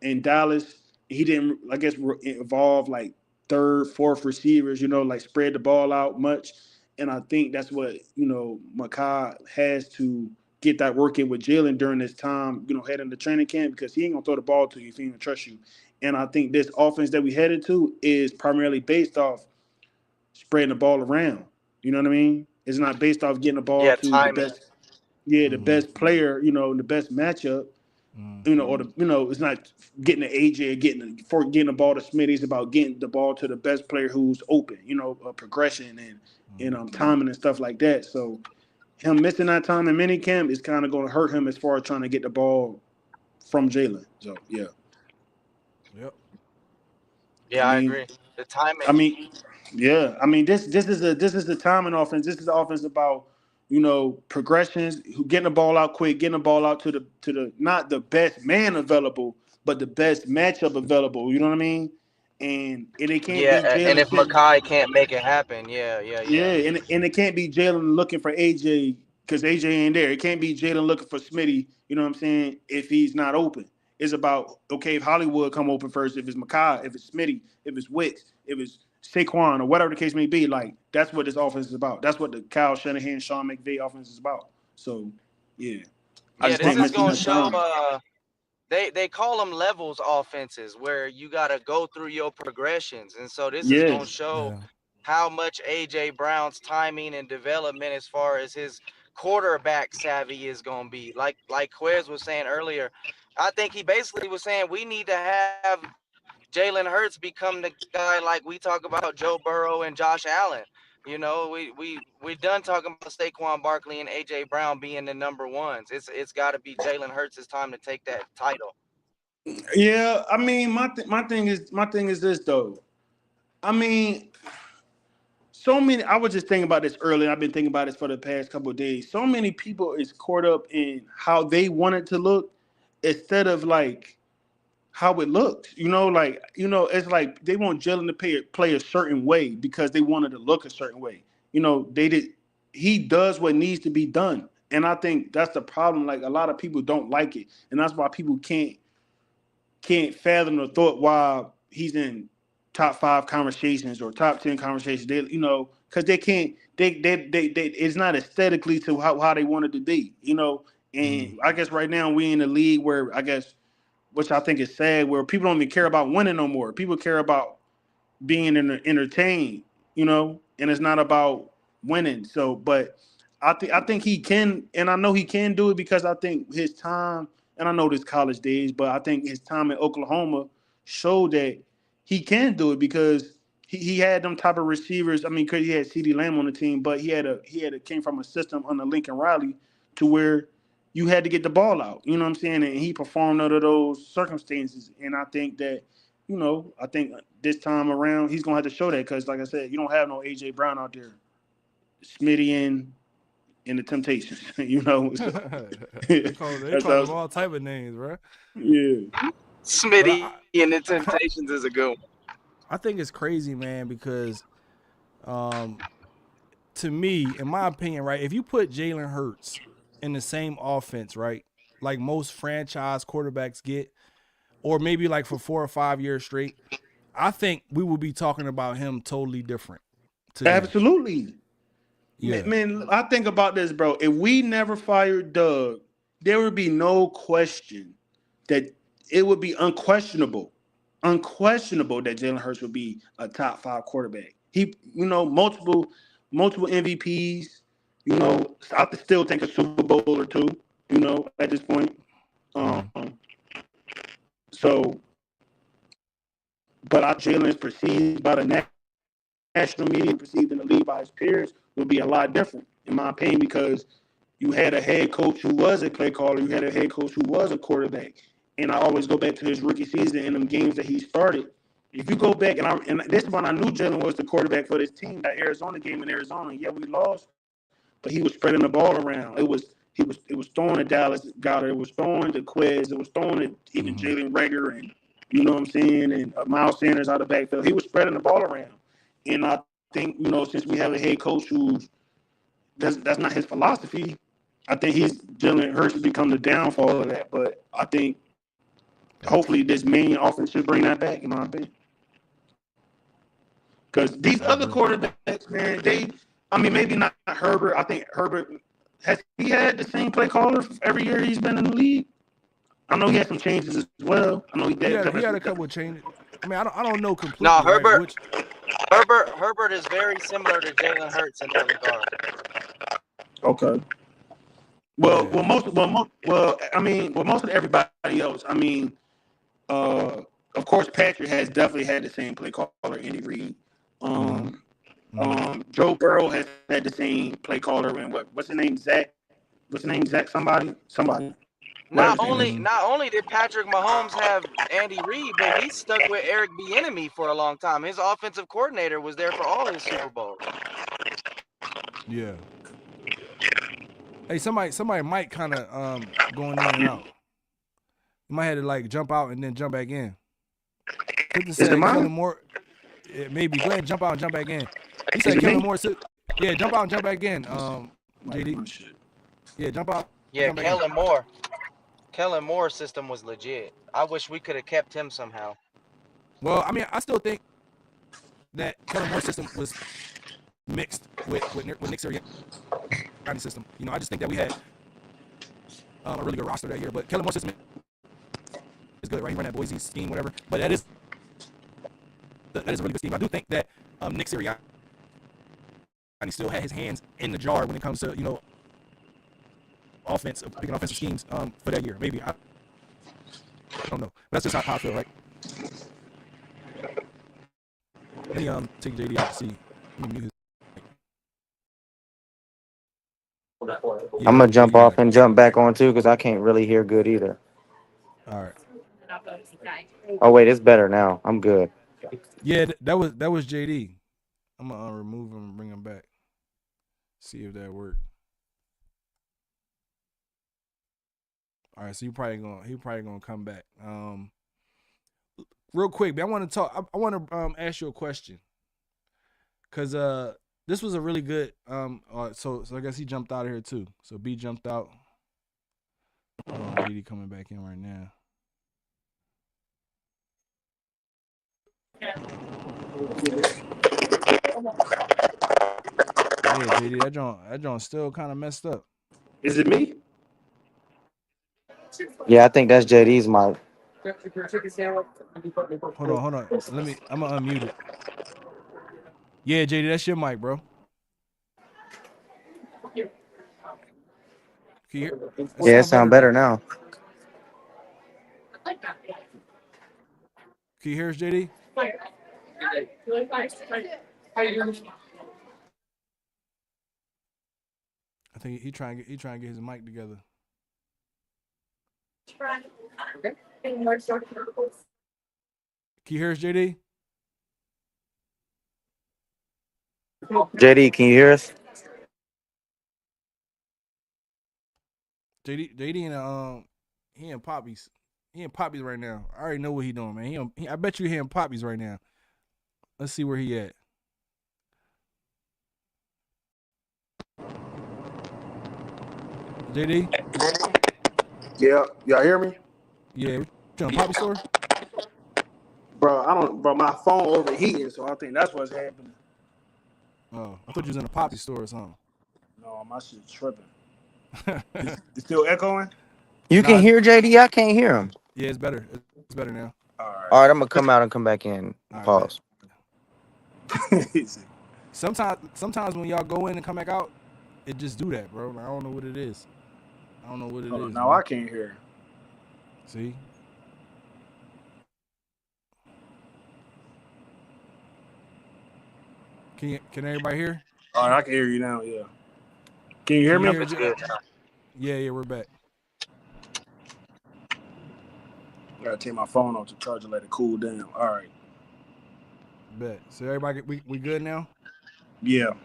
in Dallas. He didn't, I guess, involve like third, fourth receivers. Like spread the ball out much. And I think that's what Makai has to get that work in with Jalen during this time. Heading to training camp because he ain't gonna throw the ball to you if he don't trust you. And I think this offense that we headed to is primarily based off spreading the ball around. You know what I mean? It's not based off getting the ball Yeah, to the timing. best, yeah, the mm, best player, the best matchup, mm, or it's not getting the AJ, getting the ball to Smitty. It's about getting the ball to the best player who's open, progression and mm. timing and stuff like that. So him missing that time in minicamp is kind of going to hurt him as far as trying to get the ball from Jalen. So yeah, Yep. I Yeah, I mean, agree. The timing. I mean, yeah. I mean, this is the timing offense. This is the offense about progressions, who getting the ball out quick, getting the ball out to the not the best man available, but the best matchup available. You know what I mean? And it can't Yeah, be and Jalen if sitting. Makai can't make it happen, yeah, yeah, Yeah, yeah. and it can't be Jalen looking for AJ because AJ ain't there. It can't be Jalen looking for Smitty. You know what I'm saying? If he's not open, it's about okay. If Hollywood come open first, if it's Makai, if it's Smitty, if it's Wicks, if it's Saquon or whatever the case may be, like that's what this offense is about. That's what the Kyle Shanahan, Sean McVay offense is about. So, yeah, I Yeah, just this think My is missing gonna that show. time. They call them levels offenses where you got to go through your progressions, and so this is Yeah, gonna show yeah. how much AJ Brown's timing and development as far as his quarterback savvy is gonna be. Like Quez was saying earlier, I think he basically was saying we need to have Jalen Hurts become the guy like we talk about Joe Burrow and Josh Allen. We done talking about Saquon Barkley and AJ Brown being the number ones. It's got to be Jalen Hurts' time to take that title. yeah. I mean, my thing is this though. I mean, so many. I was just thinking about this earlier. I've been thinking about this for the past couple of days. So many people is caught up in how they want it to look instead of like how it looks. It's like they want Jalen to play a certain way because they wanted to look a certain way. They did. He does what needs to be done, and I think that's the problem. Like a lot of people don't like it, and that's why people can't fathom the thought why he's in top five conversations or top 10 conversations. Because they can't. They it's not aesthetically to how they want it to be. Mm, And I guess right now we in a league where I guess, which I think is sad, where people don't even care about winning no more. People care about being entertained, and it's not about winning. So, but I think he can, and I know he can do it because I think his time, and I know this college days, but I think his time in Oklahoma showed that he can do it because he had them type of receivers. I mean, because he had CeeDee Lamb on the team, but he came from a system under Lincoln Riley to where you had to get the ball out. You know what I'm saying? And he performed under those circumstances, and I think that I think this time around he's gonna have to show that because, like I said, you don't have no AJ Brown out there, Smitty and the Temptations. So they that's call how. him all type of names, bro. Yeah, But Smitty and the Temptations is a good one. I think it's crazy, man, because um, to me, in my opinion, right, if you put Jalen Hurts in the same offense, right, like most franchise quarterbacks get, or maybe like for 4 or 5 years straight, I think we will be talking about him totally different today. absolutely. Yeah. Man, I think about this, bro. If we never fired Doug, there would be no question that it would be unquestionable that Jalen Hurts would be a top five quarterback. He, multiple MVPs. I still think a Super Bowl or two. at this point. So, but Jalen is perceived by the national media, perceived in the league by his peers, would be a lot different, in my opinion, because you had a head coach who was a play caller, you had a head coach who was a quarterback. And I always go back to his rookie season and them games that he started. If you go back, and this one I knew Jalen was the quarterback for this team, that Arizona game in Arizona. Yeah, we lost, but he was spreading the ball around. It was throwing to Dallas Goddard, it was throwing to Quiz, it was throwing to even Jalen Reagor, and you know what I'm saying, and Miles Sanders out of the backfield. He was spreading the ball around, and I think since we have a head coach who's that's not his philosophy, I think Jalen Hurts has become the downfall of that. But I think hopefully this main offense should bring that back, in my opinion. Because these other quarterbacks, man, maybe not Herbert. I think Herbert, has he had the same play caller every year he's been in the league? I know he had some changes as well. I know he did. He had a couple of changes. I mean, I don't know completely. No, Herbert is very similar to Jalen Hurts in that regard. Okay. Well, most of everybody else. Of course, Patrick has definitely had the same play caller, Andy Reid. Joe Burrow has had the same play caller, and what's his name? Zach. What's his name? Zach. Somebody. Not only did Patrick Mahomes have Andy Reid, but he stuck with Eric Bieniemy for a long time. His offensive coordinator was there for all his Super Bowls. Yeah. Hey, somebody might kind of going in and out. You might have to like jump out and then jump back in. Is it mine? More. Maybe go ahead, jump out and jump back in. He said Kellen Moore. Yeah, jump out and jump back in. JD. Yeah, jump out. Yeah, Kellen Moore's system was legit. I wish we could have kept him somehow. Well, I mean, I still think that Kellen Moore's system was mixed with Nick Sirianni's system. I just think that we had a really good roster that year. But Kellen Moore's system is good, right? He ran that Boise scheme, whatever. But that is a really good scheme. I do think that Nick Sirianni still had his hands in the jar when it comes to picking offensive schemes for that year. Maybe I don't know. But that's just how I feel, right? Let me take JD out to see. I'm gonna jump off and jump back on too because I can't really hear good either. All right. Oh wait, it's better now. I'm good. Yeah, that was JD. I'm gonna remove him and bring him back. See if that worked. All right, so he probably gonna come back. Real quick, man, I want to talk. I want to ask you a question, cause this was a really good. So I guess he jumped out of here too. So B jumped out. JD coming back in right now. Yeah, JD, that joint still kind of messed up. Is it me? Yeah, I think that's JD's mic. Hold on. I'm gonna unmute it. Yeah, JD, that's your mic, bro. Can you hear? Yeah, it sounds better now. Can you hear us, JD? I think he trying to get his mic together. Can you hear us, JD? JD, can you hear us? JD and he in Poppies. He in Poppies right now. I already know what he doing, man. I bet you he in Poppies right now. Let's see where he at. JD? Yeah, y'all hear me? Yeah, you on Poppy store? Bro, my phone overheating, so I think that's what's happening. Oh, I thought you was in a Poppy store or something. No, my shit's tripping. It's still echoing? You can hear JD? I can't hear him. Yeah, it's better. It's better now. All right, I'm gonna come out and come back in. Pause. Sometimes when y'all go in and come back out, it just do that, bro. I don't know what it is. I don't know what it Hold on, is. now Man. I can't hear. See? Can everybody hear? All right, I can hear you now. Yeah. Can you hear Can you me? hear? It's good now. Yeah, we're back. I gotta take my phone off to charge it, let it cool down. All right. Bet. So everybody, we good now? Yeah. All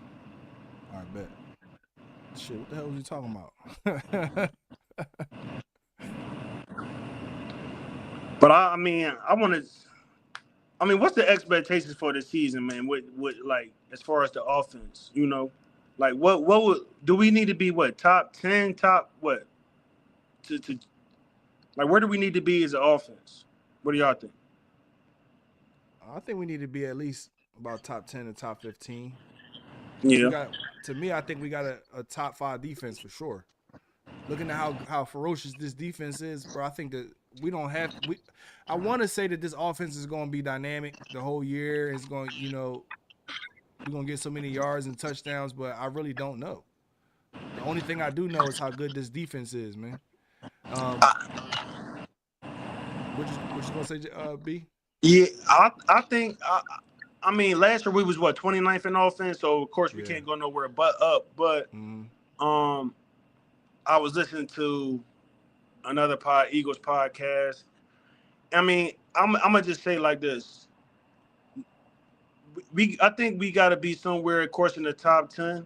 right, bet. Shit, what the hell was you talking about? But I mean, what's the expectations for the season, man? With like as far as the offense, you know, like what would do we need to be? What top 10, top what? To like where do we need to be as an offense? What do y'all think? I think we need to be at least about top 10 and top 15. Yeah. To me, I think we got a top 5 defense for sure. Looking at how ferocious this defense is, bro, I think that I want to say that this offense is going to be dynamic the whole year. It's going, we're going to get so many yards and touchdowns, but I really don't know. The only thing I do know is how good this defense is, man. What you going to say, B? Yeah, I think I mean last year we was 29th in offense, so of course we can't go nowhere but up. But I was listening to another Eagles podcast. I mean, I'm gonna just say like this. I think we got to be somewhere, of course, in the top 10.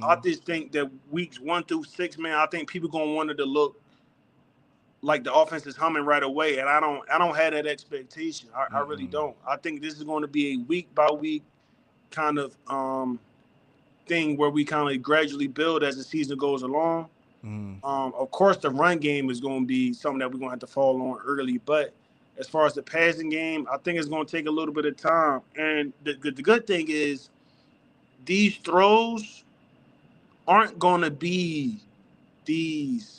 I just think that weeks 1 through 6, man, I think people gonna want it to look like the offense is humming right away, and I don't have that expectation. I really don't. I think this is going to be a week by week kind of thing where we kind of gradually build as the season goes along. Of course, the run game is going to be something that we're going to have to fall on early, but as far as the passing game, I think it's going to take a little bit of time. And the good thing is these throws aren't going to be these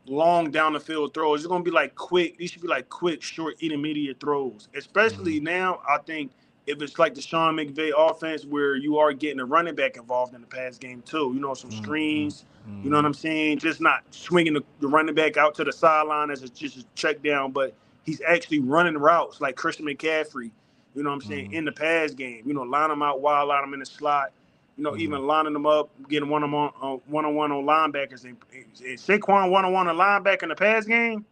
long down the field throws. It's going to be like quick. These should be like quick, short, intermediate throws. Especially now, I think if it's like the Sean McVay offense where you are getting a running back involved in the pass game too. You know, some screens. You know what I'm saying? Just not swinging the running back out to the sideline as just a check down, but he's actually running routes like Christian McCaffrey. You know what I'm saying? In the pass game. You know, line them out wide, line them in the slot. You know, even lining them up, getting one-on-one on linebackers. And Saquon one-on-one a linebacker in the pass game.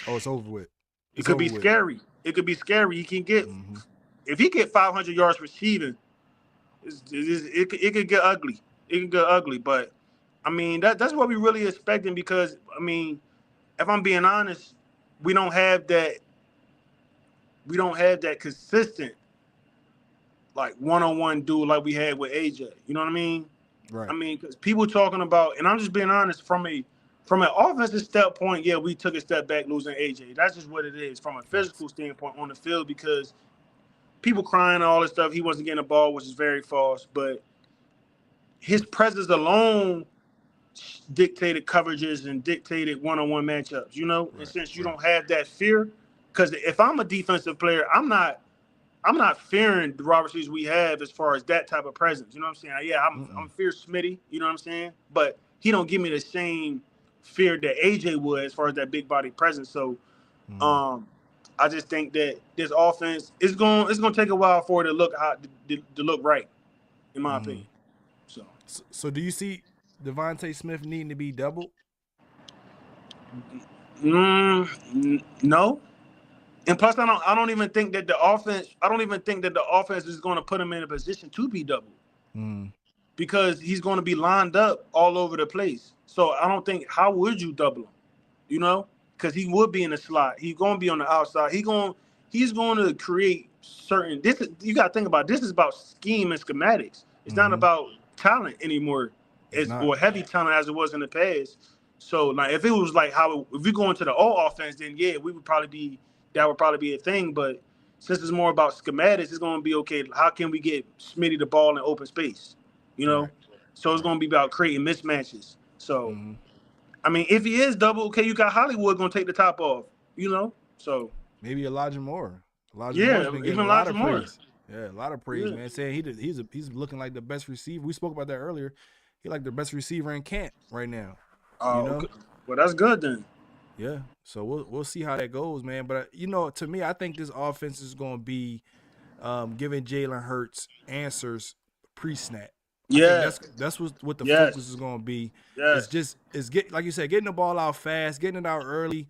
Oh, it's over with. It could be scary. It could be scary. He can get if he get 500 yards receiving, it could get ugly. It could get ugly. But I mean, that's what we really expecting because I mean, if I'm being honest, we don't have that consistent like one-on-one dude like we had with AJ. You know what I mean? Right. I mean, because people talking about, and I'm just being honest, from an offensive standpoint, yeah, we took a step back losing AJ. That's just what it is from a physical standpoint on the field because people crying and all this stuff. He wasn't getting a ball, which is very false. But his presence alone dictated coverages and dictated one-on-one matchups, you know? And since you don't have that fear, because if I'm a defensive player, I'm not fearing the wide receivers we have as far as that type of presence. You know what I'm saying? Yeah, I'm fear Smitty. You know what I'm saying? But he don't give me the same fear that AJ would as far as that big body presence. So, I just think that this offense it's going to take a while for it to look to look right, in my opinion. So do you see Devontae Smith needing to be doubled? No. And plus, I don't even think that the offense is going to put him in a position to be doubled because he's going to be lined up all over the place. So I don't think how would you double him? You know, because he would be in the slot. He's going to be on the outside. He's going to create certain. You got to think about this is about scheme and schematics. It's not about talent anymore, or heavy talent as it was in the past. So like if it was like if we go into the old offense, then yeah, that would probably be a thing. But since it's more about schematics, it's going to be okay. How can we get Smitty the ball in open space? You know, so it's going to be about creating mismatches. So, I mean, if he is double, okay, you got Hollywood going to take the top off. You know, so maybe Elijah Moore. Moore's been getting even a lot of Moore. praise. Yeah, a lot of praise, man. Saying he's looking like the best receiver. We spoke about that earlier. He like the best receiver in camp right now. You know. Okay. Well, that's good then. Yeah. So we'll see how that goes, man. But to me, I think this offense is going to be giving Jalen Hurts answers pre-snap. I think Yeah. that's what the focus is Yes. going to be. It's Yes. just like you said, getting the ball out fast, getting it out early,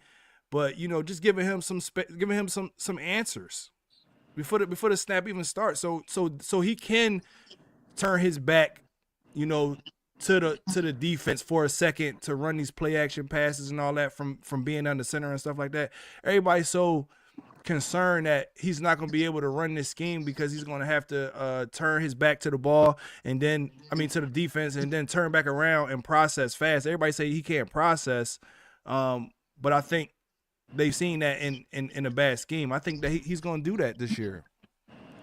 but just giving him some answers before the snap even starts. So he can turn his back, to the defense for a second to run these play action passes and all that from being under center and stuff like that. Everybody's so concerned that he's not going to be able to run this scheme because he's going to have to turn his back to the ball and then to the defense and then turn back around and process fast. Everybody say he can't process, but I think they've seen that in a bad scheme. I think that he's going to do that this year.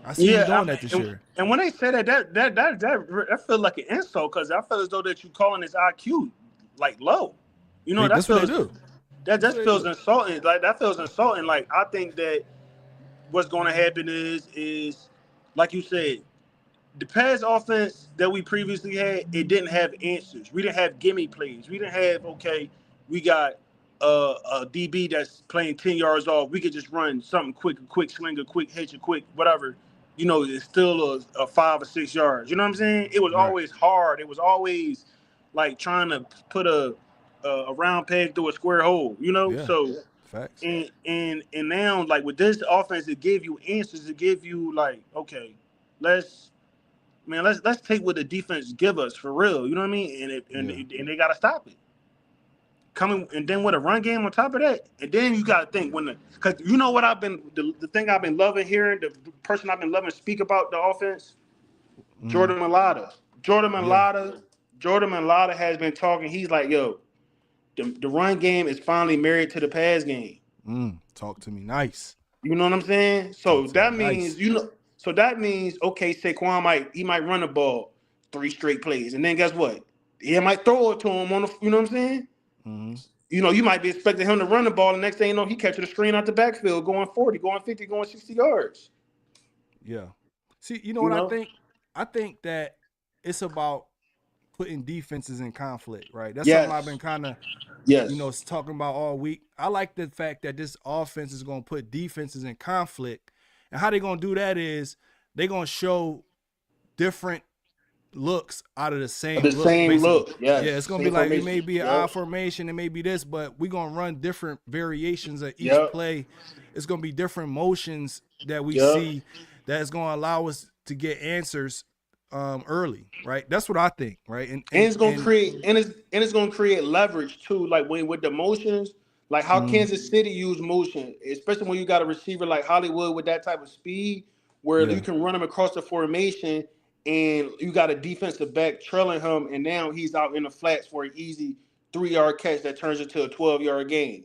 I see him doing that this year. And when they say that feels like an insult because I feel as though that you calling his IQ like low. That's what they do. That feels insulting. Like that feels insulting. Like I think that what's going to happen is like you said, the pass offense that we previously had, it didn't have answers. We didn't have gimme plays. We didn't have we got a DB that's playing 10 yards off. We could just run something quick, a quick sling, a quick hitch, a quick whatever. It's still a 5 or 6 yards. You know what I'm saying? It was always hard. It was always like trying to put a round peg through a square hole. Yeah. So facts. And now like with this offense, it give you answers. It give you like let's take what the defense give us for real. You know what I mean? And they gotta stop it. Coming and then with a run game on top of that, and then you gotta think because you know what the thing I've been loving hearing, the person I've been loving speak about the offense, Jordan Mailata. Jordan Mailata has been talking. He's like, yo, the run game is finally married to the pass game. Talk to me nice. You know what I'm saying? So that means okay, Saquon might run the ball 3 straight plays, and then guess what? He might throw it to him on the. You know what I'm saying? Mm-hmm. You might be expecting him to run the ball, and next thing you know, he catching a screen out the backfield, going 40, going 50, going 60 yards. Yeah. See, what I think? I think that it's about putting defenses in conflict, right? That's something I've been kind of talking about all week. I like the fact that this offense is going to put defenses in conflict, and how they're going to do that is they're going to show different looks out of the same look. Yes. Yeah, it's gonna be like it may be an I formation, it may be this, but we're gonna run different variations of each play. It's gonna be different motions that we see that's gonna allow us to get answers early, right? That's what I think, right? And it's gonna create leverage too, like with the motions, like how Kansas City use motion, especially when you got a receiver like Hollywood with that type of speed, where you can run him across the formation. And you got a defensive back trailing him, and now he's out in the flats for an easy 3-yard catch that turns into a 12-yard gain.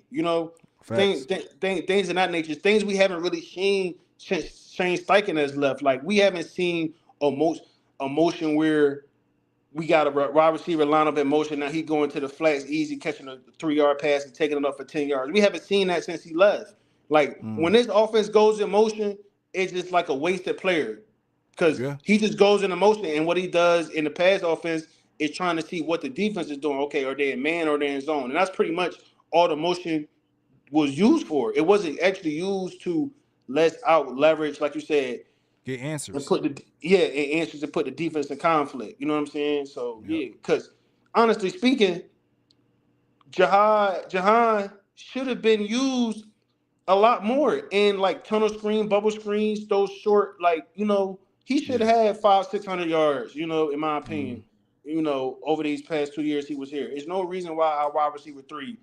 Things of that nature. Things we haven't really seen since Shane Steichen has left. Like we haven't seen a motion where we got a wide receiver line up in motion. Now he going to the flats, easy catching a 3-yard pass and taking it up for 10 yards. We haven't seen that since he left. Like when this offense goes in motion, it's just like a wasted player. Because he just goes into motion, and what he does in the pass offense is trying to see what the defense is doing. Okay, are they in man or they're in zone? And that's pretty much all the motion was used for. It wasn't actually used to let's out leverage, like you said. Get answers. And put answers to put the defense in conflict. You know what I'm saying? So, because honestly speaking, Jahan should have been used a lot more in like tunnel screen, bubble screens, those short, he should have had 500-600 yards, in my opinion, over these past 2 years he was here. There's no reason why our wide receiver 3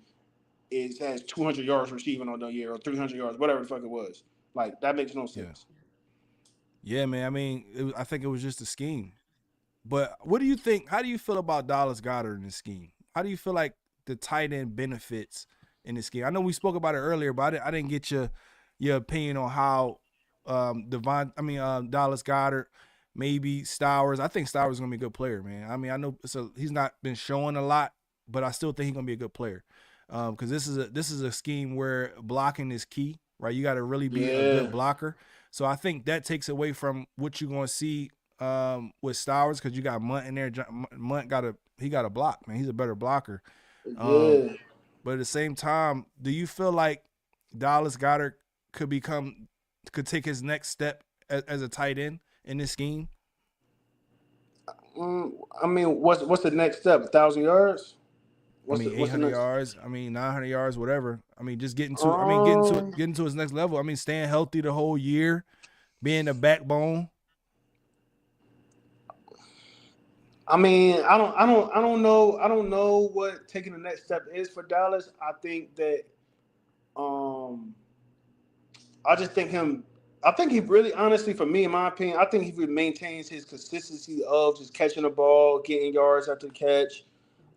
has 200 yards receiving on the year or 300 yards, whatever the fuck it was. Like, that makes no sense. Yeah, man. I mean, I think it was just a scheme. But what do you think? How do you feel about Dallas Goedert in this scheme? How do you feel like the tight end benefits in this scheme? I know we spoke about it earlier, but I didn't get your opinion on how Dallas Goedert, maybe Stowers. I think Stowers is gonna be a good player, man. I mean, I know he's not been showing a lot, but I still think he's gonna be a good player. Because this is a scheme where blocking is key, right? You got to really be a good blocker. So I think that takes away from what you're gonna see with Stowers, because you got Munt in there. Munt got a block, man. He's a better blocker. Um, Yeah. but at the same time, do you feel like Dallas Goddard could take his next step as a tight end in this scheme? I mean, what's the next step? 1,000 yards? I mean, What's the 800 next? yards. I mean, 900 yards, whatever. I mean, just getting to. I mean, Um, getting to his next level. I mean, staying healthy the whole year, being the backbone. I mean, I don't know what taking the next step is for Dallas. I think that, um, I just think him. I think he really, honestly, for me, in my opinion, I think he maintains his consistency of just catching the ball, getting yards after the catch.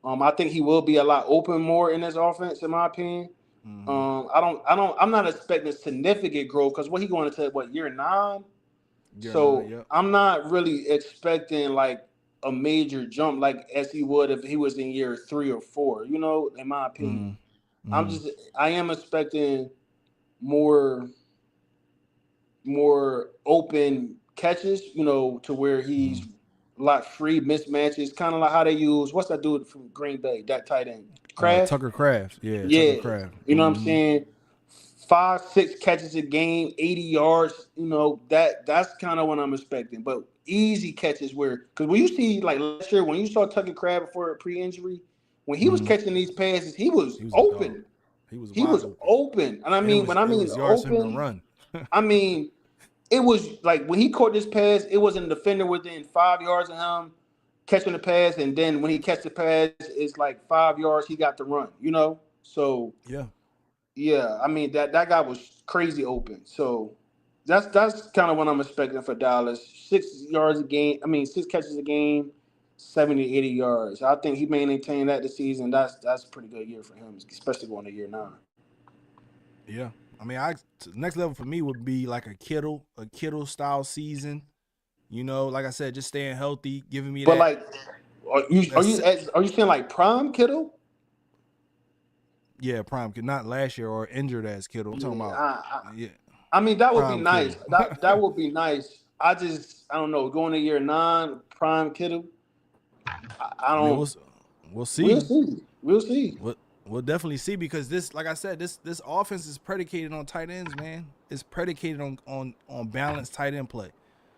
I think he will be a lot open more in his offense, in my opinion. Mm-hmm. I'm not expecting significant growth because what he going into what year 9? Year nine. So Yep. I'm not really expecting like a major jump like as he would if he was in year 3 or 4. In my opinion, Mm-hmm. I'm Mm-hmm. just I am expecting more more open catches. To where Mm-hmm. he's a lot free mismatches, kind of like how they use what's that dude from Green Bay, that tight end, Kraft. Tucker Craft. Yeah, Tucker Yeah, Craft. you know what I'm Mm-hmm. saying. 5, 6 catches a game, 80 yards. That's kind of what I'm expecting. But easy catches because when you see like last year when you saw Tucker Crab before pre-injury, when he was Mm-hmm. catching these passes, he was He was a dog. open. He was He wide was open, open, and I and mean when I it mean was yards for him to open, run. I mean it was like when he caught this pass, it wasn't a defender within 5 yards of him catching the pass, and then when he catch the pass, it's like 5 yards. He got to run. So Yeah. yeah, I mean that guy was crazy open. So that's kind of what I'm expecting for Dallas. 6 yards a game. I mean 6 catches a game, 70 to 80 yards. I think he may maintain that this season. That's a pretty good year for him, especially going to year 9. Yeah. I mean, next level for me would be like a Kittle style season. Like I said, just staying healthy, giving me But that. like, are you are you That's are you saying like prime Kittle? yeah, prime kid, not last year or injured as Kittle. I'm talking Yeah, about yeah, I mean that would be prime nice. Kittle. That would be nice. I don't know, going to year 9, prime Kittle. I I mean, don't. we'll We'll see. see. We'll see. We'll definitely see because this, like I said, this offense is predicated on tight ends, man. It's predicated on balanced tight end play.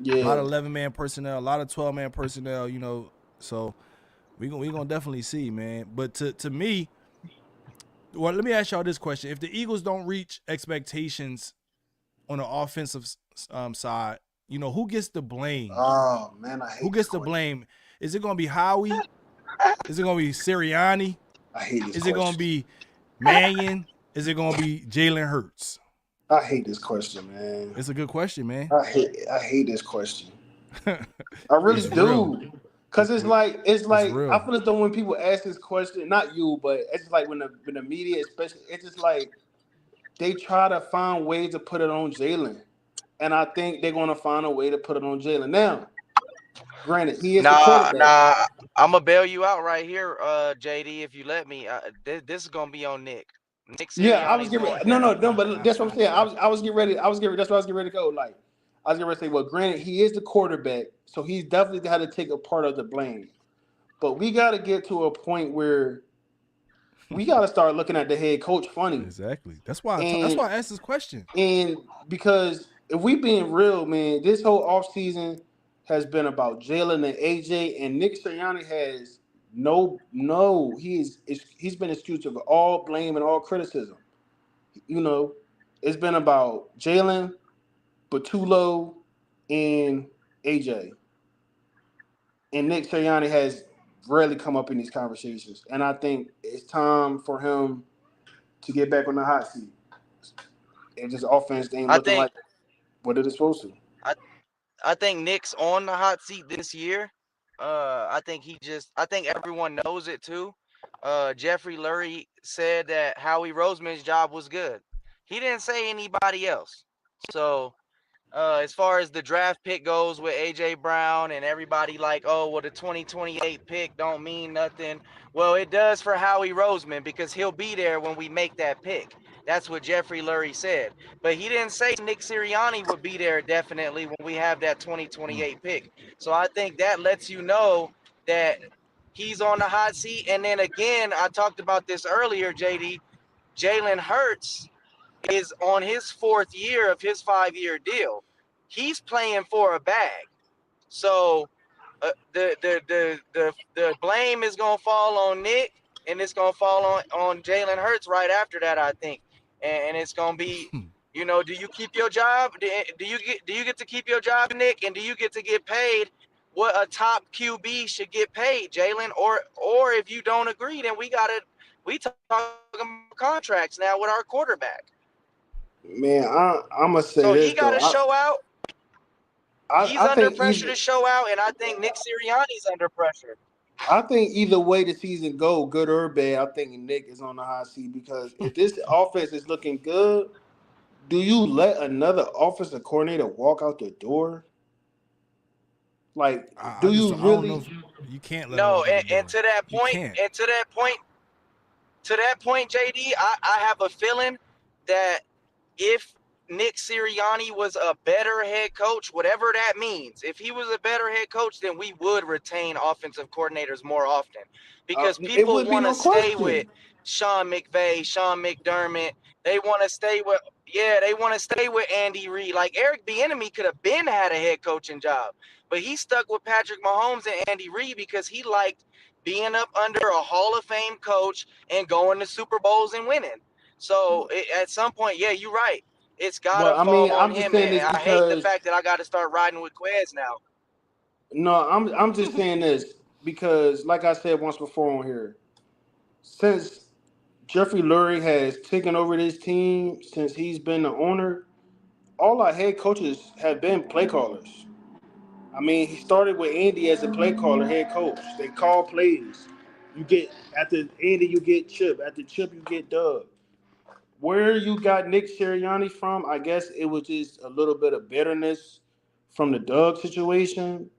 A lot Yeah. of 11-man personnel, a lot of 12-man personnel. So we gonna definitely see, man. But to me, well, let me ask y'all this question: if the Eagles don't reach expectations on the offensive side, who gets the blame? Oh man, I Who hate this gets the question. blame? Is it gonna be Howie? Is it gonna be Sirianni? I hate this Is it gonna question. be Mannion? Is it gonna be Jalen Hurts? I hate this question, man. It's a good question, man. I hate this question. I really It's real. do. Cause it's like It's I real. feel as though when people ask this question, not you, but it's just like when the media, especially, it's just like they try to find ways to put it on Jalen, and I think they're gonna find a way to put it on Jalen. Now, granted, he is the Nah, quarterback. nah. I'm gonna bail you out right here, JD. If you let me, this is gonna be on Nick. Nick Yeah, I was Sirianni's getting going no, down. no, no, but that's what I'm saying. I was getting ready. That's what I was getting ready to go. Like, I was getting ready to say, well, granted, he is the quarterback, so he's definitely got to take a part of the blame. But we got to get to a point where we got to start looking at the head coach funny, Exactly. That's why. That's and why I asked this question. and because if we being real, man, this whole offseason has been about Jalen and AJ, and Nick Sirianni has no, he's been excused of all blame and all criticism. You know, it's been about Jalen, Batulo, and AJ. And Nick Sirianni has rarely come up in these conversations. And I think it's time for him to get back on the hot seat. If this offense ain't I looking think like what it is supposed to. I I think Nick's on the hot seat this year. I think everyone knows it too. Jeffrey Lurie said that Howie Roseman's job was good. He didn't say anybody else. So as far as the draft pick goes with AJ Brown and everybody like, oh, well, the 2028 pick don't mean nothing. Well, it does for Howie Roseman because he'll be there when we make that pick. That's what Jeffrey Lurie said. But he didn't say Nick Sirianni would be there definitely when we have that Mm. 2028 pick. So I think that lets you know that he's on the hot seat. And then again, I talked about this earlier, JD. Jalen Hurts is on his 4th year of his 5-year deal. He's playing for a bag. So the blame is gonna fall on Nick, and it's gonna fall on Jalen Hurts right after that, I think. And it's gonna be, do you keep your job? Do you get to keep your job, Nick? And do you get to get paid what a top QB should get paid, Jalen? Or if you don't agree, then we talking about contracts now with our quarterback. Man, I'm gonna say So he this got though. to show out. He's I under think pressure either to show out, and I think Nick Sirianni's under pressure. I think either way the season go, good or bad, I think Nick is on the hot seat because if this offense is looking good, do you let another offensive coordinator walk out the door? Like, I do just you don't, I don't know really? if you can't let him No, walk out the and door. to that You point, can't. JD, I have a feeling that if Nick Sirianni was a better head coach, whatever that means, if he was a better head coach, then we would retain offensive coordinators more often because It people would be want to no stay with question. Sean McVay, Sean McDermott. They want to stay with, they want to stay with Andy Reid. Like Eric Bieniemy could have been had a head coaching job, but he stuck with Patrick Mahomes and Andy Reid because he liked being up under a Hall of Fame coach and going to Super Bowls and winning. So at some point, yeah, you're right. It's got to But I mean, fall on I'm just him. saying And this I hate the because fact that I got to start riding with Quez now. no, I'm just saying this because, like I said once before on here, since Jeffrey Lurie has taken over this team, since he's been the owner, all our head coaches have been play callers. I mean, he started with Andy as a play caller, head coach. They call plays. You get after Andy, you get Chip. After Chip, you get Doug. Where you got Nick Sirianni from, I guess it was just a little bit of bitterness from the Doug situation,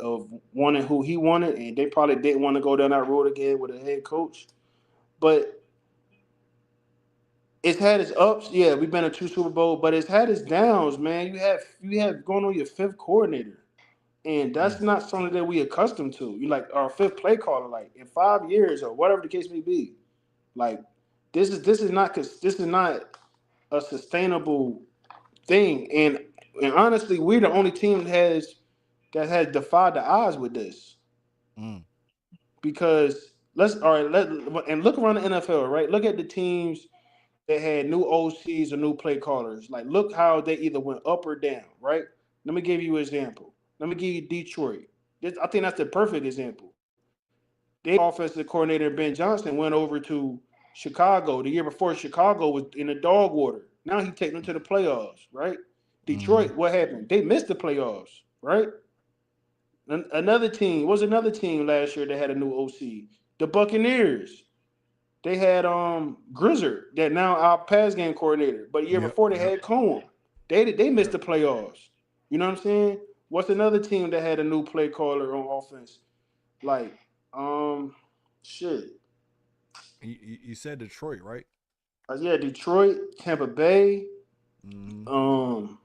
of wanting who he wanted, and they probably didn't want to go down that road again with a head coach. But it's had its ups. Yeah, we've been to 2 Super Bowl, but it's had its downs, man. You have going on your fifth coordinator. And that's Mm, not something that we accustomed to. You like our fifth play caller, like in 5 years or whatever the case may be. Like this is not a sustainable thing. And honestly, we're the only team that has defied the odds with this. mm. Because let's all right, and look around the NFL, right? Look at the teams that had new OCs or new play callers. Like look how they either went up or down, right? Let me give you an example. Let me give you Detroit. I think that's the perfect example. Their offensive coordinator Ben Johnson went over to Chicago the year before. Chicago was in the dog water. Now he taking them to the playoffs, right? Mm-hmm. Detroit, what happened? They missed the playoffs, right? Another team was another team last year that had a new OC. The Buccaneers. They had Grizzard, that now our pass game coordinator. But the year Yep, before they yep, had Cohen. They missed yep. the playoffs. You know what I'm saying? What's another team that had a new play caller on offense? Like, shit. You said Detroit, right? Yeah, Detroit, Tampa Bay. Mm-hmm. Um,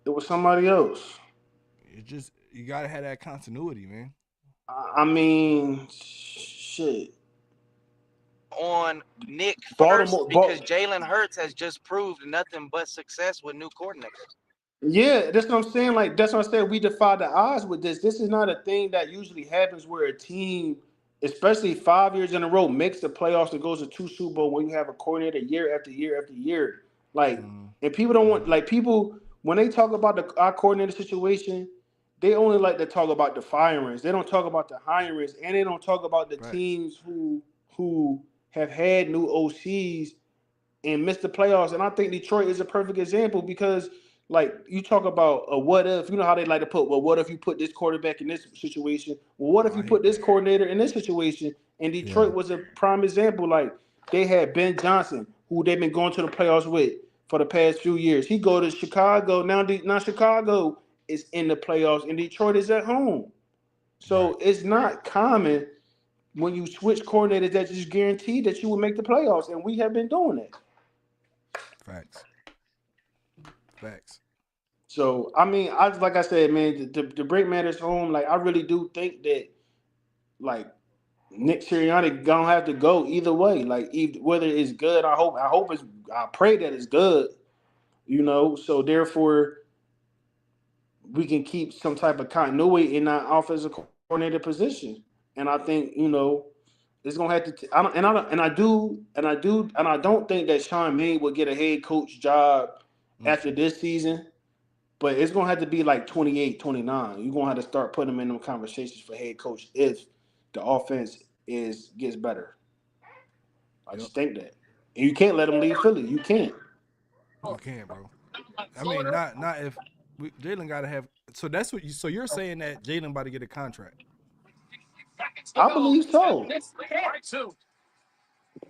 it was somebody else. You gotta have that continuity, man. I mean, shit. On Nick first Baltimore. because Jalen Hurts has just proved nothing but success with new coordinators. Yeah, that's what I'm saying. Like that's what I said. We defy the odds with this. This is not a thing that usually happens where a team, especially 5 years in a row, makes the playoffs and goes to 2 Super Bowl when you have a coordinator year after year after year. Like, Mm-hmm. and people don't want Mm-hmm. like people when they talk about our coordinator situation, they only like to talk about the firings. They don't talk about the hirings, and they don't talk about the Facts. teams who have had new OCs and missed the playoffs. And I think Detroit is a perfect example because, like, you talk about a what if. You know how they like to put, well, what if you put this quarterback in this situation? Well, what Oh, if you I put hate this that. coordinator in this situation? And Yeah. Detroit was a prime example. Like, they had Ben Johnson, who they've been going to the playoffs with for the past few years. He go to Chicago. Now Chicago is in the playoffs, and Detroit is at home. Right. So it's not common when you switch coordinators that just guarantee that you will make the playoffs. And we have been doing that. Facts. Facts. So I mean, like I said, man, the break matters home. Like I really do think that like Nick Sirianni gonna have to go either way. Like whether it's good, I pray that it's good. So therefore we can keep some type of continuity in that offensive coordinator position. And I think it's gonna have to. I don't think that Sean May will get a head coach job after this season. But it's gonna have to be like 28, 29. You're gonna have to start putting them in them conversations for head coach if the offense gets better. I Yep. just think that. And you can't let them leave Philly. You can't. You can't, bro. I mean, not if Jalen got to have. So that's what you. So you're saying that Jalen about to get a contract I believe so.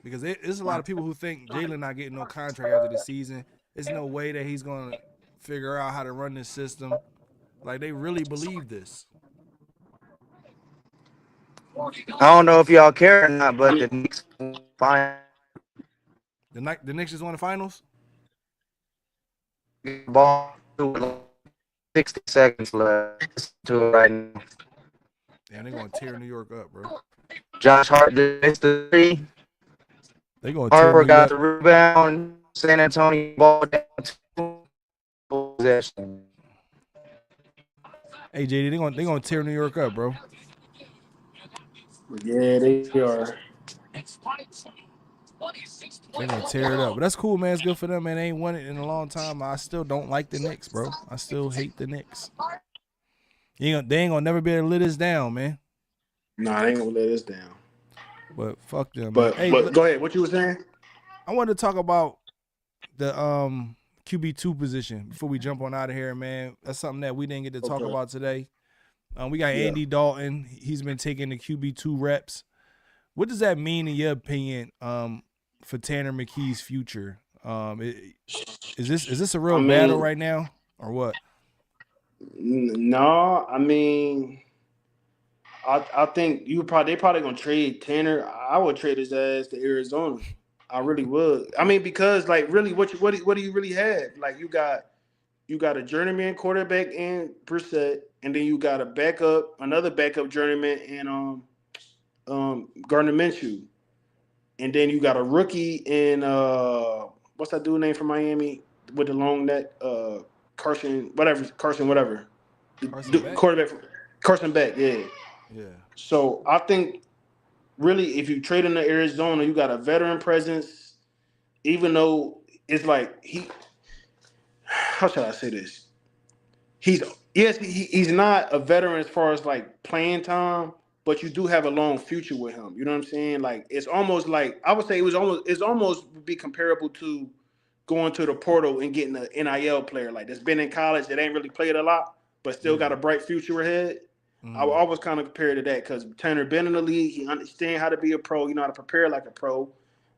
because there's a lot of people who think Jalen not getting no contract after the season. There's no way that he's gonna figure out how to run this system. Like they really believe this. I don't know if y'all care or not, but the Knicks fine The Knicks just won the finals. ball with like 60 seconds left. Listen to it right now. Yeah, they're gonna tear New York up, bro. Josh Hart just missed the three. They're gonna tear Harper New got York. the rebound. San Antonio ball down two possession. Hey JD, they're gonna tear New York up, bro. Yeah, they are. They're gonna tear it up. But that's cool, man. It's good for them, man. They ain't won it in a long time. I still don't like the Knicks, bro. I still hate the Knicks. They ain't gonna never be able to let us down, man. Nah, they ain't gonna let us down. But fuck them, man. But Hey, go ahead. What you were saying? I wanted to talk about the QB2 position before we jump on out of here, man. That's something that we didn't get to talk about today. We got Andy Dalton. He's been taking the QB2 reps. What does that mean in your opinion for Tanner McKee's future? Is this a real battle right now or what? No, I mean, I think they probably gonna trade Tanner. I would trade his ass to Arizona. I really would. I mean, because like really, what do you really have? Like you got a journeyman quarterback in Brissett, and then you got another backup journeyman in Gardner Minshew, and then you got a rookie in what's that dude name from Miami with the long neck? Carson whatever. Carson Beck? Quarterback Carson Beck, yeah. Yeah. So I think really if you trade him to Arizona, you got a veteran presence, even though it's like how should I say this? He's not a veteran as far as like playing time, but you do have a long future with him. You know what I'm saying? Like it's almost like I would say it's almost would be comparable to going to the portal and getting an NIL player like that's been in college that ain't really played a lot, but still got a bright future ahead. I always kind of compare it to that because Tanner been in the league, he understand how to be a pro, you know how to prepare like a pro,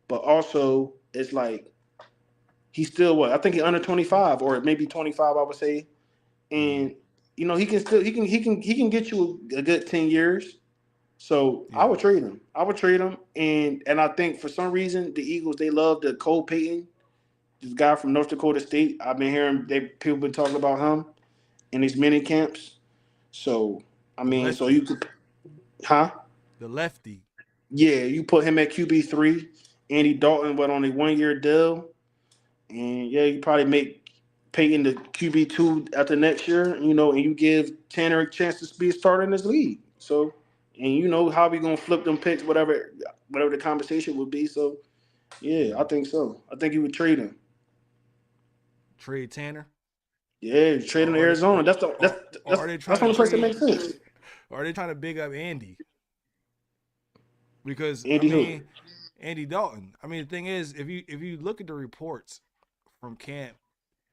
but also it's like he's still what I think he's under 25 or maybe 25, I would say, and he can still he can get you a good 10 years. So I would trade him. And I think for some reason the Eagles they love the Cole Payton, this guy from North Dakota State. I've been hearing people been talking about him in these mini camps. So I mean, so you could, huh? The lefty. Yeah, you put him at QB3. Andy Dalton went on a 1 year deal, and yeah, you probably make Payton the QB2 after next year. And you give Tanner a chance to be a starter in this league. So, and how we gonna flip them picks, whatever the conversation would be. So, yeah, I think so. I think you would trade him. Trade Tanner. Yeah, trade him to Arizona. That's the only place that makes sense. Or are they trying to big up Andy? Because Andy Andy Dalton. I mean, the thing is, if you look at the reports from camp,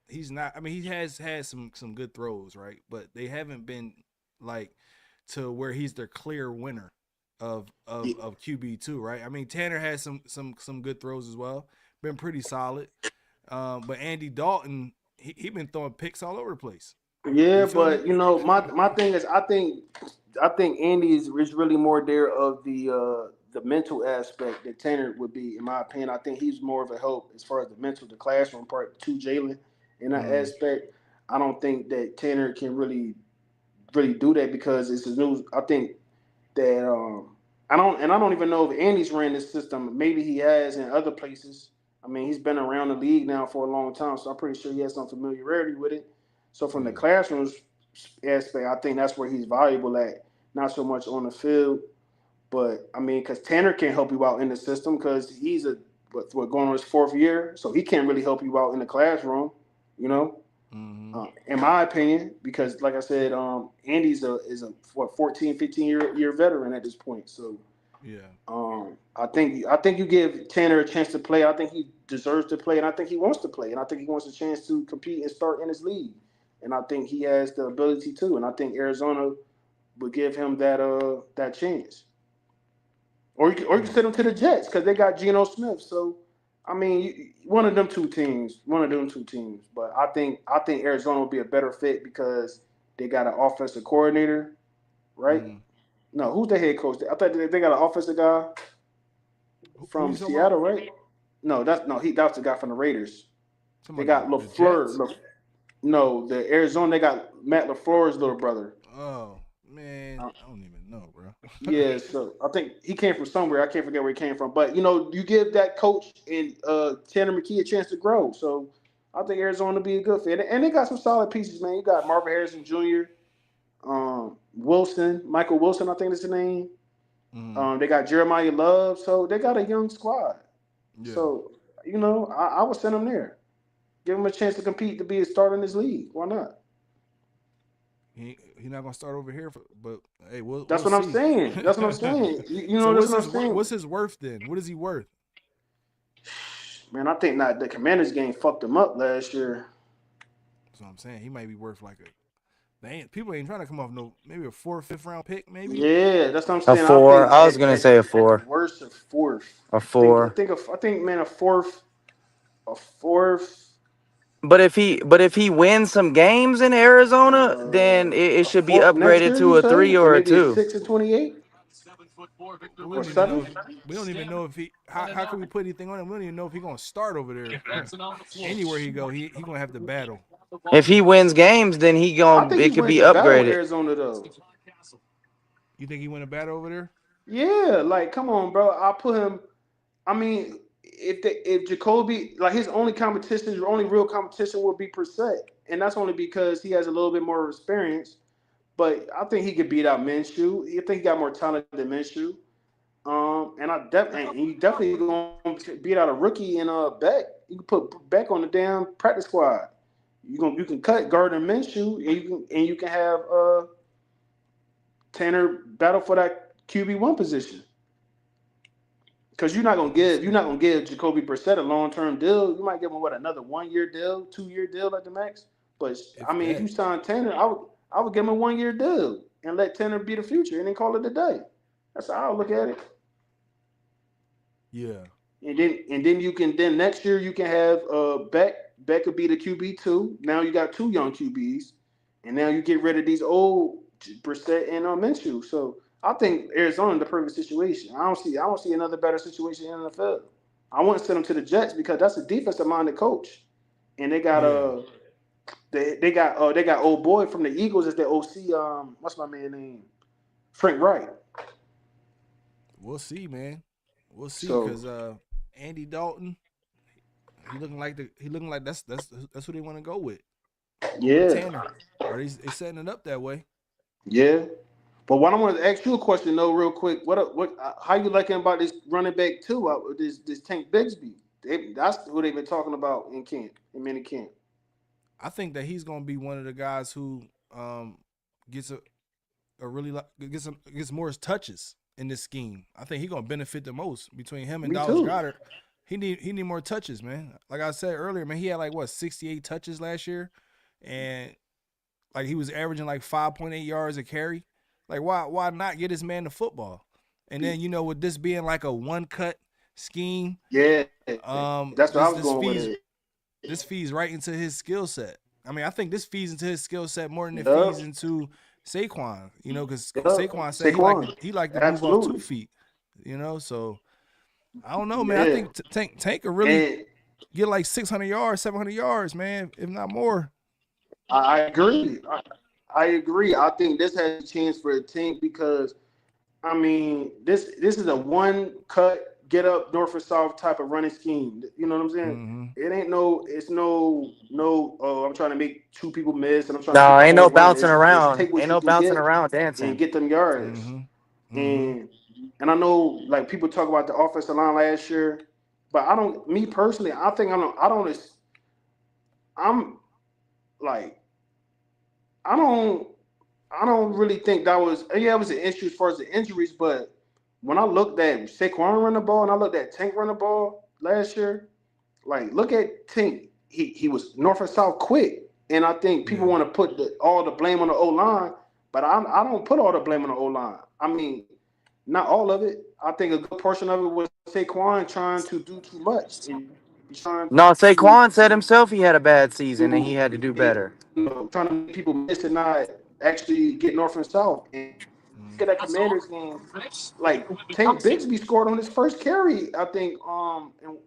he's not. I mean, he has had some good throws, right? But they haven't been like to where he's the clear winner of QB2, right? I mean, Tanner has some good throws as well, been pretty solid. But Andy Dalton, he been throwing picks all over the place. Yeah, but my thing is, I think Andy is really more there of the mental aspect that Tanner would be, in my opinion. I think he's more of a help as far as the mental, the classroom part to Jalen in that aspect. I don't think that Tanner can really do that because it's a new. I think that I don't even know if Andy's ran this system. Maybe he has in other places. I mean, he's been around the league now for a long time, so I'm pretty sure he has some familiarity with it. So from the Yeah. classroom aspect, I think that's where he's valuable at, not so much on the field. But I mean, because Tanner can't help you out in the system because he's going on his 4th year, so he can't really help you out in the classroom, you know. Mm-hmm. In my opinion, because like I said, Andy's is a 14, 15 year veteran at this point. So Yeah. I think you give Tanner a chance to play. I think he deserves to play, and I think he wants to play, and I think he wants a chance to compete and start in his league. And I think he has the ability to, and I think Arizona would give him that chance. Or you can Yeah. send him to the Jets because they got Geno Smith. So I mean, one of them two teams, one of them two teams. But I think Arizona would be a better fit because they got an offensive coordinator, right? Mm-hmm. No, who's the head coach? I thought they got an offensive guy Who you from talking about? Seattle, right? No, that's the guy from the Raiders. Talking They about got the Lafleur. Jets? No, the Arizona. They got Matt Lafleur's little brother. Oh man, Uh, I don't even know, bro. Yeah, so I think he came from somewhere. I can't forget where he came from. But you give that coach and Tanner McKee a chance to grow. So I think Arizona will be a good fit. And they got some solid pieces, man. You got Marvin Harrison Jr., Wilson, Michael Wilson, I think that's the name. Mm-hmm. They got Jeremiah Love. So they got a young squad. Yeah. So, I would send them there. Give them a chance to compete to be a starter in this league. Why not? He not gonna start over here, but hey, we'll That's what I'm see. saying. That's what I'm saying. So That's what I'm saying. what's his worth then? What is he worth? Man, I think not the Commanders game fucked him up last year. That's what I'm saying. He might be worth like a. People ain't trying to come off maybe a 4th, 5th round pick maybe. Yeah, that's what I'm A saying. I four. think I was at, gonna at, say a at the four. worst a fourth. A I think I four. think I think man a fourth But if he wins some games in Arizona, then it a should be fourth next upgraded year. You to a say, 3 and or a maybe a 2. 6 and 28 We or don't even know 7. if we don't even know if he how can we put anything on him? We don't even know if he's gonna start over there. Anywhere he go, he gonna have to battle. If he wins games, then I think he it could wins be the battle with upgraded. Arizona though. You think he win a battle over there? Yeah, like come on, bro. I put him. I mean, if Jacoby like his only real competition would be Brissett, and that's only because he has a little bit more experience. But I think he could beat out Minshew. I think he got more talent than Minshew. And you definitely going to beat out a rookie in Beck. You can put Beck on the damn practice squad. You can cut Gardner Minshew, and you can have Tanner battle for that QB1 position. Because We'll see. you're not gonna give Jacoby Brissett a long term deal. You might give him another 1 year deal, 2 year deal at the max. But I If mean, if that. you sign Tanner, I would give him a 1 year deal and let Tanner be the future, and then call it a day. That's how I look at it. Yeah. And then next year you can have Beck. Beck could be the QB2. Now you got two young QBs, and now you get rid of these old Brissett and Minshew. So I think Arizona the perfect situation. I don't see another better situation in the NFL. I wouldn't send them to the Jets because that's a defensive minded coach, and they got Yeah. they got old boy from the Eagles as their OC. What's my man name? Frank Wright. We'll see, man. We'll see, So cause Andy Dalton, he looking like that's who they want to go with over yeah, Tanner. Or they setting it up that way. yeah. But what I wanted to ask you a question though, real quick. How you liking about this running back too? This Tank Bigsby. That's who they've been talking about in mini camp. I think that he's gonna be one of the guys who gets a really gets more touches in this scheme. I think he's gonna benefit the most between him and Me Dallas too. Goddard. He need more touches, man. Like I said earlier, man, he had 68 touches last year, and like he was averaging 5.8 yards a carry. Like why not get this man the football? And then with this being like a one cut scheme, Yeah, that's what I was this going with feeds it. right into his skill set. I mean, I think this feeds into his skill set more than it Yup, feeds into Saquon. Because yup. Saquon said Saquon, he liked to move off 2 absolutely. feet. So I don't know, man. I Yeah, think Tank could really and get 600 yards, 700 yards, man, if not more. I agree. I agree. I think this has a chance for a team because I mean, this is a one cut, get up, north or south type of running scheme. You know what I'm saying? Mm-hmm. It ain't no, it's no. Oh, I'm trying to make two people miss, and I'm trying to get No, the ain't no whole run. bouncing It's around. take what Ain't you no can bouncing get around and dancing. get them yards. Mm-hmm. Mm-hmm. And I know like people talk about the offensive line last year, but I don't. Me personally, I think I don't. I'm like I don't. I don't really think that was it was an issue as far as the injuries, but when I looked at Saquon run the ball and I looked at Tank run the ball last year, like look at Tank. He was north and south quick. And I think people Yeah. want to put all the blame on the O line, but I don't put all the blame on the O line. I mean, not all of it. I think a good portion of it was Saquon trying to do too much and trying No, to Saquon said himself he had a bad season and he do had to do and, better. trying to make people miss and not actually get north and south. And Mm-hmm. look at that Commanders game. Like Tank Bigsby scored on his first carry, I think. And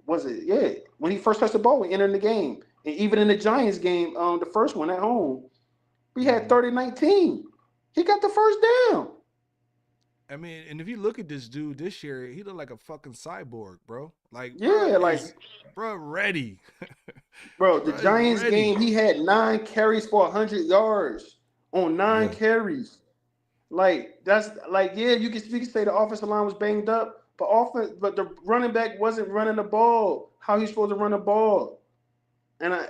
was it? Yeah, when he first touched the ball, we entered the game. And even in the Giants game, the first one at home, we had Mm-hmm. 30-19. He got the first down. I mean, and if you look at this dude this year, he looked like a fucking cyborg, bro. Like, Yeah, like bro ready. bro, the Bro is Giants ready. game, he had 9 carries for 100 yards on nine Yeah. carries. Like that's like yeah, you can say the offensive line was banged up, but the running back wasn't running the ball. How he's supposed to run the ball? And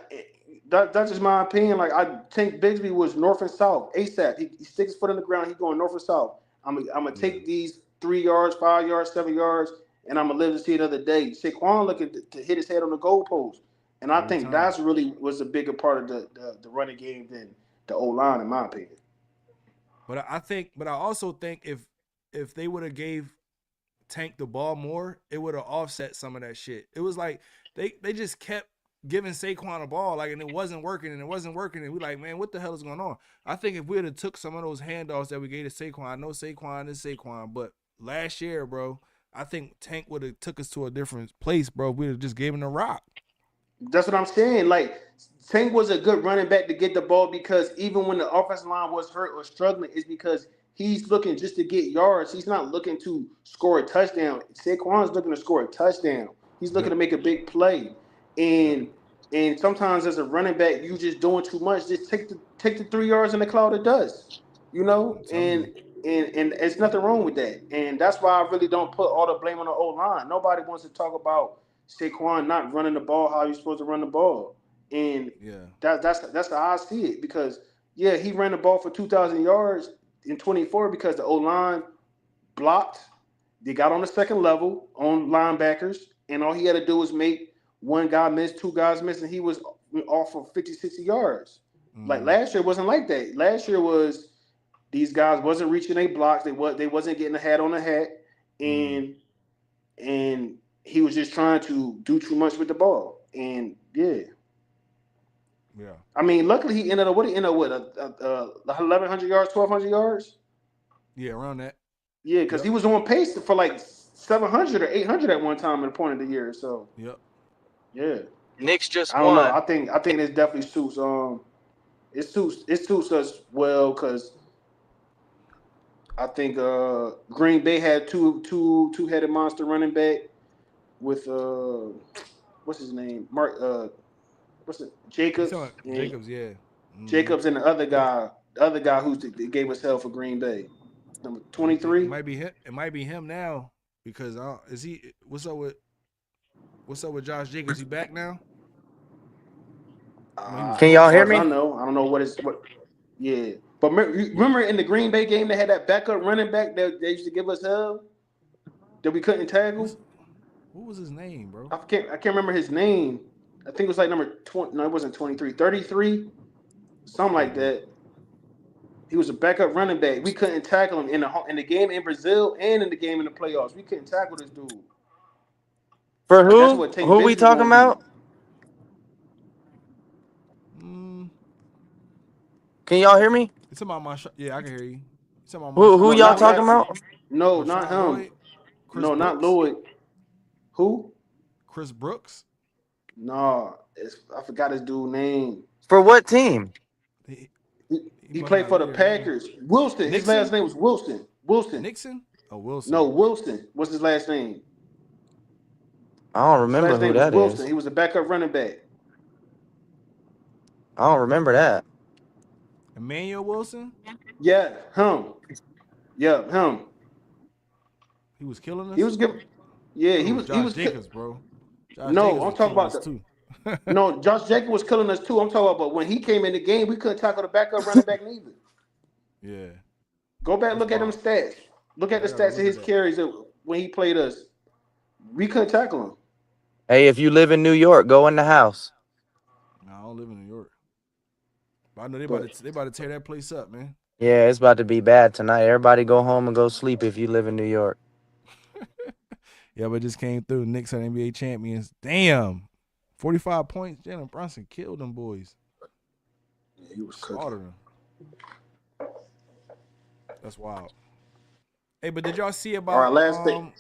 that's just my opinion. Like I think Bigsby was north and south ASAP. He sticks his foot in the ground. He going north and south. I'm gonna Yeah. take these 3 yards, 5 yards, 7 yards, and I'm gonna live to see another day. Saquon looking to hit his head on the goalpost, and I Every think time. that's really was a bigger part of the running game than the O line, in my opinion. But I also think if they would have gave Tank the ball more, it would have offset some of that shit. It was like they just kept giving Saquon a ball, like, and it wasn't working, and it wasn't working, and we like, man, what the hell is going on? I think if we would have took some of those handoffs that we gave to Saquon, I know Saquon is Saquon, but last year, bro, I think Tank would have took us to a different place, bro. We'd have just gave him the rock. That's what I'm saying. Like Tank was a good running back to get the ball because even when the offensive line was hurt or struggling, it's because he's looking just to get yards. He's not looking to score a touchdown. Saquon's looking to score a touchdown. He's looking Yep. to make a big play. Yep. And sometimes as a running back, you just doing too much. Just take the 3 yards in the cloud of dust. You know? I'm telling you. And it's nothing wrong with that. And that's why I really don't put all the blame on the O line. Nobody wants to talk about Saquon not running the ball how he's supposed to run the ball, and Yeah. that's how I see it. Because yeah, he ran the ball for 2,000 yards in 24 because the O line blocked. They got on the second level on linebackers, and all he had to do was make one guy miss, two guys miss, and he was off for 50, 60 yards. Like Mm-hmm. last year wasn't like that. Last year was these guys wasn't reaching their blocks. They wasn't getting a hat on the hat, Mm-hmm. and he was just trying to do too much with the ball. And yeah, Yeah. I mean, luckily he ended up what he ended up with 1,100 yards, 1,200 yards. Yeah, around that. Yeah, because Yep. he was on pace for like 700 or 800 at one time at the point of the year. So Yep. yeah, Knicks just I don't know. won. I think this definitely suits it suits us well because I think Green Bay had two-headed monster running back with what's his name Mark what's it You talking Jacobs about and Jacobs? Yeah. Mm-hmm. Jacobs and the other guy who's gave us hell for Green Bay, number It 23. might be him. It might be him now because is he? What's up with Josh Jacobs? He back now? I know he was Can hurt. As y'all far hear as I me? know, I don't know what. Yeah, but remember in the Green Bay game they had that backup running back that they used to give us hell that we couldn't tackle. What's what was his name, bro? I can't remember his name. I think it was like number 20. No, it wasn't 23. 33, something like Mm-hmm. that. He was a backup running back. We couldn't tackle him in the game in Brazil and in the game in the playoffs. We couldn't tackle this dude. For That's who? what Tank Who we Bigsby talking gonna be. about? Mm, Can y'all hear me? you talking about Yeah, I can hear you. You talking about Who No, Marshawn y'all not Lloyd? talking not about? no, not Marshawn him. Lloyd? Chris No, not Brooks? Lloyd. Who? Chris Brooks? No, I forgot his dude name. For what team? He, He, He must played not for the live there. Yeah. Packers. Wilson. His last Nixon? name was Wilson. Wilson. Nixon? Oh, Wilson. No, Wilson. What's his last name? I don't His remember last who name was that Wilson. is. He was a backup running back. I don't remember that. Emmanuel Wilson? Yeah, him. Yeah, him. He was killing He us? was good. Yeah, he Oh, was. He Josh was. Jacobs, bro. Josh No, Jacobs I'm was talking killing about us the. too. No, Josh Jacobs was killing us too. I'm talking about, but when he came in the game, we couldn't tackle the backup running back neither. Yeah. Go back, That's look at them wild. stats. Look at Yeah, the I gotta go stats of look at his that. carries when he played us. We couldn't tackle him. Hey, if you live in New York, go in the house. No, I don't live in New York. But I know But they about to tear that place up, man. Yeah, it's about to be bad tonight. Everybody go home and go sleep if you live in New York. Yeah, but it just came through. Knicks are NBA champions. Damn. 45 points. Jalen Brunson killed them boys. yeah, he was cooking. Slaughtered them. That's wild. Hey, but did y'all see All right, about last thing.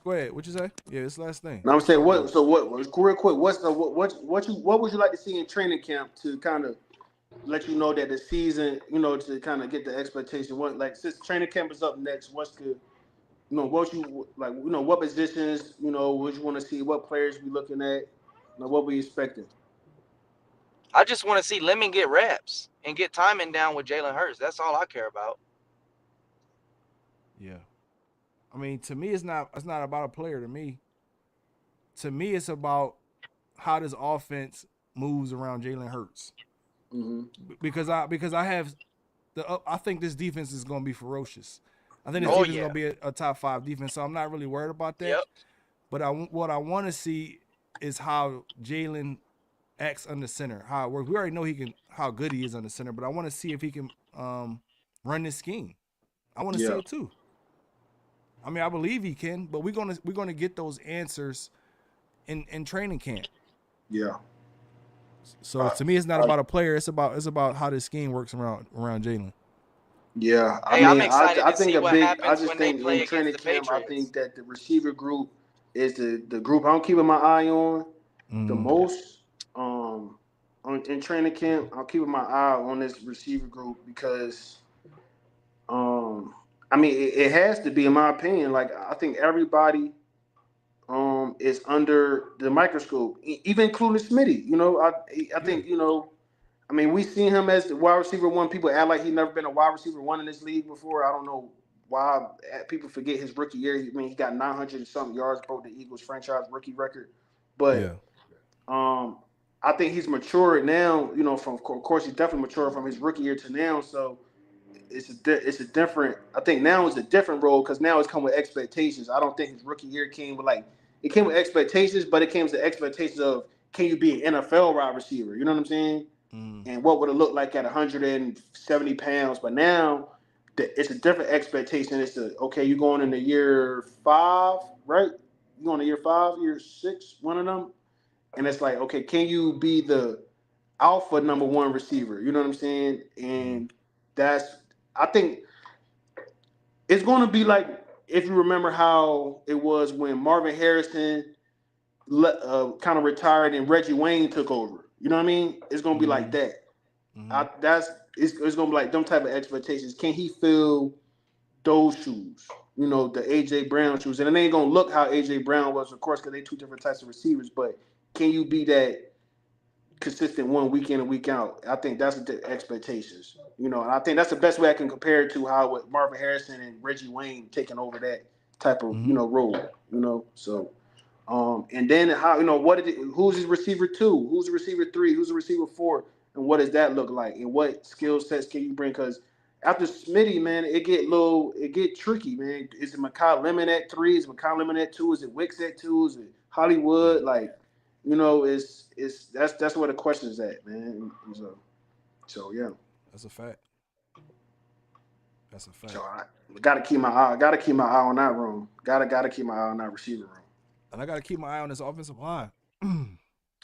go ahead. What you say? Yeah, this last thing. Now I'm saying what? So what? Real quick. What would you like to see in training camp to kind of let you know that the season, to kind of get the expectation? What, like, since training camp is up next, what's the, what you like? What positions, would you want to see? What players we looking at? What we expecting? I just want to see Lemon get reps and get timing down with Jalen Hurts. That's all I care about. Yeah. I mean, to me, it's not about a player. To me, it's about how this offense moves around Jalen Hurts. Mm-hmm. Because I have I think this defense is going to be ferocious. I think this Oh, defense is yeah. going to be a top 5 defense. So I'm not really worried about that. Yep. But what I want to see is how Jalen acts under center, how it works. We already know how good he is under center, but I want to see if he can run this scheme. I want to see it too. I mean, I believe he can, but we're gonna get those answers in training camp. Yeah. So to me, it's not about a player. It's about how this scheme works around Jalen. Yeah, Hey, I'm excited to see what I happens just when they think play in against training the camp, I Patriots. think that the receiver group is the group I'm keeping my eye on the most. In training camp, I'm keeping my eye on this receiver group because, I mean, it has to be, in my opinion. Like, I think everybody, is under the microscope, even including Smitty. I think I mean, we seen him as the wide receiver one. People act like he never been a wide receiver one in this league before. I don't know why people forget his rookie year. I mean, he got 900 and something yards, broke the Eagles franchise rookie record. But I think he's matured now. From, of course, he's definitely matured from his rookie year to now. So it's a different. I think now it's a different role because now it's come with expectations. I don't think his rookie year came with it came with expectations, but it came with the expectations of, can you be an NFL wide receiver? You know what I'm saying? And what would it look like at 170 pounds? But now it's a different expectation. It's okay, you're going into year 5, right? You're going to year 5, year 6, one of them. And it's like, okay, can you be the alpha number 1 receiver? You know what I'm saying? And I think it's going to be like, if you remember how it was when Marvin Harrison kind of retired and Reggie Wayne took over. You know what I mean? It's going to be like that. It's gonna be like them type of expectations. Can he fill those shoes? The AJ Brown shoes, and it ain't gonna look how AJ Brown was, of course, because they 2 different types of receivers. But can you be that consistent one week in and week out? I think that's the expectations. And I think that's the best way I can compare it to how with Marvin Harrison and Reggie Wayne taking over that type of role. So. And then how who's his receiver 2? Who's the receiver 3? Who's the receiver 4? And what does that look like? And what skill sets can you bring? Because after Smitty, man, it get tricky, man. Is it Makai Lemon at 3? Is it Makai Lemon at 2? Is it Wicks at 2? Is it Hollywood? That's where the question is at, man. So yeah. That's a fact. So I gotta keep my eye on that room. Gotta keep my eye on that receiver room. And I got to keep my eye on this offensive line.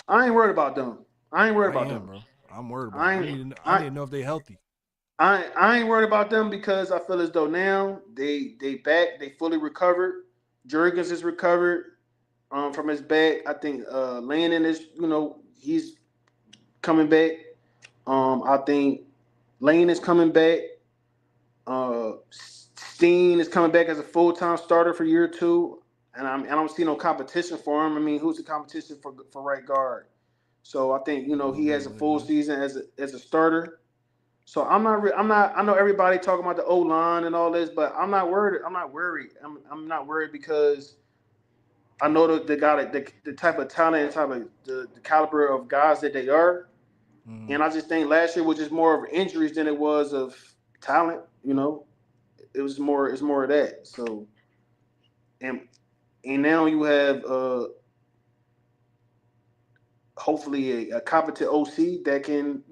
I ain't worried about them. I ain't worried about them, bro. I'm worried about them. I need to know if they healthy. I ain't worried about them because I feel as though now they back, they fully recovered. Jurgens is recovered from his back. I think Landon is, he's coming back. I think Lane is coming back. Steen is coming back as a full-time starter for year 2, and I don't see no competition for him. I mean, who's the competition for right guard? So I think he has a full season as a starter. So I'm not. I know everybody talking about the O line and all this, but I'm not worried. I'm not worried. I'm not worried because I know they got the type of talent and type of the caliber of guys that they are. And I just think last year was just more of injuries than it was of talent. It's more of that. So and now you have hopefully a competent OC that can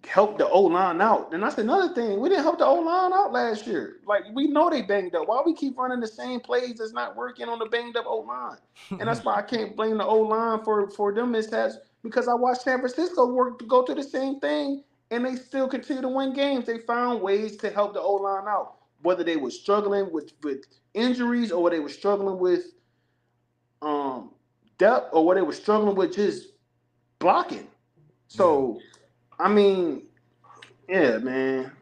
help the O line out. And that's another thing. We didn't help the O line out last year. Like, we know they banged up. Why we keep running the same plays that's not working on the banged up O line? And that's why I can't blame the O line for them mishaps, because I watched San Francisco go through the same thing and they still continue to win games. They found ways to help the O line out, whether they were struggling with injuries or whether they were struggling with depth or whether they were struggling with just blocking. So. Yeah. I mean, yeah, man.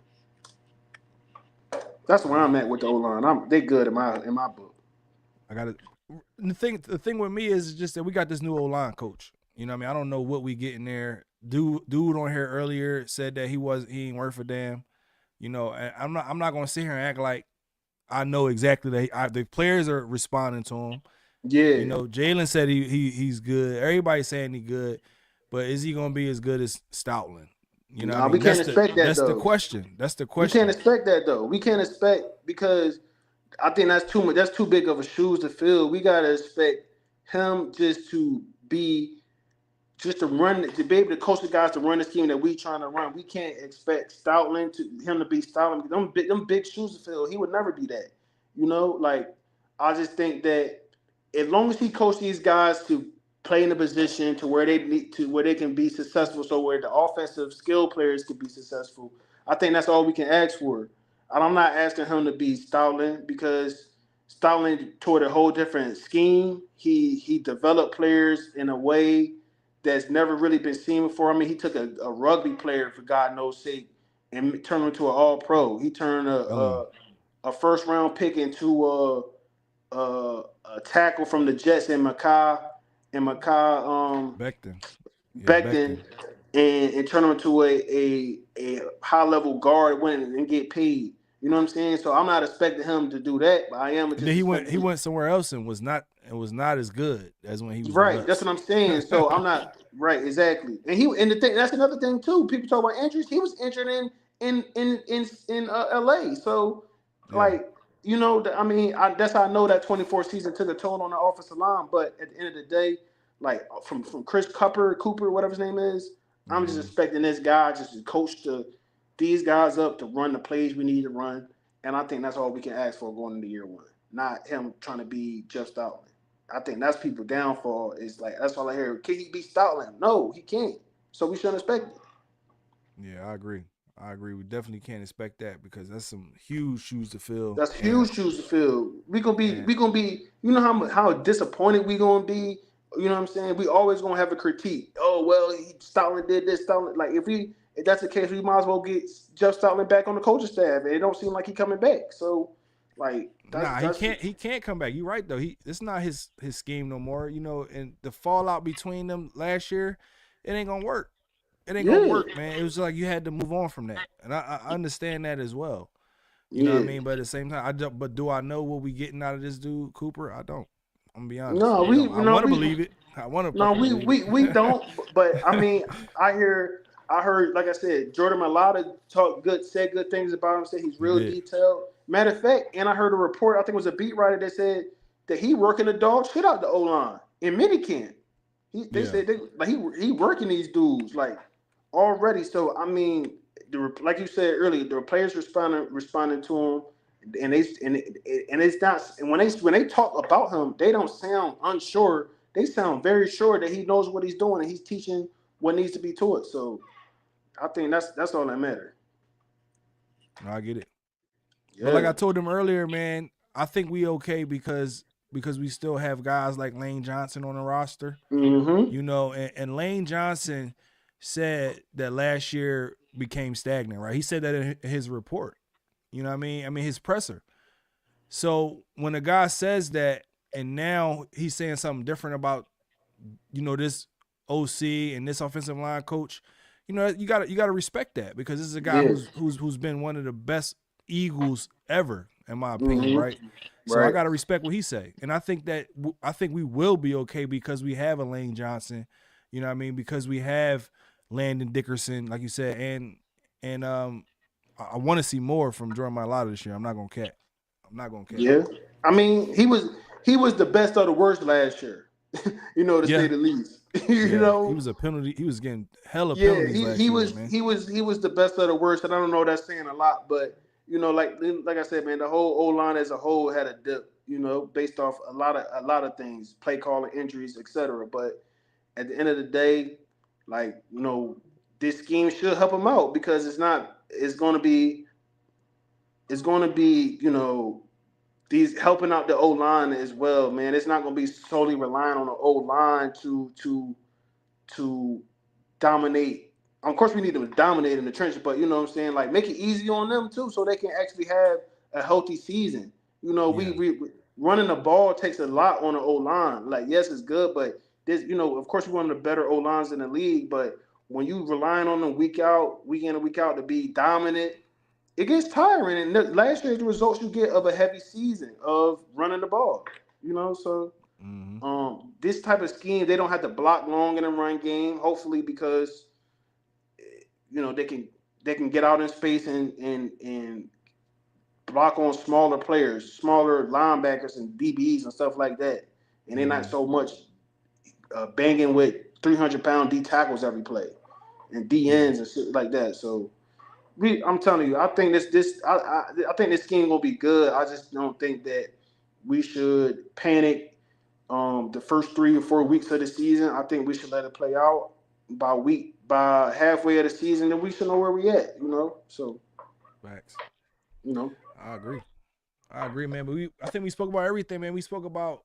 That's where I'm at with the O line. They good in my book. I got it. The thing with me is just that we got this new O line coach. You know what I mean? I don't know what we get in there. Dude on here earlier said that he ain't worth a damn. And I'm not gonna sit here and act like I know exactly that the players are responding to him. Yeah. Jalen said he's good. Everybody's saying he's good. But is he going to be as good as Stoutland? We can't expect that, that's though. That's the question. We can't expect that, though. We can't expect, because I think that's too much. That's too big of a shoes to fill. We got to expect him to be able to coach the guys to run the scheme that we trying to run. We can't expect Stoutland him to be Stoutland. Them big shoes to fill. He would never be that. I just think that as long as he coaches these guys to play in a position to where they can be successful, so where the offensive skill players can be successful, I think that's all we can ask for. And I'm not asking him to be Stoutland, because Stoutland toward a whole different scheme. He developed players in a way that's never really been seen before. I mean, he took a rugby player, for God knows sake, and turned him into an all-pro. He turned a first-round pick into a tackle from the Jets in Becton, and turn him into a high level guard, win and get paid. You know what I'm saying? So I'm not expecting him to do that, but I am. And then he went somewhere else and was not as good as when he was right. That's what I'm saying. So I'm not right, exactly. And the thing, that's another thing too. People talk about injuries. He was injured in LA. So I mean, that's how I know that 24 season took a toll on the offensive line. But at the end of the day, like from Chris Cooper, whatever his name is, I'm just expecting this guy just to coach these guys up to run the plays we need to run. And I think that's all we can ask for going into year 1. Not him trying to be just Stoutland. I think that's people's downfall. Is like, that's all I hear. Can he be Stoutland? No, he can't. So we shouldn't expect it. Yeah, I agree. We definitely can't expect that, because that's some huge shoes to fill. That's huge shoes to fill. We gonna be. You know how disappointed we gonna be. You know what I'm saying? We always gonna have a critique. Oh well, Stoutland did this. Stoutland, like if that's the case, we might as well get Jeff Stoutland back on the coaching staff. It don't seem like he coming back. So like, he can't come back. You're right though. It's not his scheme no more. And the fallout between them last year, it ain't gonna work. It ain't gonna work, man. It was like you had to move on from that, and I understand that as well. You know what I mean? But at the same time, but do I know what we getting out of this dude Cooper? I don't. I'm gonna be honest. No, I want to believe it. I want to. No, we don't. But I mean, I heard, like I said, Jordan Mailata said good things about him. Said he's real detailed. Matter of fact, and I heard a report. I think it was a beat writer that said that he working the dog shit out the O line in minicamp. They said he working these dudes like already. So I mean, like you said earlier, the players responding to him, and it's not. And when they talk about him, they don't sound unsure. They sound very sure that he knows what he's doing and he's teaching what needs to be taught. So I think that's all that matters. I get it. Yeah. But like I told them earlier, man, I think we okay because we still have guys like Lane Johnson on the roster. Mm-hmm. And Lane Johnson said that last year became stagnant, right? He said that in his report. You know what I mean? I mean his presser. So when a guy says that, and now he's saying something different about this OC and this offensive line coach, you gotta respect that because this is a guy Yeah. who's been one of the best Eagles ever, in my opinion, Mm-hmm. right? So I Right. gotta respect what he say, and I think we will be okay because we have a Lane Johnson, you know what I mean? Because we have Landon Dickerson, like you said, and I want to see more from Jordan Mailata this year. I'm not gonna cap. I'm not gonna cap. Yeah. I mean, he was the best of the worst last year. To say Yeah, the least. you yeah. He know, was a penalty. He was getting hella yeah, penalties he last he year, was man. he was he was the best of the worst, and I don't know that's saying a lot, but like I said, man, the whole O line as a whole had a dip, based off a lot of things, play calling, injuries, etc. But at the end of the day, like this scheme should help him out because it's going to be these helping out the O line as well, man. It's not going to be solely relying on the O line to dominate. Of course, we need them to dominate in the trenches, but you know what I'm saying. Like make it easy on them too, so they can actually have a healthy season. Yeah. We running the ball takes a lot on the O line. Like yes, it's good, but this of course we're one of the better O lines in the league. But when you relying on them week in and week out to be dominant, it gets tiring. And last year's the results you get of a heavy season of running the ball. So Mm-hmm. this type of scheme, they don't have to block long in the run game. Hopefully, because they can get out in space and block on smaller players, smaller linebackers and DBs and stuff like that. And they're not Mm-hmm. so much banging with 300-pound D tackles every play and D Yeah. ends and shit like that. So I'm telling you, I think I think this scheme gonna be good. I just don't think that we should panic the first 3 or 4 weeks of the season. I think we should let it play out by halfway of the season, then we should know where we at. So Facts. you know, I agree. I agree, man. But I think we spoke about everything, man. We spoke about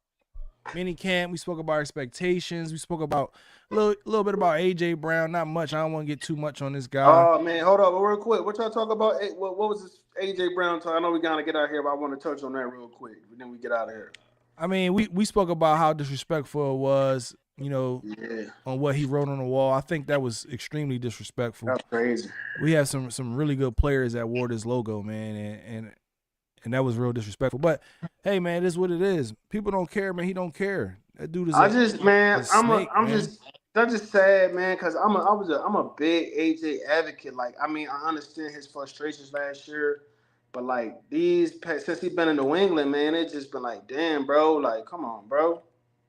mini camp. We spoke about expectations. We spoke about a little bit about AJ Brown. Not much. I don't want to get too much on this guy. oh man, hold up, real quick. What y'all talk about? What was this AJ Brown talk? I know we gotta get out of here, but I want to touch on that real quick. And then we get out of here. I mean, we spoke about how disrespectful it was, Yeah, on what he wrote on the wall. I think that was extremely disrespectful. that's crazy. We have some really good players that wore this logo, man, and that was real disrespectful. But hey, man, it is what it is. People don't care, man. He don't care. That dude is I just, man, a snake, I'm man. just, that's just sad, man, because I'm a big AJ advocate. Like, I mean, I understand his frustrations last year, but like since he's been in New England, man, it's just been like, damn, bro, like, come on, bro.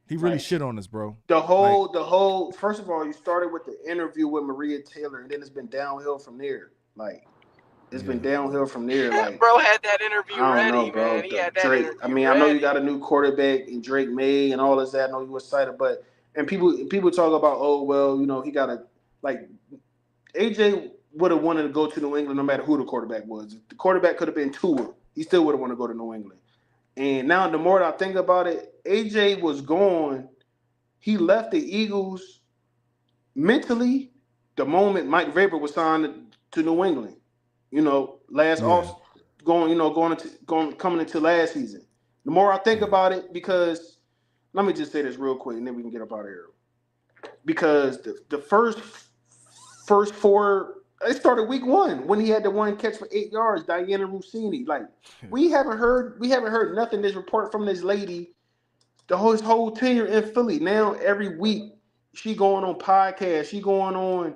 He really Like shit on us, bro. the Like, whole. First of all, you started with the interview with Maria Taylor, and then it's been downhill from there. Like, it's been yeah. downhill from there. Like, Bro had that interview I don't know, ready, man. bro. He had that Drake. I interview mean, I know you ready. got a new quarterback and Drake May and all of that. I know you were excited, but people talk about, oh well, he got to like AJ would have wanted to go to New England no matter who the quarterback was. If the quarterback could have been Tua, he still would have wanted to go to New England. And now the more that I think about it, AJ was gone. He left the Eagles mentally the moment Mike Vrabel was signed to New England. Last Yeah. off coming into last season. The more I think Yeah. about it, because let me just say this real quick, and then we can get up out of here. Because the first four, it started week one when he had the one catch for 8 yards, Diana Rossini. Like we haven't heard nothing. This report from this lady, his whole tenure in Philly. Now every week she going on podcasts, she going on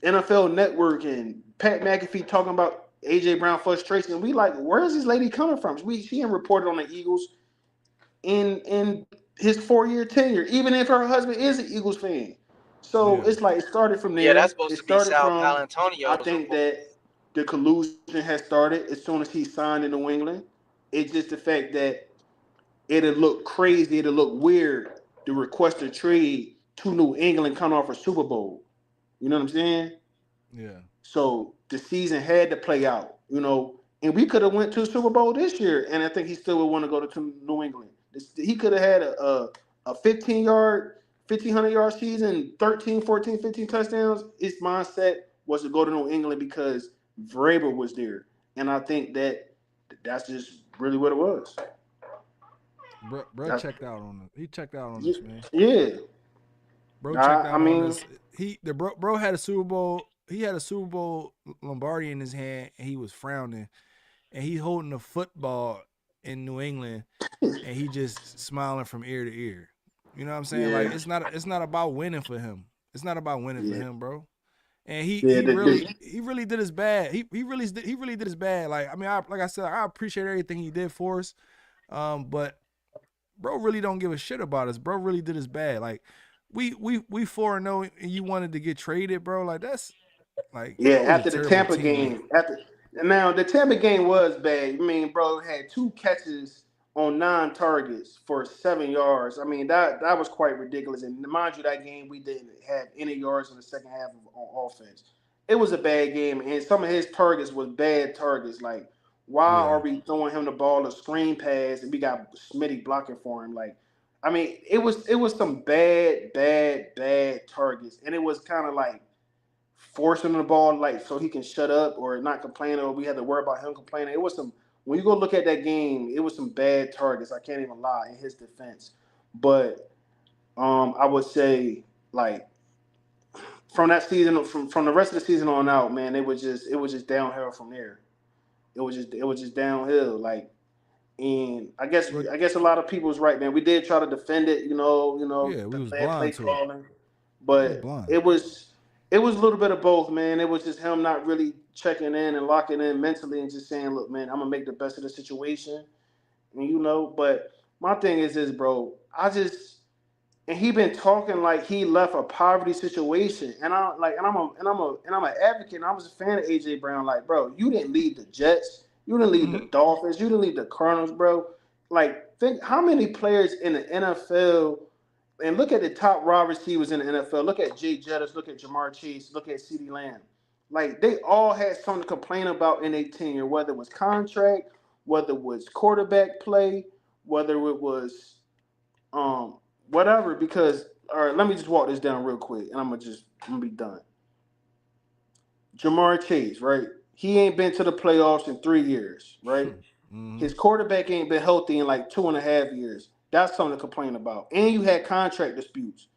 NFL Network and Pat McAfee talking about AJ Brown frustration. We like, where is this lady coming from? She ain't reported on the Eagles in his 4-year tenure, even if her husband is an Eagles fan. So Yeah. it's like it started from Yeah, that's there. supposed It to be started Sal from, I Palantonio's think report. that the collusion has started as soon as he signed in New England. It's just the fact that it'll look crazy, it'll look weird to request a trade to New England coming off a Super Bowl. You know what I'm saying? Yeah. So the season had to play out, and we could have went to a Super Bowl this year, and I think he still would want to go to New England. He could have had a 15-yard 1,500-yard season, 13, 14, 15 touchdowns. His mindset was to go to New England because Vrabel was there. And I think that's just really what it was. Bro That's, checked out on us. He checked out on us, man. yeah. Bro checked I out on mean, us. Bro had a Super Bowl. He had a Super Bowl Lombardi in his hand, and he was frowning, and he holding a football in New England, and he just smiling from ear to ear. You know what I'm saying? Like yeah. it's not about winning for him. It's not about winning for Yeah. him, bro. And he Yeah. he really did his bad. He really did his bad. Like I mean, like I said, I appreciate everything he did for us. But bro really don't give a shit about us. Bro really did his bad. Like we 4-0 and you wanted to get traded, bro. Like that's like Yeah, bro was a after the terrible Tampa teammate. game, now the Tampa game was bad. I mean, bro had 2 catches on 9 targets for 7 yards. I mean, that was quite ridiculous. And mind you, that game we didn't have any yards in the second half on offense. It was a bad game, and some of his targets was bad targets. Like, why Yeah. are we throwing him the ball a screen pass and we got Smitty blocking for him? Like, I mean, it was some bad targets, and it was kind of like forcing the ball like so he can shut up or not complain, or we had to worry about him complaining. It was some when you go look at that game, it was some bad targets. I can't even lie in his defense. But I would say like from that season from the rest of the season on out, man, it was just downhill from there. It was just downhill. Like and But I guess a lot of people was right, man. We did try to defend it, yeah, we the was bad play blind to it. calling, We was but blind. it was a little bit of both, man. It was just him not really checking in and locking in mentally and just saying, "Look, man, I'm gonna make the best of the situation." And but my thing is this, bro. And he been talking like he left a poverty situation, and I'm an advocate. And I was a fan of AJ Brown. Like, bro, you didn't lead the Jets, you didn't lead the Mm-hmm. Dolphins, you didn't lead the Cardinals, bro. Like, think how many players in the NFL, and look at the top wide receivers in the NFL. Look at Jay Jettis, look at Jamar Chase, look at CeeDee Lamb. Like, they all had something to complain about in their tenure, whether it was contract, whether it was quarterback play, whether it was um, whatever. Because all right, let me just walk this down real quick, and I'm gonna be done. Jamar Chase, right? He ain't been to the playoffs in 3 years, right? Mm-hmm. His quarterback ain't been healthy in like 2.5 years. That's something to complain about. And you had contract disputes.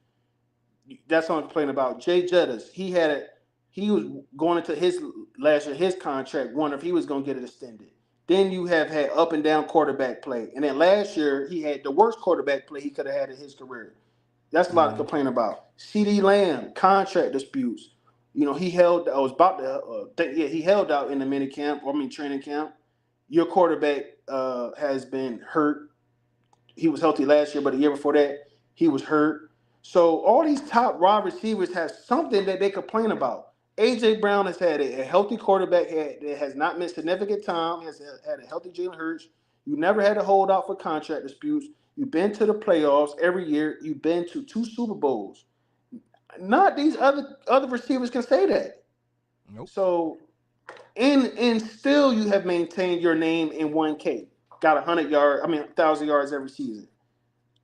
That's something to complain about. Jay Jettis, he was going into his last year, his contract, wondering if he was going to get it extended. Then you have had up and down quarterback play. And then last year, he had the worst quarterback play he could have had in his career. That's a lot to Mm-hmm. complain about. CeeDee Lamb, contract disputes. He held, I was about to, he held out in the mini camp, training camp. Your quarterback has been hurt. He was healthy last year, but the year before that, he was hurt. So all these top wide receivers have something that they complain about. AJ Brown has had a healthy quarterback that has not missed significant time. Has had a healthy Jalen Hurts. You never had to hold out for contract disputes. You've been to the playoffs every year. You've been to 2 Super Bowls. Not these other receivers can say that. Nope. So and still you have maintained your name in 1K. Got 100 yards. 1,000 yards every season.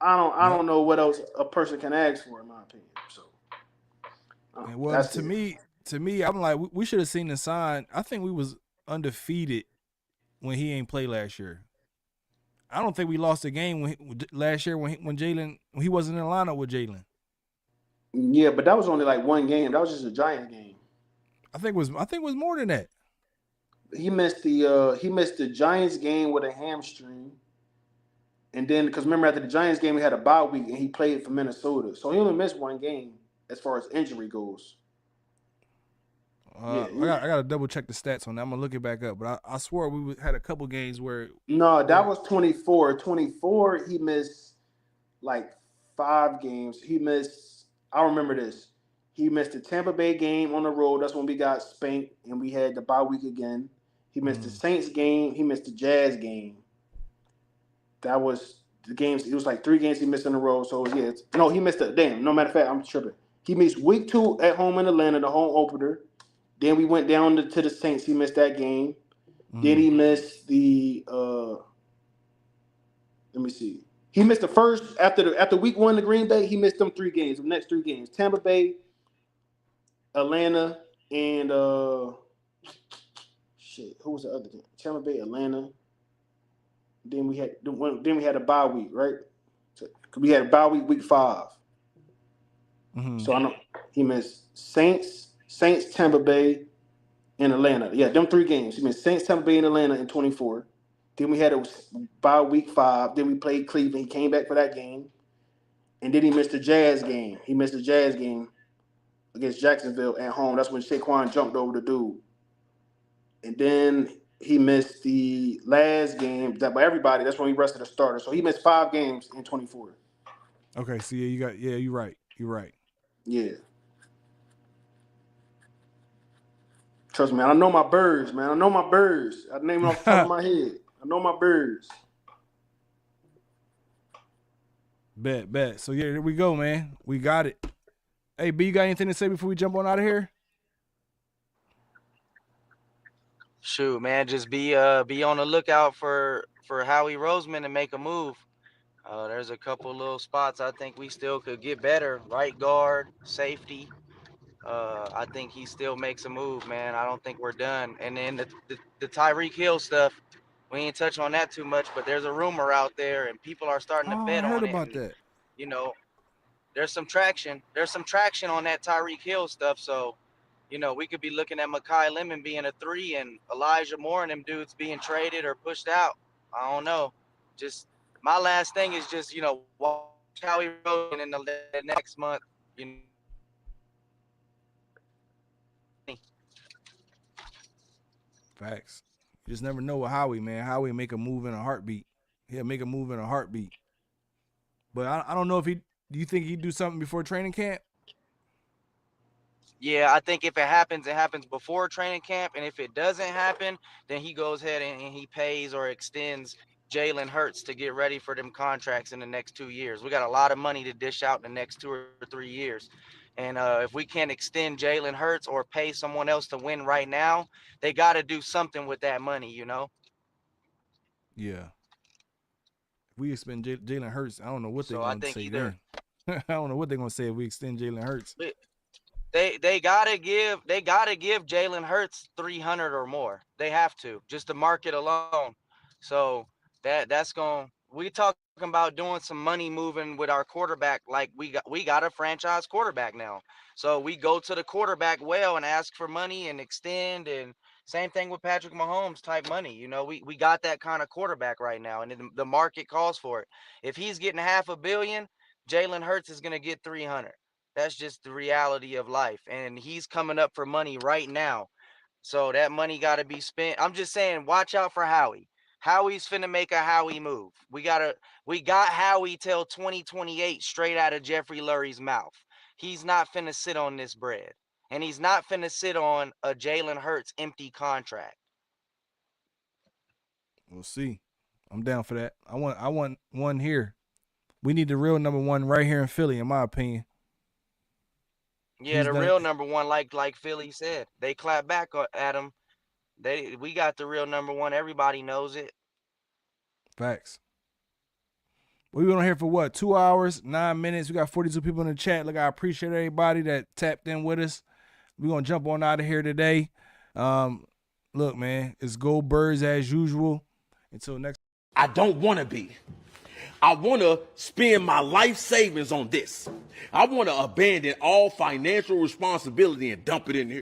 I Yep. don't know what else a person can ask for, in my opinion. So And well, that's it. to me, I'm like, we should have seen the sign. I think we was undefeated when he ain't played last year. I don't think we lost a game last year when Jalen when he wasn't in the lineup with Jalen. Yeah, but that was only like one game. That was just a Giants game. I think it was more than that. He missed the Giants game with a hamstring, and then because remember after the Giants game he had a bye week and he played for Minnesota, so he only missed one game as far as injury goes. Yeah, I got to double check the stats on that. I'm gonna look it back up, but I swore had a couple games no, that where was 24. 24, he missed like 5 games. He missed. I remember this. He missed the Tampa Bay game on the road. That's when we got spanked and we had the bye week again. He missed the mm, Saints game. He missed the Jazz game. That was the games. It was like 3 games he missed in a row. So yeah, no, he missed it. Damn. No matter of fact, I'm tripping. He missed week 2 at home in Atlanta, the home opener. Then we went down to the Saints. He missed that game. Then mm, he missed the. Let me see. He missed the first after week 1 to Green Bay. He missed them 3 games. The next 3 games: Tampa Bay, Atlanta, and who was the other game? Tampa Bay, Atlanta. Then we had a bye week, right? So we had a bye week 5. Mm-hmm. So I know he missed Saints, Tampa Bay, and Atlanta. Yeah, them 3 games. He missed Saints, Tampa Bay, and Atlanta in 24. Then we had a bye week 5. Then we played Cleveland. He came back for that game. And then he missed the Jazz game. He missed the Jazz game against Jacksonville at home. That's when Saquon jumped over the dude. And then he missed the last game by everybody. That's when he rested the starter. So he missed 5 games in 24. Okay, so you're right. You're right. Yeah. Trust me, I know my birds, man. I know my birds. I name them off the top of my head. I know my birds. Bet. So yeah, here we go, man. We got it. Hey, B, you got anything to say before we jump on out of here? Shoot, man, just be on the lookout for Howie Roseman to make a move. There's a couple little spots I think we still could get better. Right guard, safety. I think he still makes a move, man. I don't think we're done. And then the Tyreek Hill stuff, we ain't touch on that too much, but there's a rumor out there, and people are starting to bet I heard on it. about And, that. you know, there's some traction. There's some traction on that Tyreek Hill stuff. So, you know, we could be looking at Mekhi Lemon being a 3 and Elijah Moore and them dudes being traded or pushed out. I don't know. Just my last thing is just, you know, watch Howie Roseman in the next month, you know. Facts. You just never know with Howie, man. Howie make a move in a heartbeat. He'll make a move in a heartbeat. But I don't know if do you think he'd do something before training camp? Yeah, I think if it happens before training camp. And if it doesn't happen, then he goes ahead and he pays or extends Jalen Hurts to get ready for them contracts in the next 2 years. We got a lot of money to dish out in the next 2 or 3 years. And if we can't extend Jalen Hurts or pay someone else to win right now, they got to do something with that money, you know? Yeah. If we extend Jalen Hurts, I don't know what they're going to say then. I don't know what they're going to say if we extend Jalen Hurts. They gotta give Jalen Hurts 300 or more. They have to, just the market alone. So that's going. We talking about doing some money moving with our quarterback. Like we got a franchise quarterback now. So we go to the quarterback well and ask for money and extend. And same thing with Patrick Mahomes type money. You know, we got that kind of quarterback right now, and the market calls for it. If he's getting $500 million, Jalen Hurts is gonna get 300. That's just the reality of life. And he's coming up for money right now. So that money got to be spent. I'm just saying, watch out for Howie. Howie's finna make a Howie move. We got Howie till 2028 straight out of Jeffrey Lurie's mouth. He's not finna sit on this bread. And he's not finna sit on a Jalen Hurts empty contract. We'll see. I'm down for that. I want one here. We need the real number 1 right here in Philly, in my opinion. Yeah, real number 1, like Philly said. They clap back at him. We got the real number 1. Everybody knows it. Facts. We've been on here for what? 2 hours, 9 minutes. We got 42 people in the chat. Look, I appreciate everybody that tapped in with us. We're gonna jump on out of here today. Look, man, it's Go Birds as usual. Until next. I don't want to be. I want to spend my life savings on this. I want to abandon all financial responsibility and dump it in here.